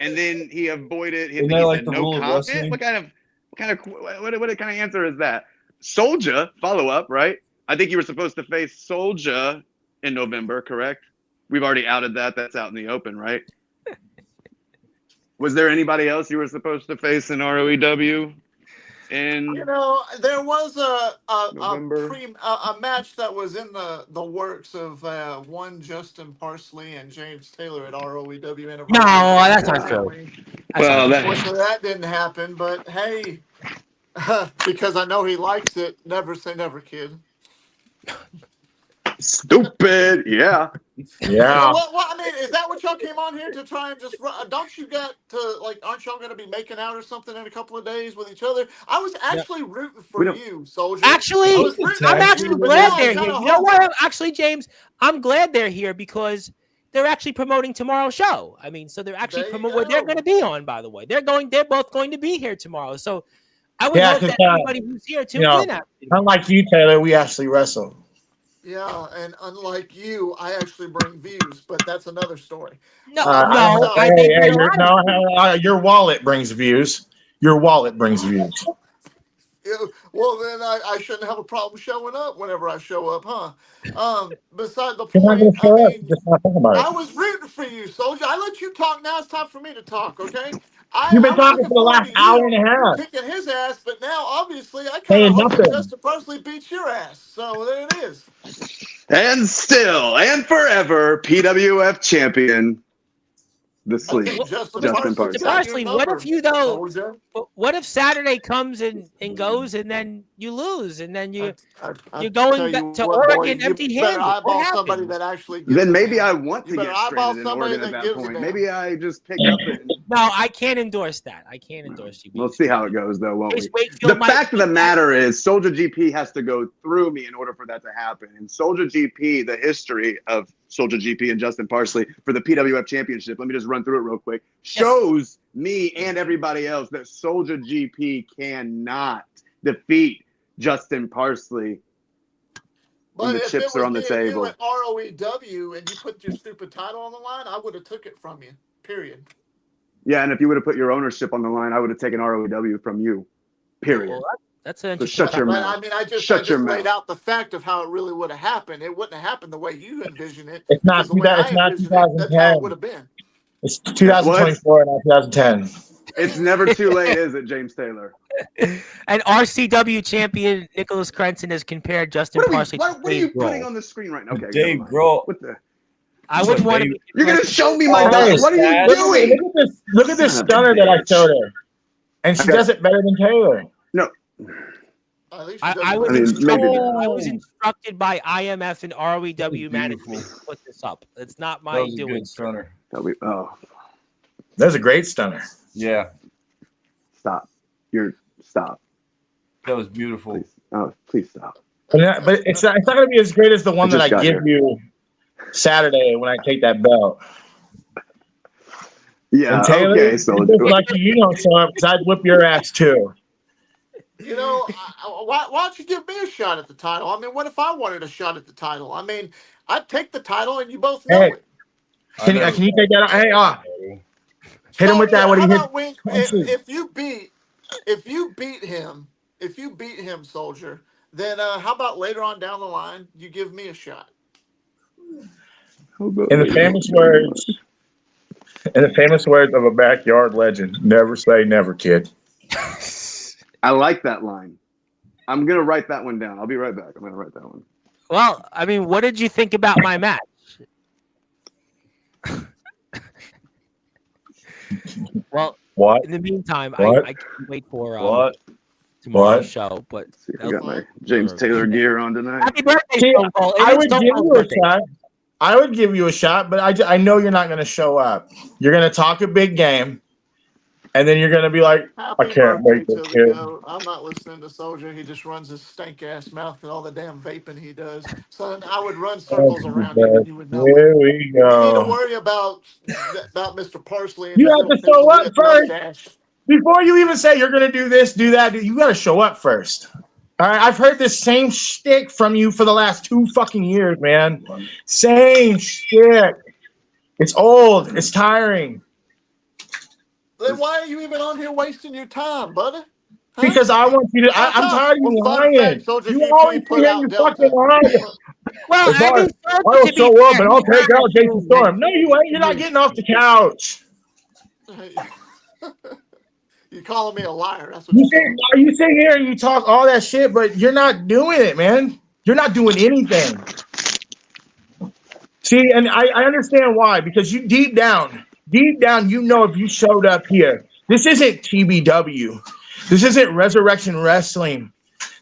and then he avoided. Isn't that like the no rule of comment. wrestling? What kind of answer is that? Soulja follow up, right? I think you were supposed to face Soulja in November, correct? We've already outed that. That's out in the open, right? Was there anybody else you were supposed to face in ROEW? You know, there was November. a match that was in the works of one Justin Parsley and James Taylor at ROEW Anniversary. No, that's not true. Well, Unfortunately, that didn't happen. But hey, because I know he likes it. Never say never, kid. stupid. Yeah. Yeah. Well, I mean, is that what y'all came on here to try and just? Don't you got to like? Aren't y'all going to be making out or something in a couple of days with each other? I was actually rooting for you, Soldier. Actually, I was rooting I'm for actually you, but glad now I they're kinda here. You know hope- what? Actually, James, I'm glad they're here because they're actually promoting tomorrow's show. I mean, so they're actually There you promoting what they're go. going to be on. By the way, they're both going to be here tomorrow. So I would Yeah, hope 'cause, that everybody who's here tunes you know, in. Actually. Unlike you, Taylor, we actually wrestle. Yeah, and unlike you, I actually bring views, but that's another story. No, no, I think Your wallet brings views. Your wallet brings views. Well, then I shouldn't have a problem showing up whenever I show up, huh? Beside the You're not point, going to I show up. mean, Just not think about it. I was rooting for you, Soldier. I let you talk. Now it's time for me to talk, okay? You've been I was talking looking for the forward last to hour you and a half. kicking his ass, but now obviously I kind Saying of hope that nothing. Justin Parsley beats your ass. So there it is. And still and forever, PWF champion, the Sleep, Justin Justin Parsley. Parsley. What if you though? Soldier. What if Saturday comes and goes and then you lose and then you're I going tell back you to what, boy, Oregon you empty-handed? better What eyeball somebody happened? that actually gives Then a maybe damn. I want You to better get eyeball stranded in somebody Oregon at that that gives a point. damn. Maybe I just pick up and No, I can't endorse that. I can't endorse you. we'll see how it goes, though, won't Chase we? Wakefield The might fact of be the matter is, Soldier GP has to go through me in order for that to happen. And Soldier GP, the history of Soldier GP and Justin Parsley for the PWF Championship, let me just run through it real quick, shows me and everybody else that Soldier GP cannot defeat Justin Parsley. But the if chips it are was on the me and you table. at ROEW and you put your stupid title on the line, I would have took it from you. Period. Yeah, and if you would have put your ownership on the line, I would have taken ROEW from you. Period. Well, that's an So interesting. shut your But mouth. I mean, I just Shut your laid mouth. out the fact of how it really would have happened. It wouldn't have happened the way you envision it. It's not Because the way I 2000 envision it, that's how it would 2010. have been. It's 2024, not 2010. It's never too late, is it, James Taylor? And RCW champion Nicholas Crenson has compared Justin Parsley What to are you Dave putting Grohl. on the screen right now? Okay, Dave never mind. Grohl. What the? I wouldn't want to be. You're gonna show me my Oh, body. hey, What are you Dad. doing? Look at this Son of a stunner that I bitch. showed her, and she Okay. does it better than Taylor. No. At least I was maybe instructed, that. I was instructed by IMF and ROEW Beautiful. management to put this up. It's not That my was a doing. good stunner. That's a great stunner. Yeah, Stop. Stop. that was beautiful. Please. Please stop. But it's not going to be as great as the one I that just I got give here. you Saturday when I take that belt. Yeah. And Taylor, Okay. So it's lucky you don't show up because I'd whip your ass too. You know, why don't you give me a shot at the title? I mean, what if I wanted a shot at the title? I mean, I'd take the title, and you both know Hey, it. Can you take that? Hey, hit him with that. What How he hit? about Wink? If you beat him, Soldier, then how about later on down the line you give me a shot? In the famous words of a backyard legend, never say never, kid. I like that line. I'm gonna write that one down. I'll be right back. I'm gonna write that one. Well, I mean, what did you think about my match? Well, What? in the meantime, What? I can't wait for What? tomorrow's What? show. But See if I got my James Taylor gear on tonight. happy birthday, See, Stone Cold. I It is would Stone give Cold's you a birthday. shot. I would give you a shot, but I know you're not going to show up. You're going to talk a big game, and then you're going to be like, I Happy can't birthday make this to the kid. goat. I'm not listening to Soldier. He just runs his stank ass mouth and all the damn vaping he does. Son, I would run circles around you and you would know it. Here we You need to go. worry about Mr. Parsley and You his have little to show pixel up lip first. mustache. Before you even say you're going to do this, do that, you got to show up first. All right, I've heard this same shtick from you for the last 2 fucking years, man. Same shtick. It's old. It's tiring. Then why are you even on here wasting your time, buddy? Huh? Because I want you to. How I'm come? tired of you Well, fun fact, lying. Soldier You always GP sit put here and out you fucking Delta. lie. Well, If I mean, I'll to be show up fair, and I'll he take has out Jason proven- Storm. No, you ain't. You're not getting off the couch. You calling me a liar? That's what You you're telling me. you sit here and you talk all that shit, but you're not doing it, man. You're not doing anything. See, and I understand why, because you deep down, you know if you showed up here, this isn't TBW. This isn't Resurrection Wrestling.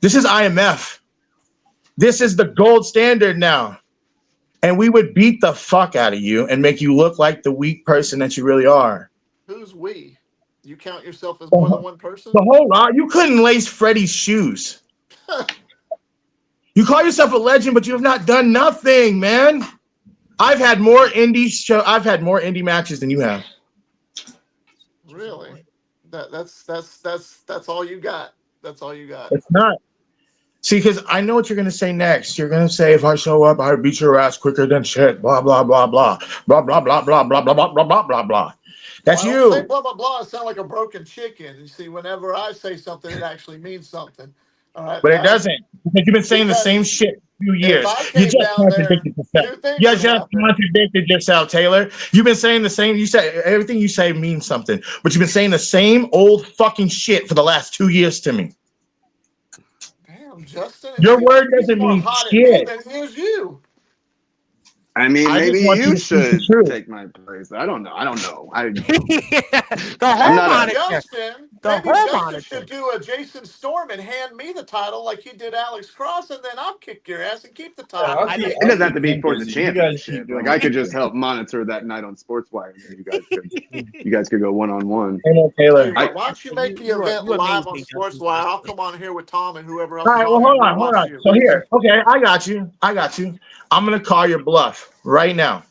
This is IMF. This is the gold standard now. And we would beat the fuck out of you and make you look like the weak person that you really are. Who's we? You count yourself as more than one person? The whole lot. You couldn't lace Freddie's shoes. You call yourself a legend, but you have not done nothing, man. I've had more indie matches than you have. Really? That's all you got. That's all you got. It's not. See, because I know what you're gonna say next. You're gonna say, if I show up, I beat your ass quicker than shit. Blah blah blah blah blah blah blah blah blah blah blah blah blah blah blah. That's Well, I don't say you. blah blah blah. I sound like a broken chicken. You see, whenever I say something, it actually means something. All right, But it doesn't. Because you've been saying the same Because shit for 2 if years. I You came just down there, contradicted yourself. two things You would just happen. contradicted yourself, Taylor. You've been saying the same. You say everything you say means something, but you've been saying the same old fucking shit for the last 2 years to me. Damn, Justin, it Your seems word like he's doesn't more mean hot at me shit. than he is you. I mean, I just maybe want you you to speak the should truth. take my place. I don't know. the I'm whole not a- monitor. Justin, The maybe whole Justin monitor. should do a Jason Storm and hand me the title like he did Alex Cross, and then I'll kick your ass and keep the title. I'll I keep- mean, It doesn't have keep to be him for the busy. You guys keep championship. doing Like I what could you just do. help monitor that night on Sportswire, and then you guys could go 1-on-1. Hey, no, Tell Taylor. you what, why don't you make the You event amaze live on me, Justin. Sportswire? I'll come on here with Tom and whoever else All is right, on well, here. hold We'll on. watch you. So here, okay, I got you. I'm gonna call your bluff right now.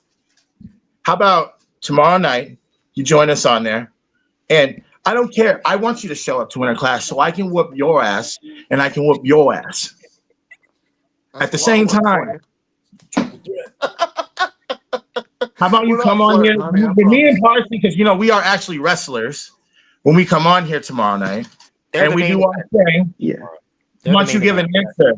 How about tomorrow night you join us on there, and I don't care. I want you to show up to Winter Class so I can whoop your ass and I can whoop your ass That's at the a lot same of work for time. you. How about you We're come not on here flirting, honey, I with me and promise. Parsley, because we are actually wrestlers when we come on here tomorrow night, They're and the we main do our thing. Yeah. They're the Once you main give an event. answer,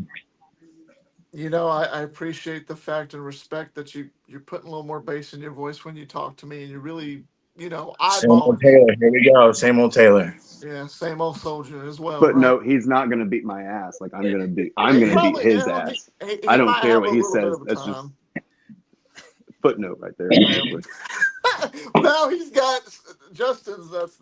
You know, I appreciate the fact and respect that you're putting a little more bass in your voice when you talk to me, and you're really, same old eyeballing me. Taylor. Here we go. Same old Taylor. Yeah, same old Soldier as well, right? Footnote: he's not gonna beat my ass. Like I'm gonna beat He his he, ass. he I don't might care have what a he little bit says. of a That's just time. footnote right there. Now he's got Justin's. That's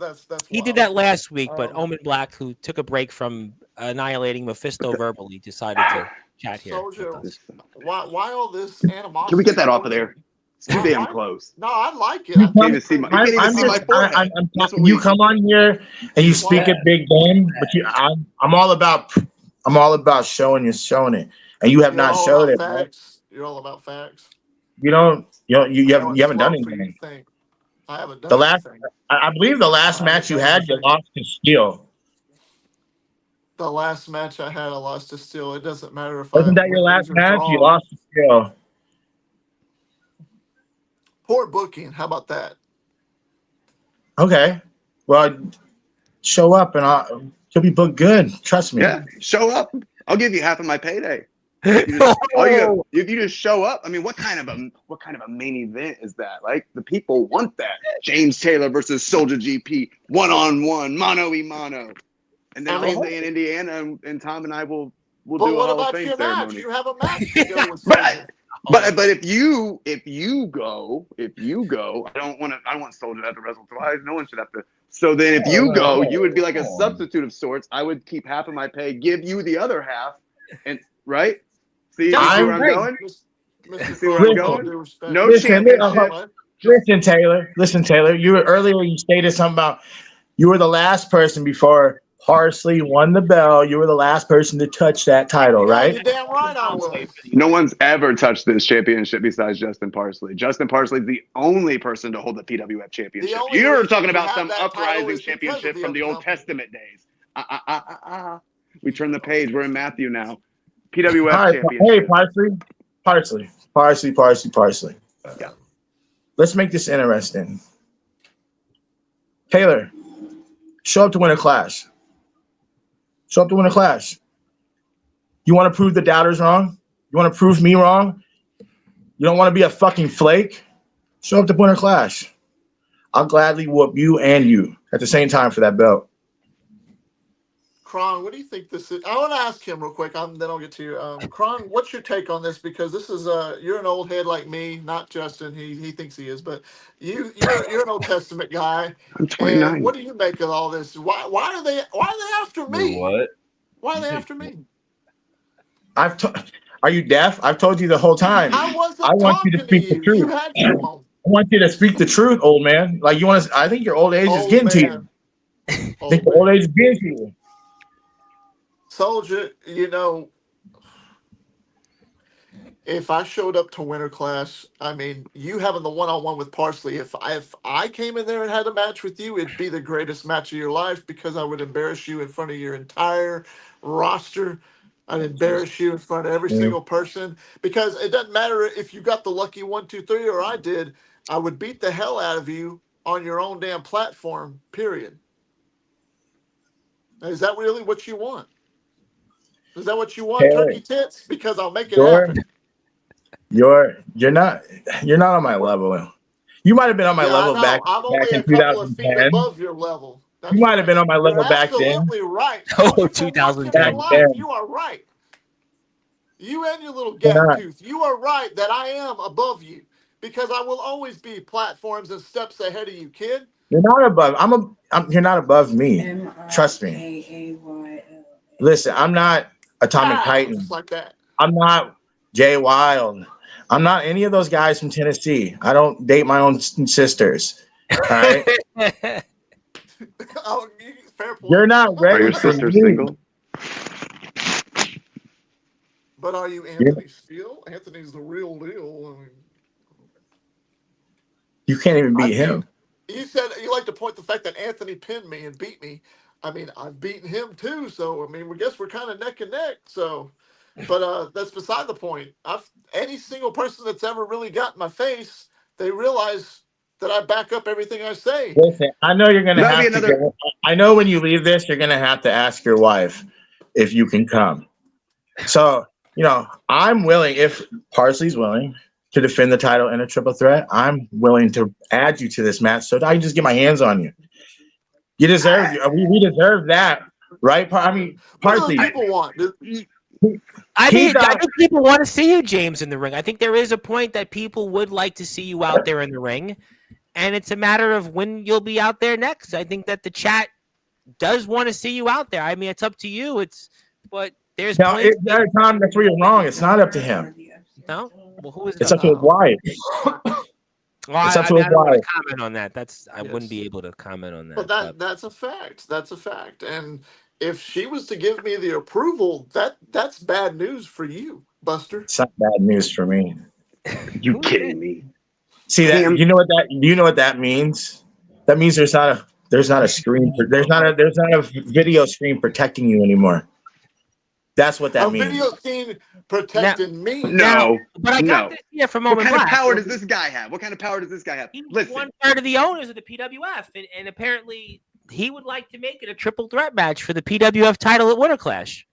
He did wild. that last week, but Omen Black, who took a break from annihilating Mephisto verbally, decided to chat here. Soldier, with us. why all this animosity? Can we get that off of toward there? me? It's too Why- damn why- close. No, I like it. You I You can't even think see it's my. pretty- You can't even see my forehead. I'm That's talking. what You we- come on here and you speak a big game, but I'm all about showing it, and you have You're not all showed about it. Right? facts. You're all about facts. You don't. You I know haven't. it's You haven't done slow for you to anything. think. I haven't done The last, anything. I believe, the last I haven't match you done had, you anything. lost to Steel. The last match I had, I lost to Steel. It doesn't matter if Wasn't I that your win, last lose, or match? You draw. lost to Steel. Poor booking. How about that? Okay. Well, show up and you'll be booked good. Trust me. Yeah, show up. I'll give you half of my payday. If you just show up, I mean, what kind of a main event is that? Like the people want that. James Taylor versus Soldier GP, 1-on-1, mano y mano, and then I mean- I'll stay in Indiana, and Tom and I will But do a what Hall of about Fame your match? ceremony. You have a match to go with But Soldier. but if you go, I don't want Soldier to have to wrestle twice. No one should have to. So then if you go, you would be like a substitute of sorts. I would keep half of my pay, give you the other half, and right. See where I'm going? Mr. See where Cron, I'm with all going? due respect. No Listen, championship. listen, Taylor. Listen, Taylor. Earlier you stated something about you were the last person before Parsley won the bell. You were the last person to touch that title, Yeah, right? you're damn right I was. No one's ever touched this championship besides Justin Parsley. Justin Parsley's the only person to hold the PWF championship. The only You're reason talking you about have some that title uprising is because of championship from other the Old company. Testament days. We turn the page. We're in Matthew now. All PWF right. Hey, championship. Parsley. Yeah. Let's make this interesting. Taylor, show up to win a clash. Show up to win a clash. You want to prove the doubters wrong? You want to prove me wrong? You don't want to be a fucking flake? Show up to win a clash. I'll gladly whoop you and you at the same time for that belt. Kron, what do you think this is? I want to ask him real quick. Then I'll get to you. Kron, what's your take on this? Because this is you're an old head like me, not Justin. He thinks he is, but you're an Old Testament guy. I'm And 29. what do you make of all this? Why are they after Wait, me? what? Why are they after me? Are you deaf? I've told you the whole time. I wasn't I want you to talking to speak the you. truth. You had your moment. I want you to speak the truth, old man. Like you want to. I think your old age is Old getting to you. man. I think Old your old man. age is getting to you. Soldier, if I showed up to Winter Class, I mean, you having the one-on-one with Parsley, if I came in there and had a match with you, it'd be the greatest match of your life because I would embarrass you in front of your entire roster. I'd embarrass you in front of every single person because it doesn't matter if you got the lucky 1, 2, 3 or I did. I would beat the hell out of you on your own damn platform, period. Is that really what you want? Is that what you want, Hey, turkey tits? Because I'll make it happen. You're not on my level. You might have been on my Yeah, I level know. back I'm only in a couple of feet 2010. above your level. You That's might have right. been on my You're level back then. absolutely right. Oh, Soldier, for once in 2010. your Back life, then. you are right. You and your little You're gap not. tooth. You are right that I am above you because I will always be platforms and steps ahead of you, kid. You're not above. You're not above me. Trust me. Listen, I'm not Atomic Pow, just Titan. like that. I'm not Jay Wild. I'm not any of those guys from Tennessee. I don't date my own sisters. All right. Oh, fair You're point. not Are your ready for sisters me. single? But are you Anthony Steele? Anthony's the real deal. I mean, You can't even I beat beat. him. You said you like to point the fact that Anthony pinned me and beat me. I mean, I've beaten him too. So I mean, we guess we're kind of neck and neck. So, but that's beside the point. Any single person that's ever really got in my face, they realize that I back up everything I say. Listen, I know you're gonna That'll be have to another. go. I know when you leave this, you're gonna have to ask your wife if you can come. So, I'm willing, if Parsley's willing to defend the title in a triple threat, I'm willing to add you to this match so that I can just get my hands on you. You deserve we deserve that, right? What do Parsley. the people want? I He mean, I thought think people want to see you, James, in the ring. I think there is a point that people would like to see you out there in the ring, and it's a matter of when you'll be out there next. I think that the chat does want to see you out there. I mean, it's up to you. But there's now, points. Tom, that's where you're wrong. It's not up to him. No, well, who is it? It's up to his wife. Well, It's up I to mean, his I don't want wife. to comment on that. I Yes. wouldn't be able to comment on that. But that's a fact. That's a fact. And if she was to give me the approval, that's bad news for you, Buster. It's not bad news for me. You kidding me? See that? Cam- You know what that means? That means there's not a screen. There's not a video screen protecting you anymore. That's what that A means. video screen protecting me. No. But I got this here from Moment What kind Black. of power does this guy have? What kind of power does this guy have? He's Listen. 1/3 of the owners of the PWF, and apparently he would like to make it a triple threat match for the PWF title at Winter Clash.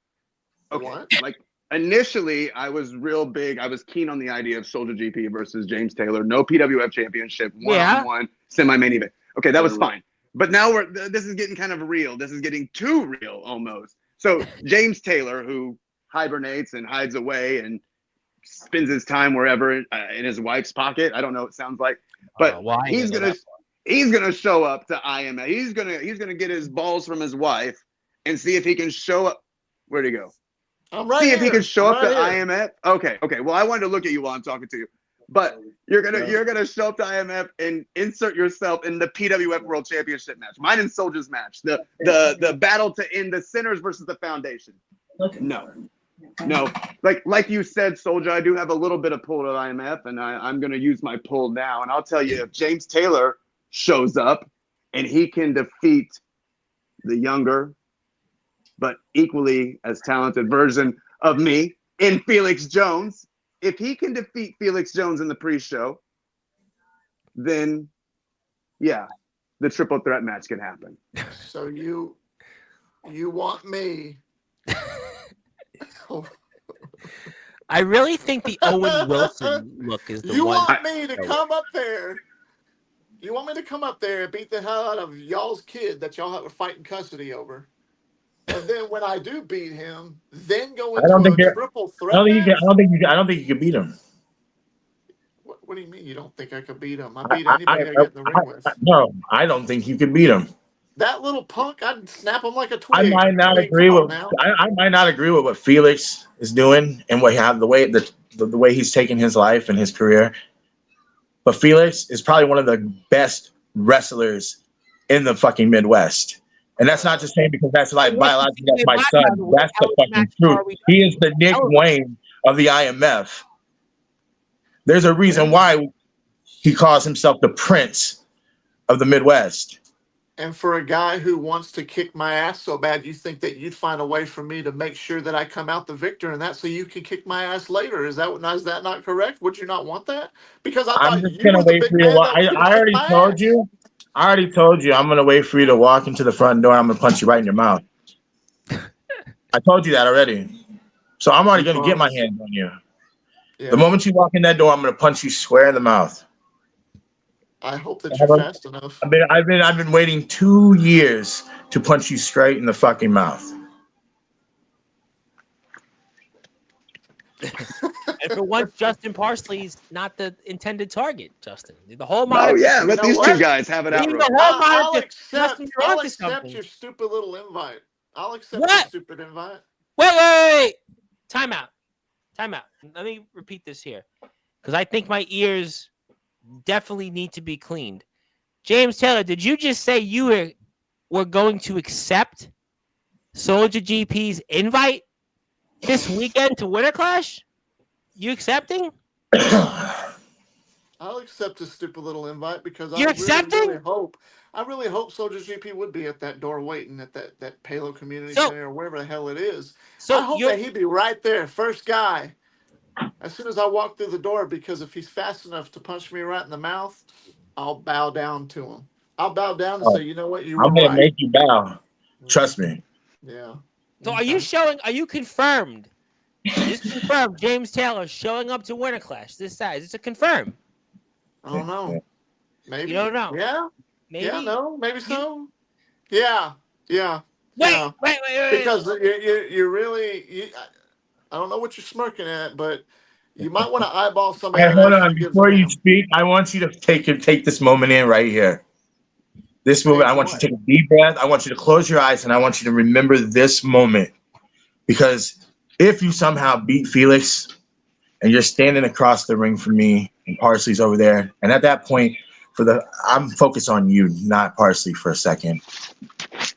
Okay. What? Like initially, I was real big. I was keen on the idea of Soldier GP versus James Taylor. No PWF championship, one-on-one, semi-main event. Okay, that was fine. But now this is getting kind of real. This is getting too real almost. So James Taylor, who hibernates and hides away and spends his time wherever in his wife's pocket. I don't know. It sounds like, but he's gonna show up to IMA. He's gonna get his balls from his wife and see if he can show up. Where'd he go? I'm right See if he here. can show I'm up to right here. IMF. Okay. Well, I wanted to look at you while I'm talking to you, but you're gonna show up to IMF and insert yourself in the PWF World Championship match, mine and Soldier's match, the battle to end the Sinners versus the Foundation. No. Like you said, Soldier, I do have a little bit of pull at IMF, and I'm gonna use my pull now. And I'll tell you, if James Taylor shows up and he can defeat the younger but equally as talented version of me in Felix Jones, if he can defeat Felix Jones in the pre-show, then yeah, the triple threat match can happen. So you want me? I really think the Owen Wilson look is the You one. want me to come up there? You want me to come up there and beat the hell out of y'all's kid that y'all have to fight in custody over? And then when I do beat him, then go into a triple threat match? I don't think you can beat him. What do you mean you don't think I could beat him? I beat anybody I get in the ring with. No, I don't think you can beat him. That little punk, I'd snap him like a twig. I might not agree with what Felix is doing and the way he's taking his life and his career. But Felix is probably one of the best wrestlers in the fucking Midwest. And that's not just saying because that's like biologically, that's my son. That's the fucking truth. He is the Nick Wayne of the IMF. There's a reason why he calls himself the Prince of the Midwest. And for a guy who wants to kick my ass so bad, you think that you'd find a way for me to make sure that I come out the victor in that so you can kick my ass later. Is that not correct? Would you not want that? Because I thought you were the big man that was gonna kick my ass. I already told you I'm going to wait for you to walk into the front door. I'm going to punch you right in your mouth. I told you that already. So I'm already going to get my hands on you. Yeah. The moment you walk in that door, I'm going to punch you square in the mouth. I hope that you're fast enough. I've been waiting 2 years to punch you straight in the fucking mouth. And for once, Justin Parsley's not the intended target, Justin. The whole monitor. Oh, yeah. Let these two guys have it out. I'll accept your stupid little invite. I'll accept your stupid invite. Wait. Time out. Let me repeat this here. Because I think my ears definitely need to be cleaned. James Taylor, did you just say you were going to accept Soldier GP's invite this weekend to Winter Clash? You accepting? I'll accept a stupid little invite because You're accepting? I really hope Soldier GP would be at that door waiting at that Palo Community Center or wherever the hell it is. So I hope that he'd be right there, first guy, as soon as I walk through the door, because if he's fast enough to punch me right in the mouth, I'll bow down to him. I'll bow down and say, you know what, I'm going to make you bow. Trust me. Yeah. So are you confirmed? Just confirmed James Taylor showing up to Winter Clash this size. It's a confirm. I don't know. Maybe. You don't know. Yeah. Maybe. Yeah, no, maybe so. Yeah. Wait. Because you're really, I don't know what you're smirking at, but you might want to eyeball somebody. Hold on. Before you speak, I want you to take this moment in right here. This moment, I want you to take a deep breath. I want you to close your eyes, and I want you to remember this moment. Because if you somehow beat Felix, and you're standing across the ring from me, and Parsley's over there, and at that point, I'm focused on you, not Parsley, for a second.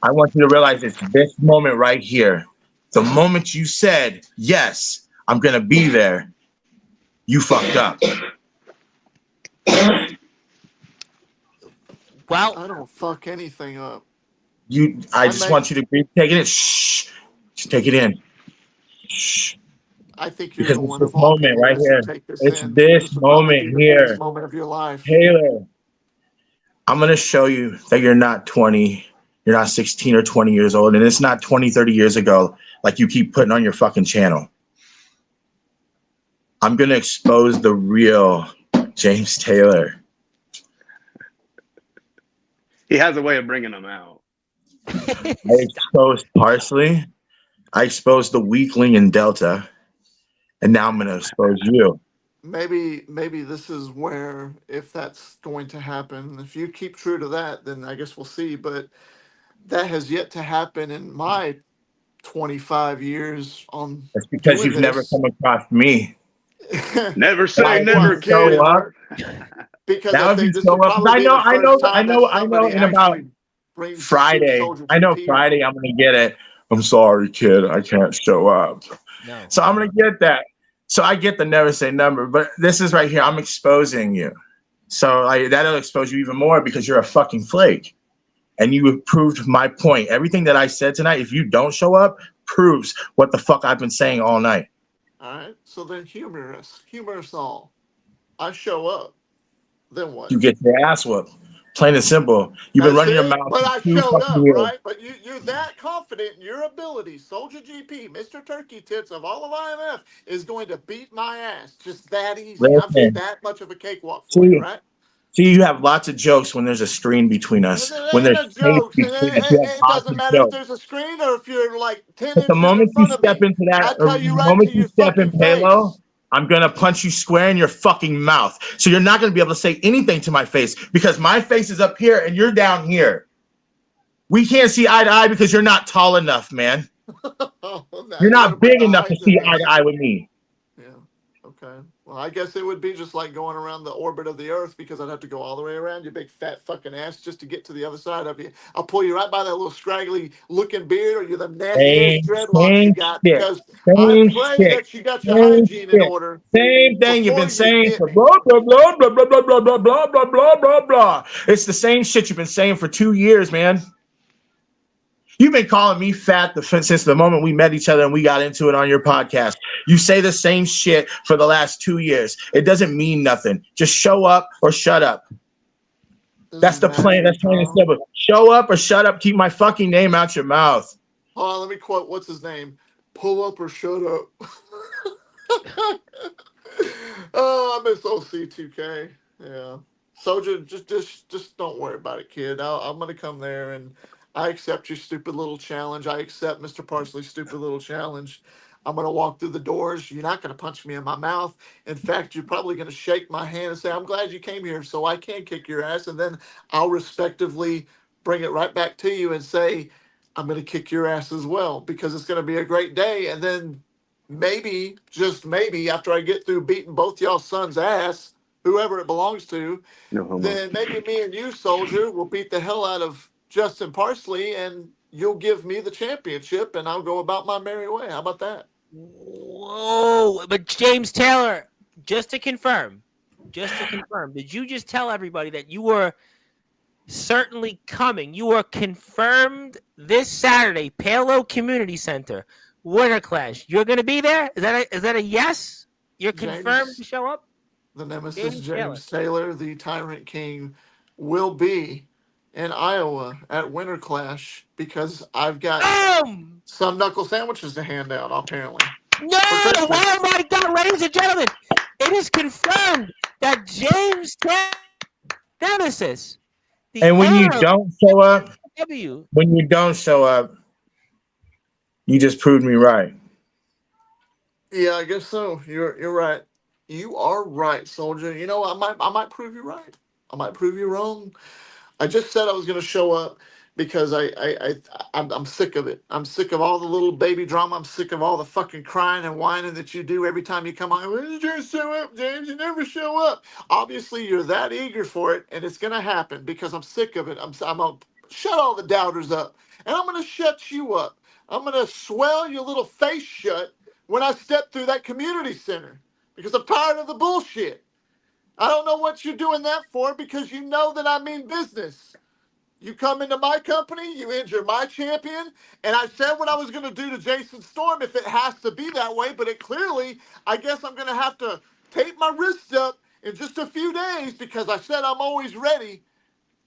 I want you to realize it's this moment right here. The moment you said, yes, I'm going to be there, you fucked up. Well, I don't fuck anything up. I just want you to take it in. Shh. Just take it in. Shh. I think you're the one of all moment right here. It's this moment here. This moment of your life. Taylor, I'm going to show you that you're not 20. You're not 16 or 20 years old. And it's not 20, 30 years ago like you keep putting on your fucking channel. I'm going to expose the real James Taylor. He has a way of bringing them out. I exposed Parsley. I exposed the weakling in Delta. And now I'm going to expose you. Maybe this is where, if that's going to happen, if you keep true to that, then I guess we'll see. But that has yet to happen in my 25 years on That's because doing you've never this. come across me. Never say Now, if never, you show kid. up, because I now if you think this show would up, 'cause probably be the first time that I know. somebody In about actually brings the Super Friday, Soldier I know GP up. Friday, I'm gonna get it. I'm sorry, kid, I can't show up. No. So I'm gonna get that. So I get the never say number, but this is right here. I'm exposing you. So like that'll expose you even more because you're a fucking flake. And you proved my point. Everything that I said tonight, if you don't show up, proves what the fuck I've been saying all night. All right, so then humor us all. I show up. Then what? You get your ass whooped. Plain and simple. You've been That's running your it. mouth But for I 2 showed fucking up, years. right? But you're that confident in your ability. Soldier GP, Mr. Turkey Tits of all of IMF is going to beat my ass. Just that easy. I'm just Listen, that much of a cakewalk for you, see, right? see, you have lots of jokes when there's a screen between us. When It there's ain't no space jokes. between us, you have It lots doesn't of matter if jokes. there's a screen or if you're like 10 But the inches in moment you front of step me. into that, I or tell you the right to moment you your step in fucking Halo, face. I'm gonna punch you square in your fucking mouth. So you're not gonna be able to say anything to my face because my face is up here and you're down here. We can't see eye to eye because you're not tall enough, man. Oh, now You're you want to not bring big the enough to height see in eye to this. eye with me. Yeah. Okay. Well, I guess it would be just like going around the orbit of the Earth because I'd have to go all the way around your big fat fucking ass just to get to the other side of you. I'll pull you right by that little scraggly looking beard or you the nasty ass dreadlocks you Same got shit. because I Same pray shit. that you got your Same hygiene in shit. order Same thing you've before been you saying get for me. blah blah blah blah blah blah blah blah blah blah blah blah blah. It's the same shit you've been saying for 2 years, man. You've been calling me fat since the moment we met each other and we got into it on your podcast. You say the same shit for the last 2 years. It doesn't mean nothing. Just show up or shut up. This That's is the plan. magic, That's plain and Tom. simple. Show up or shut up. Keep my fucking name out your mouth. Hold on, let me quote what's his name? Pull up or shut up. Oh, I miss OC2K. Yeah. Soldier, just don't worry about it, kid. I'm gonna come there and I accept your stupid little challenge. I accept Mr. Parsley's stupid little challenge. I'm gonna walk through the doors. You're not gonna punch me in my mouth. In fact, you're probably gonna shake my hand and say, "I'm glad you came here, so I can kick your ass." And then I'll respectively bring it right back to you and say, "I'm gonna kick your ass as well because it's gonna be a great day." And then maybe, just maybe, after I get through beating both y'all's sons' ass, whoever it belongs to, No homo. then maybe me and you, Soldier, will beat the hell out of Justin Parsley and you'll give me the championship and I'll go about my merry way. How about that? Whoa! But James Taylor, just to confirm, did you just tell everybody that you were certainly coming? You were confirmed this Saturday, Palo Community Center, Winter Clash. You're going to be there? Is that a yes? You're confirmed to James, show up? the nemesis James Taylor. James Taylor, the Tyrant King, will be in Iowa at Winter Clash because I've got Boom! some knuckle sandwiches to hand out, apparently, No! for Oh Christmas. my God, ladies and gentlemen, it is confirmed that James Taylor, nemesis, the And when you owner of don't show up, W. you just proved me right. Yeah, I guess so. You're right. You are right, Soldier. You know, I might prove you right. I might prove you wrong. I just said I was going to show up because I'm sick of it. I'm sick of all the little baby drama. I'm sick of all the fucking crying and whining that you do every time you come on. When did you show up, James? You never show up. Obviously, you're that eager for it, and it's going to happen because I'm sick of it. I'm going to shut all the doubters up, and I'm going to shut you up. I'm going to swell your little face shut when I step through that community center because I'm tired of the bullshit. I don't know what you're doing that for because you know that I mean business. You come into my company, you injure my champion, and I said what I was going to do to Jason Storm if it has to be that way, but it clearly, I guess I'm going to have to tape my wrists up in just a few days because I said I'm always ready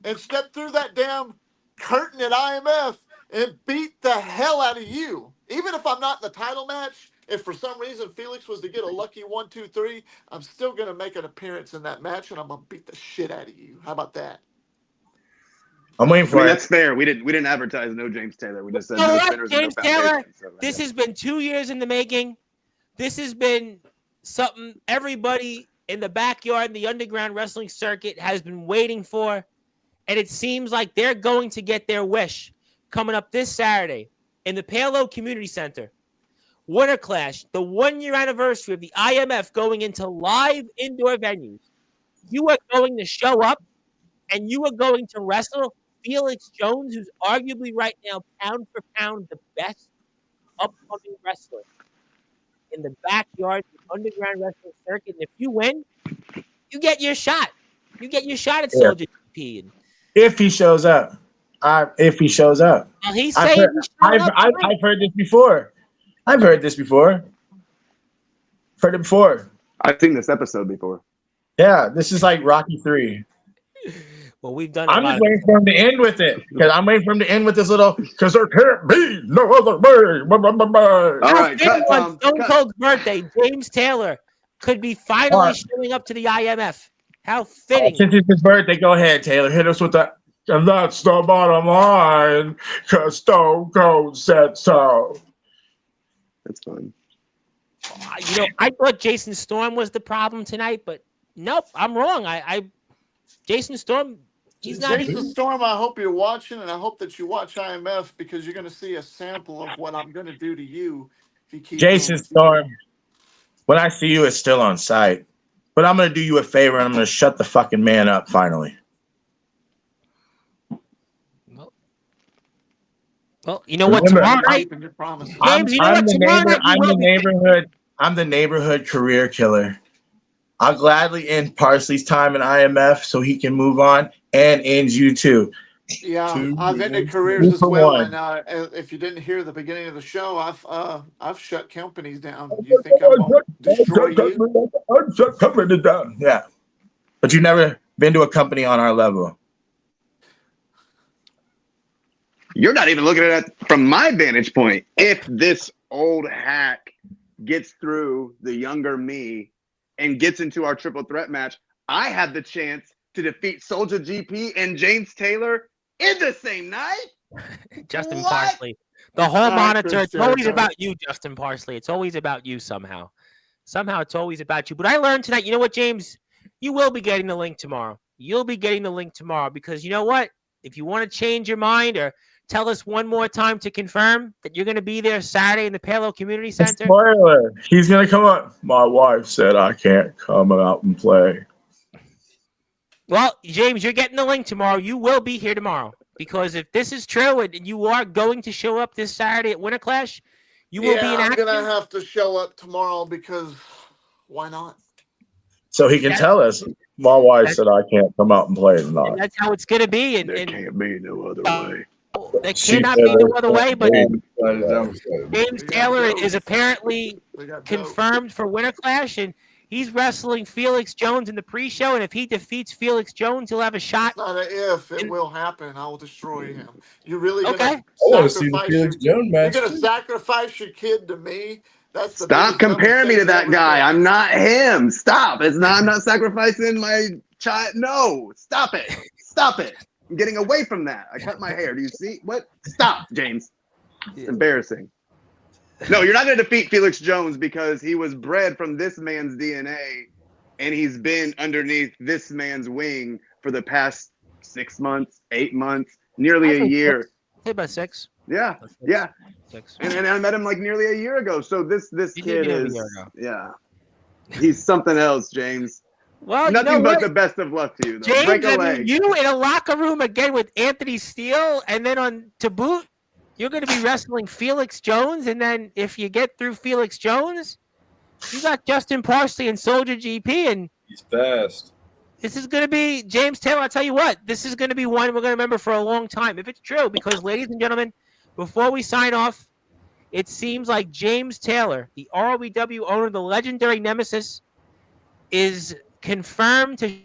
and step through that damn curtain at IMF and beat the hell out of you. Even if I'm not in the title match, if for some reason Felix was to get a lucky 1, 2, 3, I'm still going to make an appearance in that match and I'm going to beat the shit out of you. How about that? I'm waiting I for mean, it. that's fair. We didn't advertise no James Taylor. We just said You know no what, spinners and no James Taylor? foundation. So, This yeah. has been 2 years in the making. This has been something everybody in the backyard in the underground wrestling circuit has been waiting for. And it seems like they're going to get their wish coming up this Saturday. in the Palo Community Center. Winter Clash, the 1-year anniversary of the IMF going into live indoor venues. You are going to show up and you are going to wrestle Felix Jones, who's arguably right now, pound for pound, the best upcoming wrestler in the backyard, the underground wrestling circuit. And if you win, you get your shot. You get your shot at Soldier GP. And if he shows up. If he shows up. well, he's saying I've heard this before. I've heard it before. I've seen this episode before. Yeah, this is like Rocky 3. Well, we've done. I'm just waiting for him to end with it because I'm waiting for him to end with this little. Because there can't be no other way. All right, on Stone Cold's birthday, James Taylor could be finally showing up to the IMF. How fitting! Since it's his birthday, go ahead, Taylor. Hit us with that. And that's the bottom line, because Stone Cold said so. That's fun. I thought Jason Storm was the problem tonight, but nope, I'm wrong. Jason Storm, he's not. Jason Storm, I hope you're watching, and I hope that you watch IMF because you're going to see a sample of what I'm going to do to you if you keep. Jason Storm, when I see you, it's still on site. But I'm going to do you a favor, and I'm going to shut the fucking man up finally. Well, you know what? Tomorrow night, I'm the neighborhood career killer. I'll gladly end Parsley's time in IMF so he can move on and end you too. Yeah, I've ended careers as well. And if you didn't hear the beginning of the show, I've shut companies down. You think I won't destroy you? I've shut companies down. Yeah, but you've never been to a company on our level. You're not even looking at it from my vantage point. If this old hack gets through the younger me and gets into our triple threat match, I have the chance to defeat Soldier GP and James Taylor in the same night. Justin Parsley, the whole monitor. It's always about you, Justin Parsley. It's always about you somehow. Somehow it's always about you. But I learned tonight, you know what, James? You will be getting the link tomorrow. You'll be getting the link tomorrow because you know what? If you want to change your mind or tell us one more time to confirm that you're going to be there Saturday in the Palo Community Center. Spoiler. He's going to come up. My wife said I can't come out and play. Well, James, you're getting the link tomorrow. You will be here tomorrow because if this is true and you are going to show up this Saturday at Winter Clash, you will be in action. I'm going to have to show up tomorrow because why not? So he can tell us. My wife said I can't come out and play tonight. And that's how it's going to be. There can't be no other way. There cannot be no other way, but James Taylor is apparently confirmed for Winter Clash, and he's wrestling Felix Jones in the pre-show, and if he defeats Felix Jones, he'll have a shot. It's not an if. It will happen. I will destroy him. You're really going to sacrifice you're going to sacrifice your kid to me? That's the Stop comparing me to that guy. I'm not him. Stop. I'm not sacrificing my child. No. Stop it. Stop it. I'm getting away from that. I cut my hair. Do you see? What? Stop, James. It's embarrassing. No, you're not going to defeat Felix Jones because he was bred from this man's DNA and he's been underneath this man's wing for the past 6 months, 8 months, nearly a year. Say about 6. Yeah, yeah. 6. And I met him like nearly a year ago. So this kid is, he's something else, James. Well, nothing but the best of luck to you, though. James, Break a leg. You in a locker room again with Anthony Steele, and then to boot, you're going to be wrestling Felix Jones, and then if you get through Felix Jones, you got Justin Parsley and Soldier GP, and he's fast. This is going to be James Taylor. I'll tell you what, this is going to be one we're going to remember for a long time, if it's true, because, ladies and gentlemen, before we sign off, it seems like James Taylor, the ROEW owner, the legendary Nemesis, is confirmed to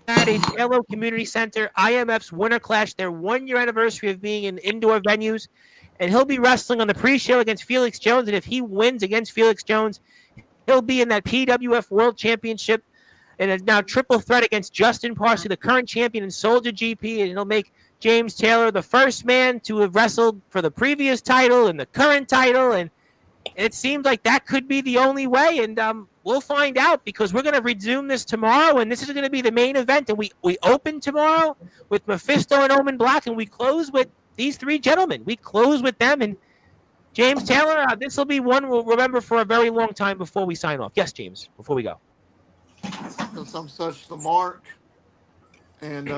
at a Palo Community Center, IMF's Winter Clash, their 1-year anniversary of being in indoor venues, and he'll be wrestling on the pre-show against Felix Jones, and if he wins against Felix Jones, he'll be in that PWF World Championship, and a now triple threat against Justin Parsley, the current champion in Soldier GP, and he'll make James Taylor the first man to have wrestled for the previous title and the current title, and it seems like that could be the only way, and we'll find out because we're going to resume this tomorrow, and this is going to be the main event, and we open tomorrow with Mephisto and Omen Black, and we close with these 3 gentlemen. We close with them, and James Taylor, this will be one we'll remember for a very long time before we sign off. Yes, James, before we go. Because I'm such the mark. And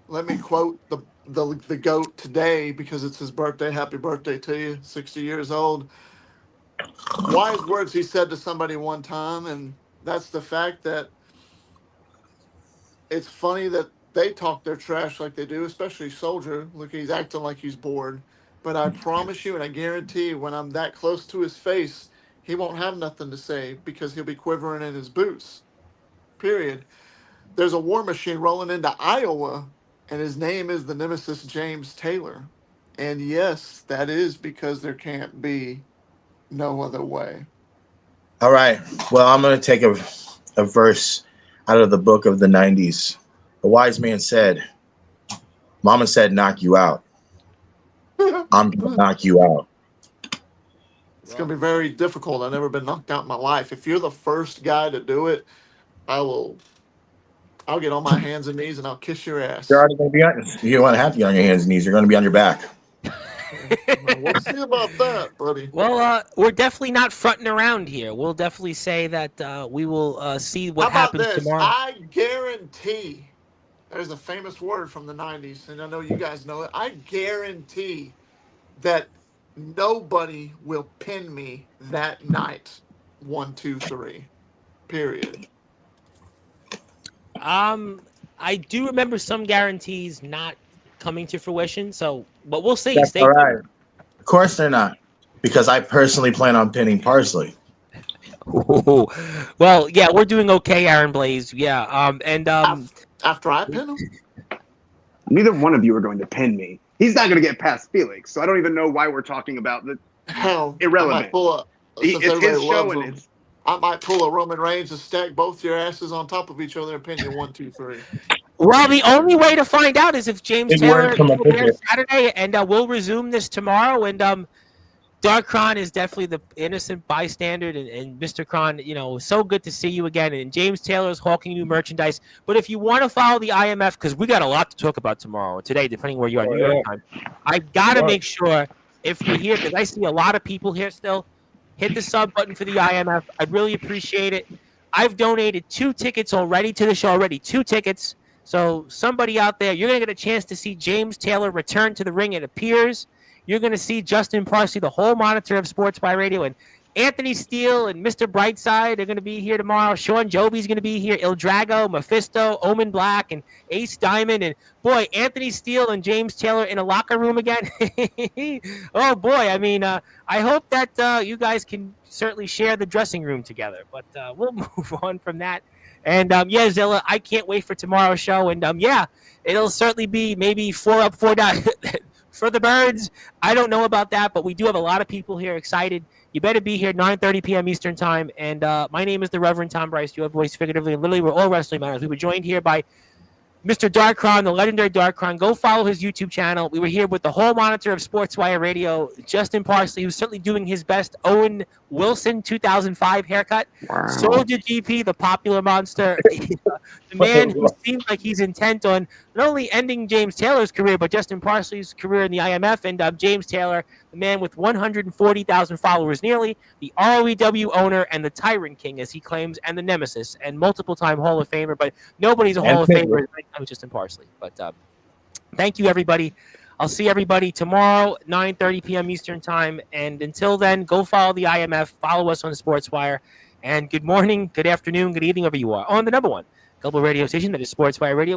let me quote the GOAT today because it's his birthday. Happy birthday to you, 60 years old. Wise words he said to somebody one time, and that's the fact that it's funny that they talk their trash like they do, especially Soldier. Look, he's acting like he's bored. But I promise you, and I guarantee when I'm that close to his face, he won't have nothing to say because he'll be quivering in his boots. Period. There's a war machine rolling into Iowa, and his name is the Nemesis James Taylor. And yes, that is because there can't be no other way. All right. Well, I'm going to take a verse out of the book of the 90s. A wise man said, Mama said, knock you out. I'm going to knock you out. It's going to be very difficult. I've never been knocked out in my life. If you're the first guy to do it, I'll get on my hands and knees and I'll kiss your ass. You're already going to be on. You don't have to be on your hands and knees. You're going to be on your back. Well, we'll see about that, buddy. Well, we're definitely not fronting around here. We'll definitely say that we will see what How about happens this? tomorrow. I guarantee, there's a famous word from the 90s, and I know you guys know it. I guarantee that nobody will pin me that night. 1, 2, 3. Period. I do remember some guarantees not coming to fruition, but we'll see. That's Stay all right. Of course they're not, because I personally plan on pinning Parsley. Ooh. Well, yeah, we're doing okay, Aaron Blaze. Yeah. After I pin him? Neither one of you are going to pin me. He's not going to get past Felix, so I don't even know why we're talking about the Hell, irrelevant. It's his show, and it's I might pull a Roman Reigns and stack both your asses on top of each other and pin you 1, 2, 3. Well, the only way to find out is if James Big Taylor word from a will be there midget. Saturday, and we'll resume this tomorrow. And Dark Kron is definitely the innocent bystander, and Mr. Kron, so good to see you again. And James Taylor's hawking new merchandise. But if you want to follow the IMF, because we got a lot to talk about tomorrow, today, depending where you are, New York time, I've got to make sure if you're here, because I see a lot of people here still, hit the sub button for the IMF. I'd really appreciate it. I've donated 2 tickets already to the show, 2 tickets. So somebody out there, you're going to get a chance to see James Taylor return to the ring, it appears. You're going to see Justin Parsley, the whole monitor of Sportzwire Radio, and Anthony Steele and Mr. Brightside are going to be here tomorrow. Sean Joby's going to be here. Il Drago, Mephisto, Omen Black, and Ace Diamond. And, boy, Anthony Steele and James Taylor in a locker room again. Oh, boy. I mean, I hope that you guys can certainly share the dressing room together. But we'll move on from that. And, yeah, Zilla, I can't wait for tomorrow's show. And, yeah, it'll certainly be maybe 4 up, 4 down for the birds. I don't know about that, but we do have a lot of people here excited. You better be here 9:30 p.m. Eastern time. And my name is the Reverend Tom Bryce. You have voice figuratively, and literally we're all wrestling matters. We were joined here by Mr. Dark Kron, the legendary Dark Kron. Go follow his YouTube channel. We were here with the whole monitor of Sportswire Radio, Justin Parsley, who's certainly doing his best. Owen Wilson, 2005 haircut. wow. Soldier GP, the popular monster. The man who seems like he's intent on not only ending James Taylor's career, but Justin Parsley's career in the IMF. And James Taylor, the man with 140,000 followers nearly, the ROEW owner and the Tyrant King, as he claims, and the Nemesis, and multiple-time Hall of Famer. But nobody's a Hall of Famer. I'm Justin Parsley. But thank you, everybody. I'll see everybody tomorrow, 9:30 p.m. Eastern time. And until then, go follow the IMF. Follow us on Sportswire. And good morning, good afternoon, good evening, wherever you are, on the #1 global radio station that is Sportswire Radio.